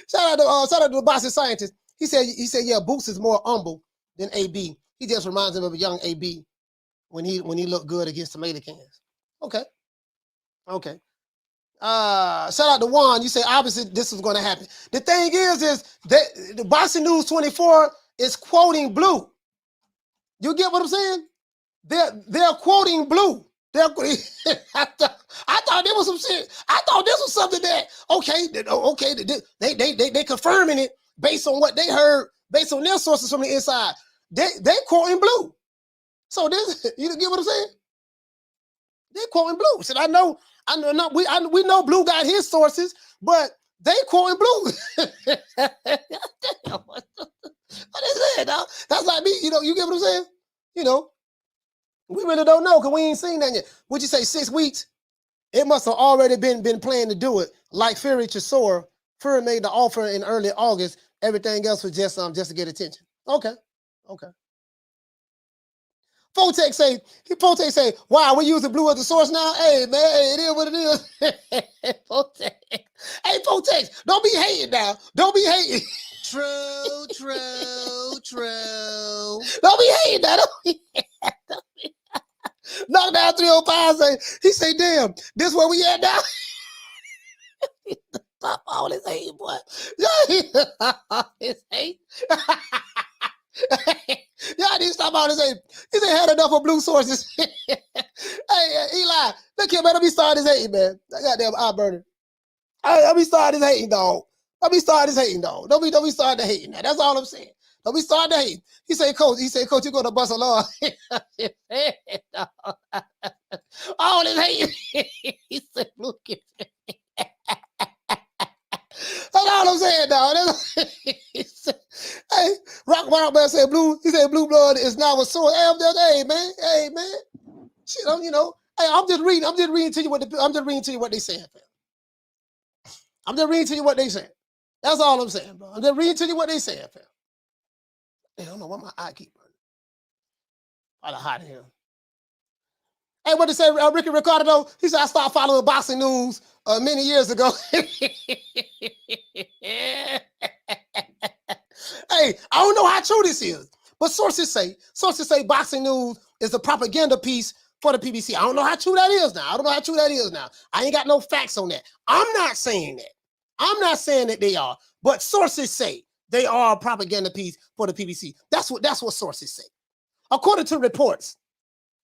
S1: Shout out to the boxing scientist. He said, yeah, Boots is more humble than AB. He just reminds him of a young AB when he looked good against tomato cans. Okay. Shout out to Juan. You say obviously this was going to happen. The thing is that the Boxing News 24 is quoting Blue. You get what I'm saying? They're quoting Blue. I thought there was some shit. I thought this was something that they confirming it based on what they heard, based on their sources from the inside. They quoting Blue. So this, you get what I'm saying? They quoting Blue. Said I know, we know Blue got his sources, but they quoting Blue. What is it, dog? That's like me, you get what I'm saying? We really don't know because we ain't seen that yet. Would you say 6 weeks? It must have already been planning to do it. Like Fury Chisora. Fury made the offer in early August. Everything else was just to get attention. Okay. Fotex say, wow, we using Blue as the source now? Hey, man, it is what it is. Fotex. Hey, Fotex, don't be hating now. Don't be hating. True. Don't be hating now. Knockdown 305 say, damn, this where we at now? Stop all this hate, boy. His hate. Y'all need to stop all this hate. He said had enough of Blue sources. Hey, Eli, look here, man. Let me start this hating, man. I got damn eye burning. Let me start this hating, dog. Don't be starting the hating. Now. That's all I'm saying. Don't be starting the hating. He said, Coach, you're going to bust a law. All this hating. He said, Blue. That's all I'm saying, dog. Hey, Rock Man said Blue. He said Blue blood is now a source. Hey, man. Shit, Hey, I'm just reading to you what they saying, fam. I'm just reading to you what they saying. That's all I'm saying, bro. I'm just reading to you what they saying, fam. Hey, I don't know why my eye keep burning. Out of hot here. Hey, what they say, Ricky Ricardo, though? He said, I started following boxing news many years ago. Hey, I don't know how true this is, but sources say boxing news is a propaganda piece for the PBC. I don't know how true that is now. I ain't got no facts on that. I'm not saying that they are, but sources say they are a propaganda piece for the PBC. That's what sources say. According to reports.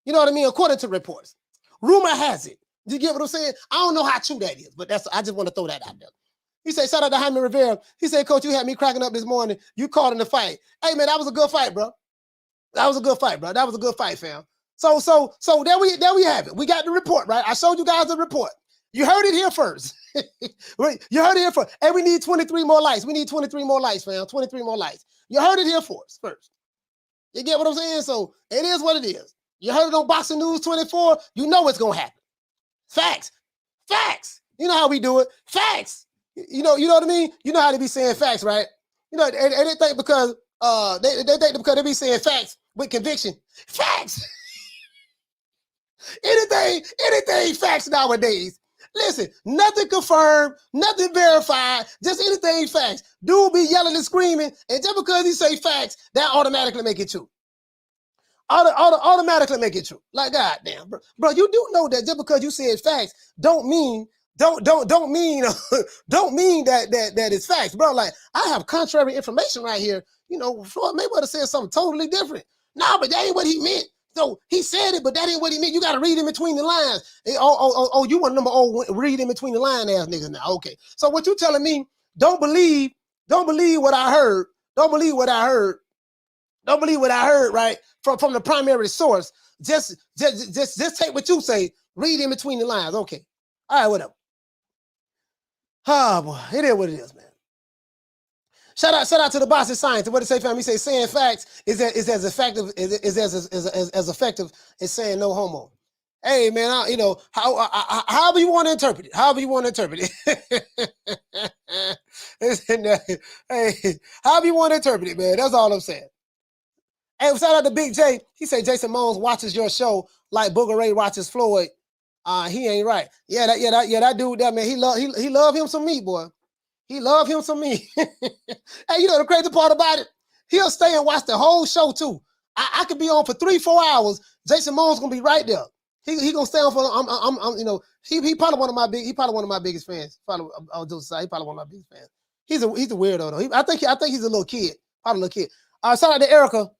S1: You know what I mean? According to reports. Rumor has it. You get what I'm saying? I don't know how true that is, but I just want to throw that out there. He said, shout out to Jaime Rivera. He said, Coach, you had me cracking up this morning. You called in the fight. Hey, man, that was a good fight, bro. That was a good fight, fam. So there we have it. We got the report, right? I showed you guys the report. You heard it here first. You heard it here first. And we need 23 more likes. We need 23 more likes, fam. 23 more likes. You heard it here first. You get what I'm saying? So it is what it is. You heard it on Boxing News 24. You know what's going to happen. Facts. You know how we do it. Facts. You know what I mean? You know how they be saying facts, right? And they think because they think because they be saying facts with conviction. Facts. Anything facts nowadays. Listen, nothing confirmed, nothing verified, just anything facts. Dude be yelling and screaming, and just because he say facts, that automatically make it true. Automatically make it true. Like, goddamn, bro, you do know that just because you said facts don't mean that it's facts, bro. Like, I have contrary information right here. Floyd Mayweather said something totally different. Nah, but that ain't what he meant. So he said it, but that ain't what he meant. You got to read in between the lines. You want read in between the line ass niggas now. Okay. So what you telling me, don't believe what I heard. Don't believe what I heard, right? From the primary source. Just take what you say, read in between the lines. Okay. All right, whatever. Oh boy, it is what it is, man. Shout out to the boss of science. What did say, fam? He say saying facts is as effective as saying no homo. Hey, man, however you want to interpret it. However you want to interpret it. Hey, however you want to interpret it, man. That's all I'm saying. Hey, shout out to Big J. He say Jason Mones watches your show like Booger Ray watches Floyd. He ain't right. That dude, that man, he love him some meat, boy. He love him some meat. Hey, you know the crazy part about it? He'll stay and watch the whole show too. I could be on for 3-4 hours. Jason Mones gonna be right there. He gonna stay on for. He probably one of my biggest fans. He probably one of my biggest fans. He's a weirdo though. I think he's a little kid. Probably a little kid. Shout out to Erica.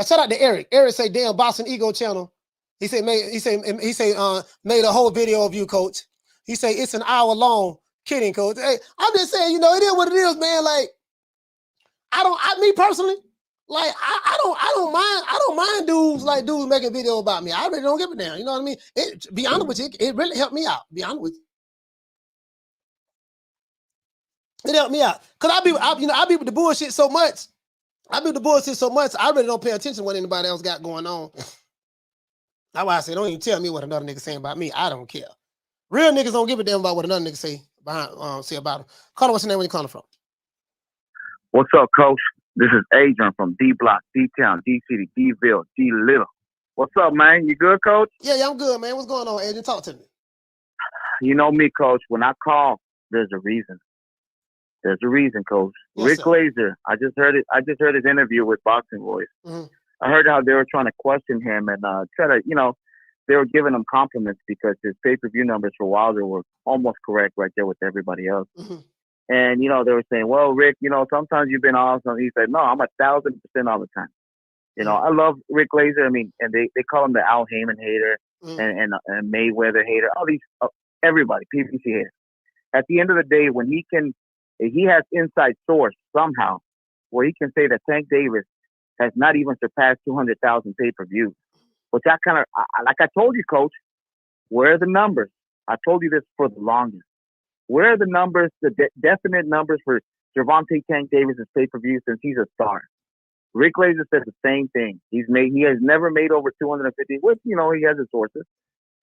S1: Shout out to Eric. Eric say, "Damn, Boxing Ego channel." He said, made a whole video of you, coach. He say it's an hour long. Kidding, coach. Hey, I'm just saying, it is what it is, man. Like, me personally, like, I don't mind dudes making video about me. I really don't give a damn. You know what I mean? Be honest with you, it really helped me out. Be honest with you. It helped me out. Cause I be with the bullshit so much. I really don't pay attention to what anybody else got going on. That's why I say, don't even tell me what another nigga saying about me. I don't care. Real niggas don't give a damn about what another nigga say about them. Caller, what's your name? Where you calling from?
S18: What's up, coach? This is Adrian from D Block, D Town, D City, D Ville, D Little. What's up, man? You good, coach?
S1: Yeah, I'm good, man. What's going on, Adrian? Talk to me.
S18: You know me, coach. When I call, there's a reason. There's a reason, coach.
S1: Yes,
S18: Rick
S1: sir.
S18: Glazer, I just heard his interview with Boxing Voice.
S1: Mm-hmm.
S18: I heard how they were trying to question him and they were giving him compliments because his pay-per-view numbers for Wilder were almost correct right there with everybody else.
S1: Mm-hmm.
S18: And, they were saying, well, Rick, sometimes you've been awesome. He said, no, I'm 1,000% all the time. I love Rick Glazer. I mean, and they call him the Al Heyman hater and Mayweather hater, all these, everybody, PBC hater. At the end of the day, when he has inside source somehow where he can say that Tank Davis has not even surpassed 200,000 pay-per-views, which I like I told you, coach, where are the numbers? I told you this for the longest. Where are the numbers, the definite numbers for Gervonta Tank Davis' pay-per-view since he's a star? Rick Glazer said the same thing. He has never made over 250, which, he has his sources.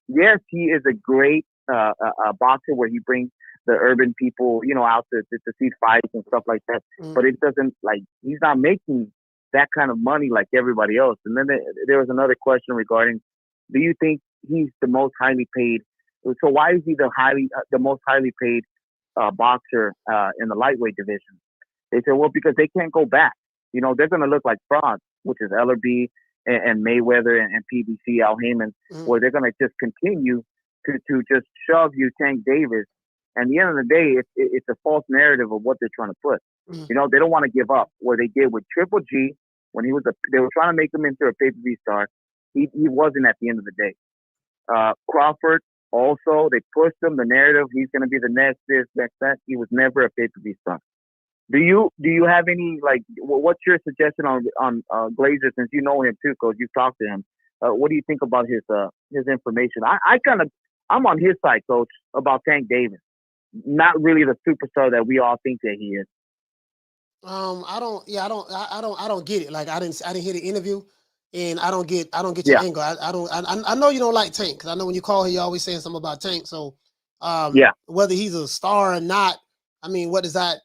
S18: Yes, he is a great boxer where he brings the urban people, out to see fights and stuff like that.
S1: Mm-hmm.
S18: But it doesn't, he's not making that kind of money like everybody else. And then there was another question regarding, do you think he's the most highly paid? So why is he the most highly paid boxer in the lightweight division? They said, well, because they can't go back. They're going to look like frauds, which is LRB and Mayweather and PBC, Al Heyman, where they're going to just continue to just shove you Tank Davis. And at the end of the day, it's a false narrative of what they're trying to put.
S1: Mm-hmm.
S18: They don't want to give up. Where they did with Triple G, when they were trying to make him into a pay-per-view star. He wasn't at the end of the day. Crawford, also, they pushed him, the narrative, he's going to be the next this, next that. He was never a pay-per-view star. Do you have any, what's your suggestion on Glazer, since you know him too, because you've talked to him? What do you think about his information? I'm on his side, coach, about Tank Davis. Not really the superstar that we all think that he is.
S1: I don't get it. Like, I didn't hear the interview, and I don't get your angle. I know you don't like Tank, because I know when you call him, you're always saying something about Tank. So, whether he's a star or not, I mean, what does that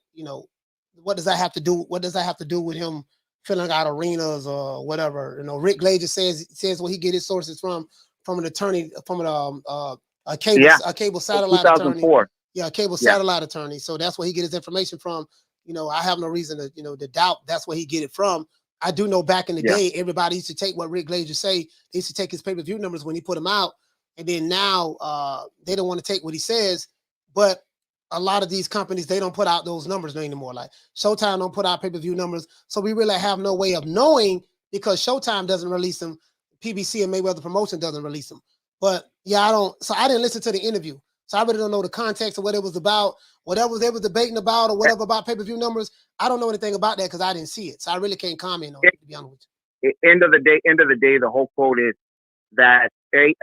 S1: have to do? What does that have to do with him filling out arenas or whatever? Rick Glazer says where he get his sources from an attorney, from a cable satellite
S18: 2004.
S1: attorney. Yeah, a cable satellite attorney. So that's where he get his information from. I have no reason to doubt that's where he get it from. I do know back in the day, everybody used to take what Rick Glazer say. They used to take his pay-per-view numbers when he put them out. And then now they don't want to take what he says. But a lot of these companies, they don't put out those numbers anymore. Like Showtime don't put out pay-per-view numbers. So we really have no way of knowing, because Showtime doesn't release them. PBC and Mayweather Promotion doesn't release them. But I didn't listen to the interview. So I really don't know the context of what it was about, whatever they were debating about, or whatever about pay-per-view numbers. I don't know anything about that because I didn't see it. So I really can't comment on it, to be honest with
S18: you. End of the day, the whole quote is that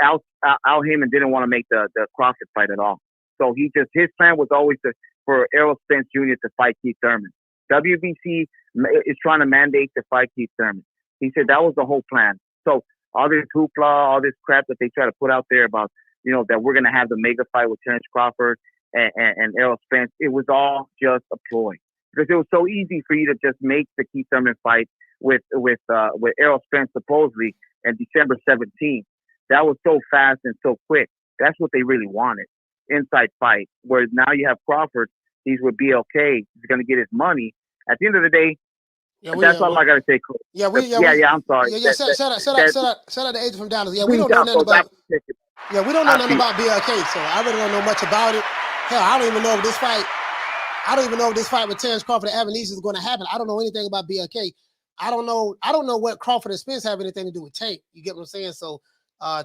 S18: Al Heyman didn't want to make the Crawford fight at all. So his plan was always for Errol Spence Jr. to fight Keith Thurman. WBC is trying to mandate to fight Keith Thurman. He said that was the whole plan. So all this hoopla, all this crap that they try to put out there about, that we're going to have the mega fight with Terrence Crawford and Errol Spence, it was all just a ploy. Because it was so easy for you to just make the Keith Thurman fight with Errol Spence supposedly on December 17th. That was so fast and so quick. That's what they really wanted. Inside fight. Where now you have Crawford, he's with BLK, he's going to get his money. At the end of the day, that's all I got to say, Chris. I'm sorry.
S1: Shout out to Adrian from Dallas. Yeah, we don't know nothing about. Yeah, we don't know nothing about BLK, so I really don't know much about it. Hell, I don't even know if this fight with Terrence Crawford and Evan East is going to happen. I don't know anything about BLK. I don't know what Crawford and Spence have anything to do with Tank. You get what I'm saying? So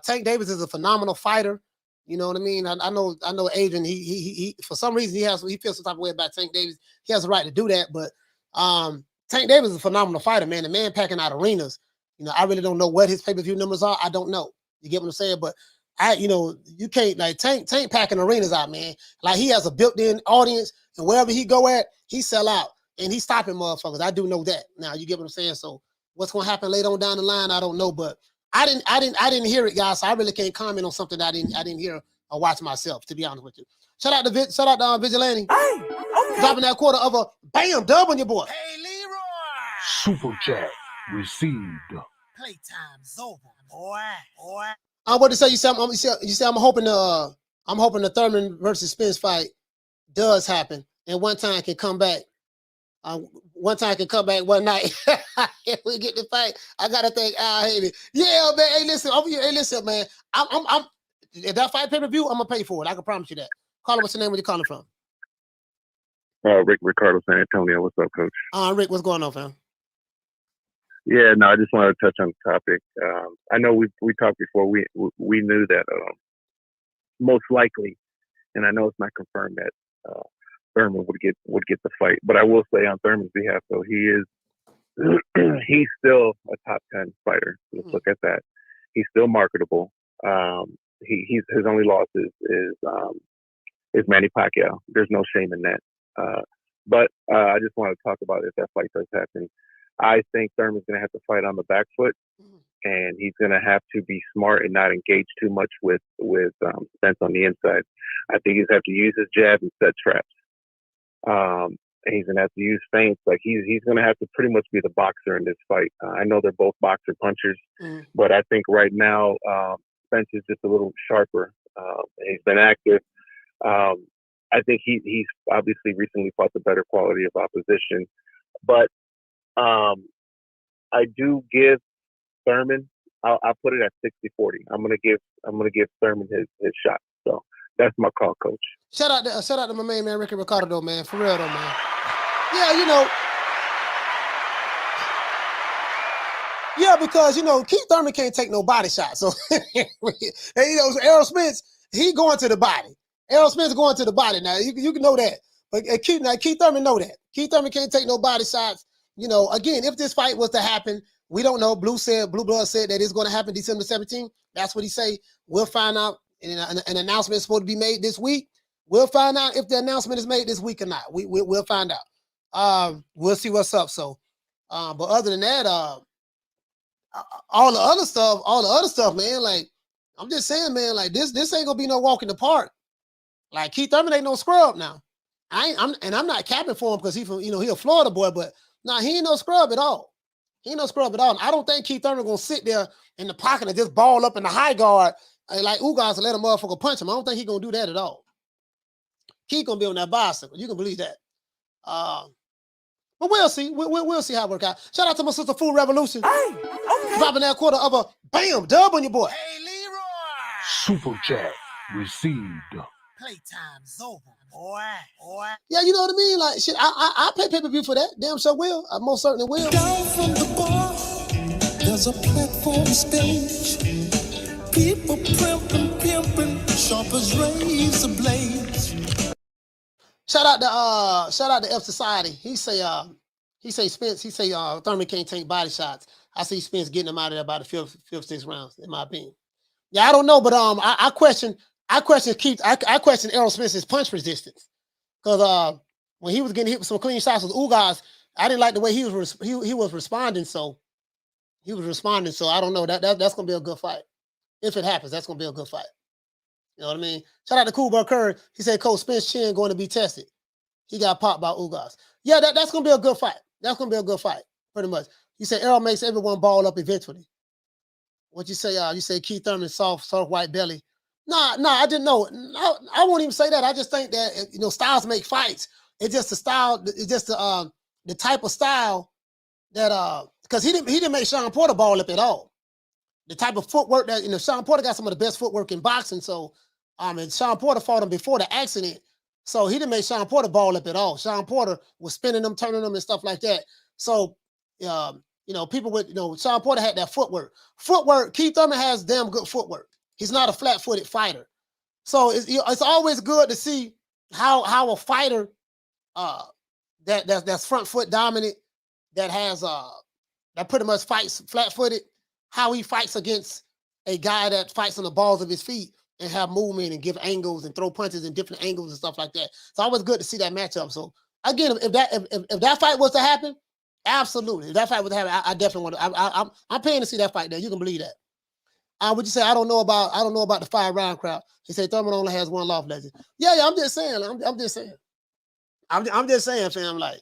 S1: Tank Davis is a phenomenal fighter. You know what I mean? I know Adrian, he for some reason he feels some type of way about Tank Davis. He has a right to do that, but Tank Davis is a phenomenal fighter, man. The man packing out arenas. You know, I really don't know what his pay-per-view numbers are. I don't know. You get what I'm saying? But you can't like Tank packing arenas out, man. Like he has a built-in audience, and wherever he go at, he sell out. And he's stopping motherfuckers. I do know that. Now you get what I'm saying. So what's gonna happen later on down the line, I don't know. But I didn't hear it, guys. So I really can't comment on something that I didn't hear or watch myself. To be honest with you, shout out to Vigilante. Hey, okay. Dropping that quarter of a bam dub on your boy.
S3: Hey, Leroy.
S2: Super chat received.
S3: Playtime's over, boy.
S1: I want to say you say I'm hoping the Thurman versus Spence fight does happen, and one time can come back. One one night. If we get the fight, I gotta thank Al Haley. Yeah, man. Hey, listen, man. I'm if that fight pay-per-view, I'm gonna pay for it. I can promise you that. Call him, what's your name? Where you calling from?
S5: Rick Ricardo, San Antonio. What's up, Coach?
S1: Rick, what's going on, fam?
S5: Yeah, no, I just wanted to touch on the topic. I know we talked before. We knew that most likely, and I know it's not confirmed that Thurman would get the fight. But I will say on Thurman's behalf, though, he's still a top 10 fighter. Let's look at that. He's still marketable. His only loss is Manny Pacquiao. There's no shame in that. But I just want to talk about if that fight does happen. I think Thurman's going to have to fight on the back foot, and he's going to have to be smart and not engage too much with Spence on the inside. I think he's going to have to use his jab and set traps. And he's going to have to use feints. Like he's going to have to pretty much be the boxer in this fight. I know they're both boxer punchers, but I think right now Spence is just a little sharper. He's been active. I think he's obviously recently fought the better quality of opposition, but I do give Thurman. I'll put it at 60-40. I'm gonna give Thurman his shot. So that's my call, Coach.
S1: Shout out to my main man Ricky Ricardo, though, man. For real though, man. Yeah, you know. Yeah, because Keith Thurman can't take no body shots. So and, Errol Spence, he going to the body. Errol Spence going to the body. Now you can know that. But Keith Thurman know that. Keith Thurman can't take no body shots. Again, if this fight was to happen, we don't know. Blue Blood said that it's going to happen December 17th. That's what he say. We'll find out. And an announcement is supposed to be made this week. We'll find out if the announcement is made this week or not. We'll find out. We'll see what's up. So, but other than that, all the other stuff, man. Like I'm just saying, man. Like this ain't gonna be no walk in the park. Like Keith Thurman ain't no scrub now. I'm not capping for him because he a Florida boy, but nah, he ain't no scrub at all. He ain't no scrub at all. And I don't think Keith Thurman gonna sit there in the pocket and just ball up in the high guard like Ugas and let a motherfucker punch him. I don't think he gonna do that at all. Keith gonna be on that bicycle. You can believe that. But we'll see. We'll see how it work out. Shout out to my sister Food Revolution. Hey, okay. Dropping that quarter of a bam dub on your boy.
S3: Hey, Leroy.
S2: Super chat received.
S3: Playtime's over, boy.
S1: Yeah, you know what I mean? Like, shit, I pay pay-per-view for that. Damn sure will. I most certainly will.
S10: Down from the bar, there's a platform stage. People pimping, sharp as razor blades.
S1: Shout out to F Society. He say Spence. He say Thurman can't take body shots. I see Spence getting him out of there by the fifth, sixth rounds. In my opinion. Yeah, I don't know, but I question Keith. I question Errol Spence's punch resistance because when he was getting hit with some clean shots with Ugas, I didn't like the way he was responding. So I don't know. That's gonna be a good fight. If it happens, that's gonna be a good fight. You know what I mean? Shout out to Cool Bird Curry. He said Coach Spence chin going to be tested. He got popped by Ugas. Yeah, that's gonna be a good fight. That's gonna be a good fight, pretty much. You say Errol makes everyone ball up eventually. What you say? You say Keith Thurman soft white belly. Nah, I didn't know. I won't even say that. I just think that styles make fights. It's just the style. It's just the type of style that because he didn't make Sean Porter ball up at all. The type of footwork that Sean Porter got some of the best footwork in boxing. So and Sean Porter fought him before the accident. So he didn't make Sean Porter ball up at all. Sean Porter was spinning them, turning them, and stuff like that. So You know, people with, you know, Sean Porter had that footwork. Keith Thurman has damn good footwork. He's not a flat-footed fighter. So it's always good to see how a fighter that's front foot dominant, that has that pretty much fights flat-footed, how he fights against a guy that fights on the balls of his feet and have movement and give angles and throw punches in different angles and stuff like that. It's always good to see that matchup. So again, if that fight was to happen, absolutely. If that fight was to happen, I definitely want to. I'm paying to see that fight there. You can believe that. Would you say I don't know about the 5-round crowd? He said Thurman only has one loss, legend. Yeah, I'm just saying. I'm just saying. I'm just saying, fam. Like,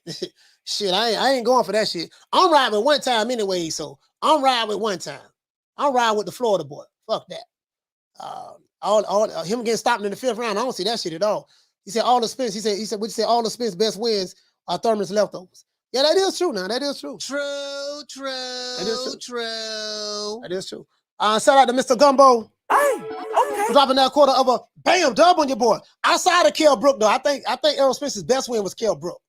S1: shit, I ain't going for that shit. I'm riding with one time anyway, so I'm riding with one time. I'm riding with the Florida boy. Fuck that. Him getting stopped in the 5th round, I don't see that shit at all. He said all the Spence. He said, would you say all the Spence best wins are Thurman's leftovers? Yeah, that is true. Now that is true.
S3: True.
S1: That is true. That is true. Shout out to Mr. Gumbo. Hey, okay. Dropping that quarter of a bam dub on your boy. Outside of Kell Brook, though, I think Errol Spence's best win was Kell Brook.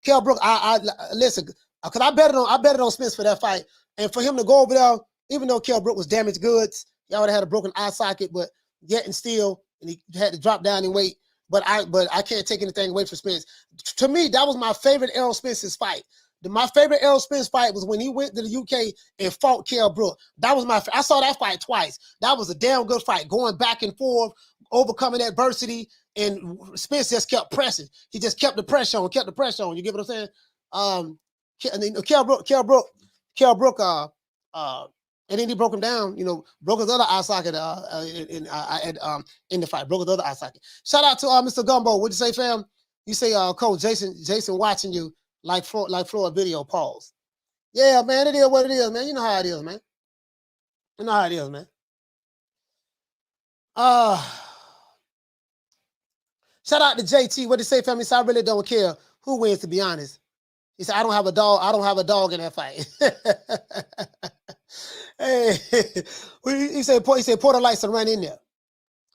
S1: Kell Brook, I listen, because I betted on Spence for that fight, and for him to go over there, even though Kell Brook was damaged goods, he already had a broken eye socket, but yet and still, and he had to drop down in weight. But I can't take anything away from Spence. To me, that was my favorite Errol Spence's fight. My favorite Errol Spence fight was when he went to the UK and fought Kell Brook. That was I saw that fight twice. That was a damn good fight, going back and forth, overcoming adversity, and Spence just kept pressing. He just kept the pressure on, You get what I'm saying? Kell Brook, and then he broke him down, you know, broke his other eye socket in the fight, broke his other eye socket. Shout out to Mr. Gumbo. What'd you say, fam? You say, Coach, Jason watching you like Floyd video, pause. Yeah, man, it is what it is, man. You know how it is, man. You know how it is, man. Shout out to JT. What'd you say, fam? He said, I really don't care who wins, to be honest. He said, I don't have a dog in that fight. Hey, he said Porter likes to run in there.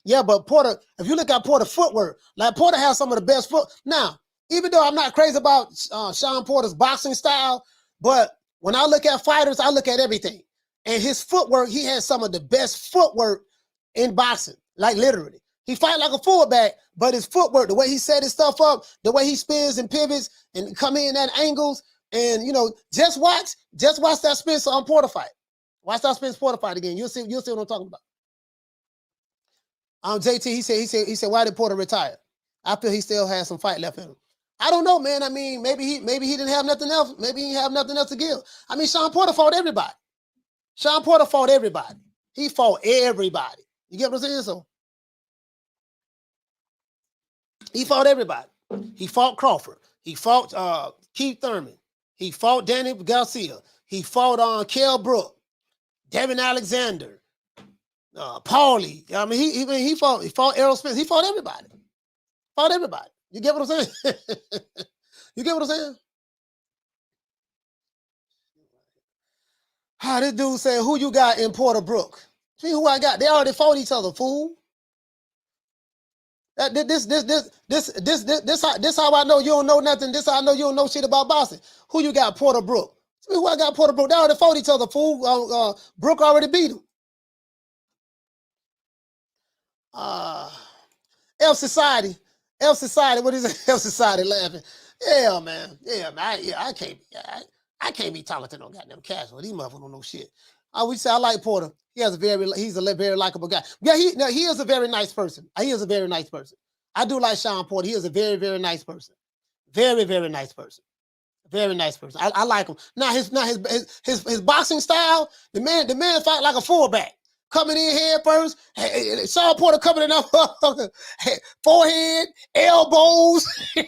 S1: Yeah, but Porter, if you look at Porter's footwork, like Porter has some of the best foot. Now, even though I'm not crazy about Sean Porter's boxing style, but when I look at fighters, I look at everything. And his footwork, he has some of the best footwork in boxing, like literally. He fight like a fullback, but his footwork, the way he set his stuff up, the way he spins and pivots and come in at angles, and, you know, just watch that Spence Porter fight. Watch that Spence Porter fight again. You'll see what I'm talking about. JT, he said, why did Porter retire? I feel he still has some fight left in him. I don't know, man. I mean, maybe he didn't have nothing else. Maybe he didn't have nothing else to give. I mean, Sean Porter fought everybody. He fought everybody. You get what I'm saying? So he fought everybody. He fought Crawford. He fought Keith Thurman. He fought Danny Garcia. He fought Kell Brook. Devin Alexander, Paulie. I mean, he fought Errol Spence. He fought everybody. You get what I'm saying? You get what I'm saying? This dude said, "Who you got in Porter Brook?" See who I got. They already fought each other, fool. This how I know you don't know nothing. This how I know you don't know shit about boxing. Who you got, Porter Brook? See who I got, Porter Brook. They already fought each other, fool. Brook already beat him. F Society. What is it? F Society laughing. Yeah, man. I can't be talking to no goddamn casual. These motherfuckers don't know shit. We say I like Porter. He's a very likable guy. Yeah, he is a very nice person. He is a very nice person. I do like Sean Porter. He is a very, very nice person. Very, very nice person. Very nice person. I like him. Now his boxing style, the man fight like a fullback. Coming in head first. Hey, Sean Porter coming in up, forehead, elbows. Hey,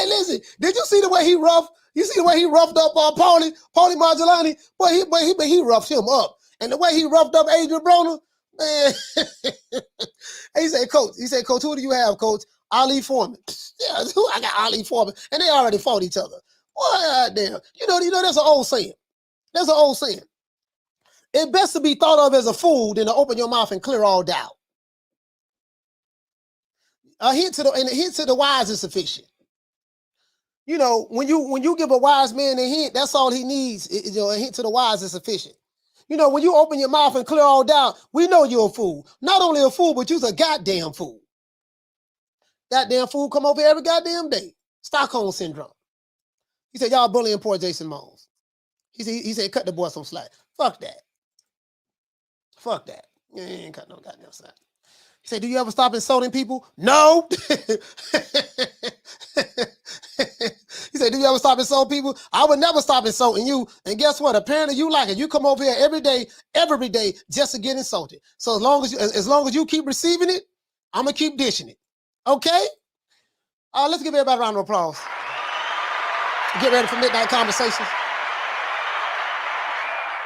S1: listen, did you see the way he roughed? You see the way he roughed up Paulie Margellani? Boy, he roughed him up. And the way he roughed up Adrian Broner, man. He said, Coach, who do you have, Coach? Ali Foreman. Yeah, I got Ali Foreman. And they already fought each other. Boy, damn. You know, that's an old saying. That's an old saying. It's best to be thought of as a fool than to open your mouth and clear all doubt. A hint to the wise is sufficient. You know, when you give a wise man a hint, that's all he needs. You know, a hint to the wise is sufficient. You know, when you open your mouth and clear all doubt, we know you're a fool. Not only a fool, but you're a goddamn fool. Goddamn fool come over every goddamn day. Stockholm syndrome. He said, y'all bullying poor Jason Mones. He said, cut the boy some slack. Fuck that. Fuck that. You ain't cut no goddamn slack. He said, do you ever stop insulting people? No. He said, do you ever stop insulting people? I would never stop insulting you. And guess what? Apparently you like it. You come over here every day just to get insulted. So as long as you keep receiving it, I'm going to keep dishing it. Okay? Let's give everybody a round of applause. Get ready for Midnight Conversations.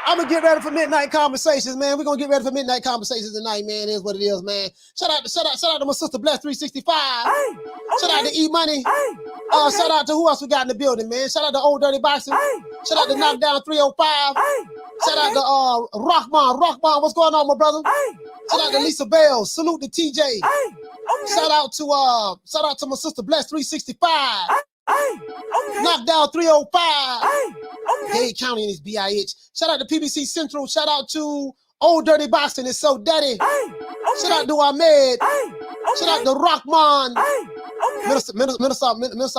S1: I'm going to get ready for Midnight Conversations, man. We're going to get ready for Midnight Conversations tonight, man. It is what it is, man. Shout out to my sister Bless 365. Shout out to E-Money. Shout out to who else we got in the building, man. Shout out to Old Dirty Boxing. Shout out to Knockdown 305. Shout out to Rockman. Rockman, what's going on, my brother? Shout out to Lisa Bell. Salute to TJ. Shout out to my sister Bless 365. Knockdown 305. Dade County in his BIH. Shout out to PBC Central. Shout out to Old Dirty Boxing. It's so daddy. Shout out to Ahmed. Shout out to Rockman. Minister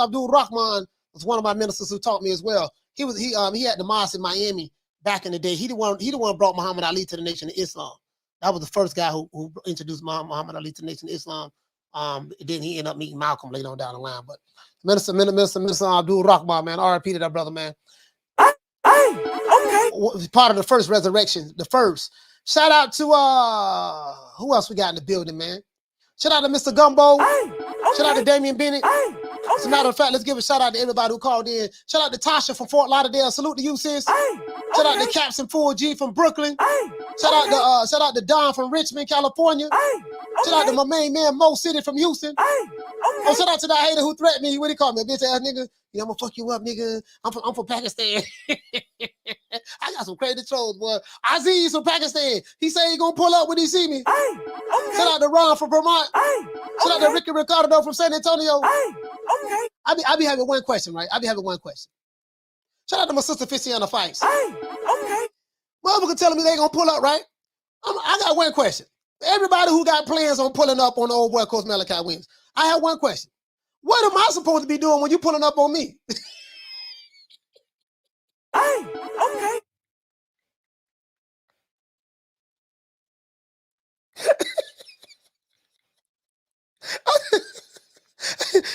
S1: Abdul Rahman was one of my ministers who taught me as well. He had the mosque in Miami back in the day. He the one who brought Muhammad Ali to the Nation of Islam. That was the first guy who introduced Muhammad Ali to the Nation of Islam. Then he ended up meeting Malcolm later on down the line. But Minister Abdul Rahman, man, R.I.P. to that brother, man. Part of the first resurrection, the first. Shout out to who else we got in the building, man? Shout out to Mr. Gumbo. Shout out to Damian Bennett. As a matter of fact, let's give a shout out to everybody who called in. Shout out to Tasha from Fort Lauderdale. Salute to you, sis. Shout out to Captain Full G from Brooklyn. Shout out to Don from Richmond, California. Shout out to my main man Mo City from Houston. Shout out to that hater who threatened me. What do you call me? A bitch ass nigga. Yeah, I'm gonna fuck you up, nigga. I'm from Pakistan. I got some crazy trolls, boy. Aziz from Pakistan. He said he gonna pull up when he see me. Shout out to Ron from Vermont. Shout out to Ricky Ricardo from San Antonio. I be having one question, right? I be having one question. Shout out to my sister Fissiana Fights. Motherfucker telling me they gonna pull up, right? I got one question. Everybody who got plans on pulling up on the old boy Coach Malachi Williams, I have one question. What am I supposed to be doing when you pulling up on me?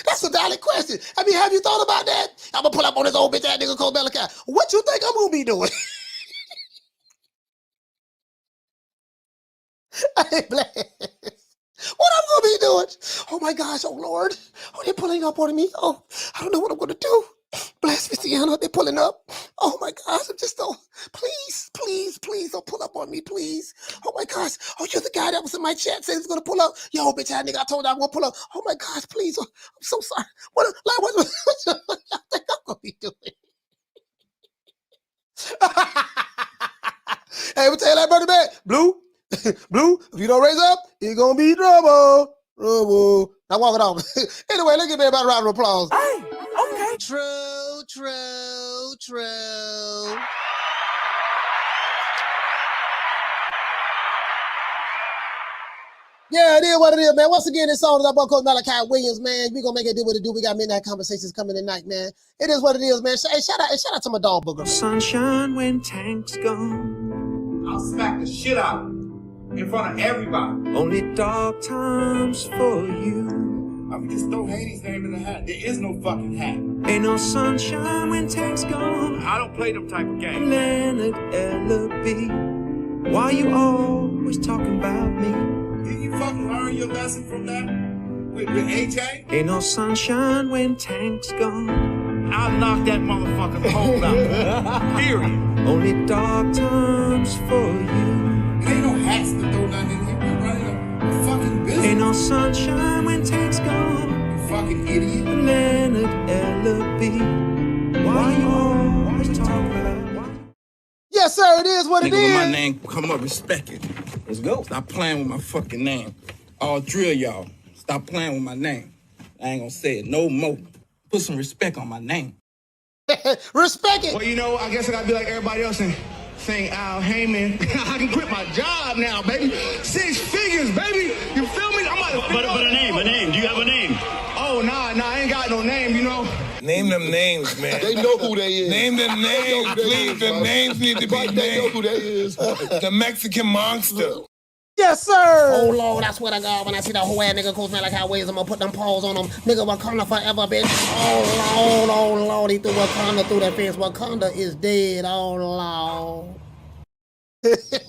S1: That's a valid question. I mean, have you thought about that? I'm gonna pull up on this old bitch ass nigga Coach Malachi. What you think I'm gonna be doing? I ain't blessed. What I'm gonna be doing? Oh my gosh, oh Lord. Oh, they're pulling up on me. Oh, I don't know what I'm gonna do. Bless Fissiana, they're pulling up. Oh my gosh, I'm just please don't pull up on me, please. Oh my gosh. Oh, you're the guy that was in my chat saying he's gonna pull up. Yo, bitch ass nigga, I told you I'm gonna pull up. Oh my gosh, please. Oh, I'm so sorry. What y'all think I'm gonna be doing? Hey, we tell you that, brother man. Blue, if you don't raise up, you're gonna be trouble. Now walk it off. Anyway, let's give everybody a round of applause. True. Yeah, it is what it is, man. Once again, this song is about Coach Malachi Williams, man. We're gonna make it do what it do. We got Midnight Conversations coming tonight, man. It is what it is, man. Hey, shout out to my dog Booger.
S10: Sunshine when tanks gone.
S12: I'll smack the shit out of him in front of everybody.
S10: Only dark times for you.
S12: I mean, just throw Haney's name in the hat. There is no fucking hat.
S10: Ain't no sunshine when tanks gone.
S12: I don't play them type of games.
S10: Leonard L.B. Why you always talking about me?
S12: Did you fucking learn your lesson from that? With AJ?
S10: Ain't no sunshine when tanks gone.
S12: I'll knock that motherfucker's hole out. Period.
S10: Only dark times for you.
S12: Ain't no hats to throw nothing in here. We're running a fucking business.
S10: Ain't no sunshine when tanks gone.
S12: You fucking idiot.
S10: Leonard L.B. Why you always talking about?
S1: Yes, sir, it is what it
S11: Nigga,
S1: is.
S11: when my name come up, respect it. Let's go. Stop playing with my fucking name. All drill y'all. Stop playing with my name. I ain't gonna say it no more. Put some respect on my name.
S1: Respect it.
S15: Well, you know, I guess I gotta be like everybody else and sing Al Heyman. I can quit my job now, baby. 6 figures, baby. You feel me? I'm about to
S19: But a name. Do you have a name?
S15: Oh, nah, I ain't got no name, you know.
S16: Name them names, man.
S20: They know who they is.
S16: Name them names, please. The names need to be named.
S20: They know who they is.
S16: The Mexican monster.
S1: Yes, sir. Oh, Lord, I swear to God, when I see that whole ass nigga goes man like how ways, I'm gonna put them paws on him. Nigga, Wakanda forever, bitch. Oh, Lord, he threw Wakanda through that fence. Wakanda is dead. Oh, Lord.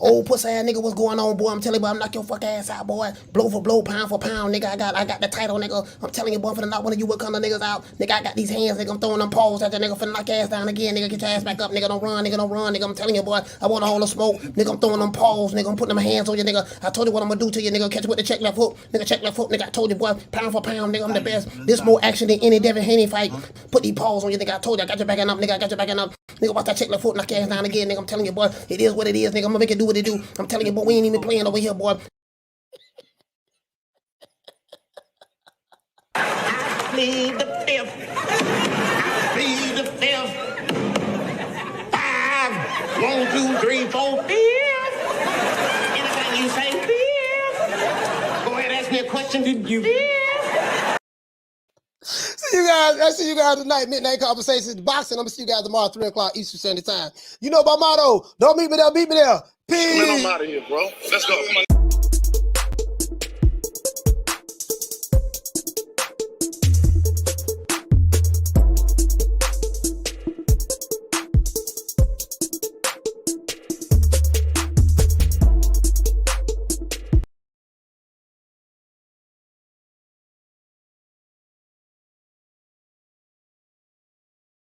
S1: Oh, pussy ass nigga, what's going on, boy? I'm telling you, boy, I'm knock your fuck ass out, boy. Blow for blow, pound for pound, nigga. I got the title, nigga. I'm telling you, boy, for the knock one of you Wakanda niggas out. Nigga, I got these hands, nigga. I'm throwing them paws at that nigga for the knock your ass down again, nigga. Get your ass back up, nigga. Don't run, nigga. I'm telling you, boy, I want all the smoke, nigga. I'm throwing them paws, nigga. I'm putting them hands on you, nigga. I told you what I'm gonna do to you, nigga. Catch you with the check left hook, nigga. Check left hook, nigga. I told you, boy, pound for pound, nigga. I'm the best. This more action than any Devin Haney fight. Put these paws on you, nigga. I told you, I got you backing up, nigga. I got you backing up, nigga. Watch that check left hook, knock your ass down again, nigga. I'm telling you, boy, it is what it is, nigga. I'm gonna make it do what it do. I'm telling you, boy, we ain't even playing over here, boy.
S6: I plead the fifth. I plead the fifth. 5, 1, 2, 3, 4, 5. Anything you say, 5. Go ahead, ask me a question. Did you?
S1: See you guys. I see you guys tonight. Midnight Conversations, boxing. I'm gonna see you guys tomorrow, 3 o'clock Eastern Standard Time. You know my motto. Don't meet me there. Beat me there. Peace.
S9: Man, I'm out of here, bro. Let's go. Come on.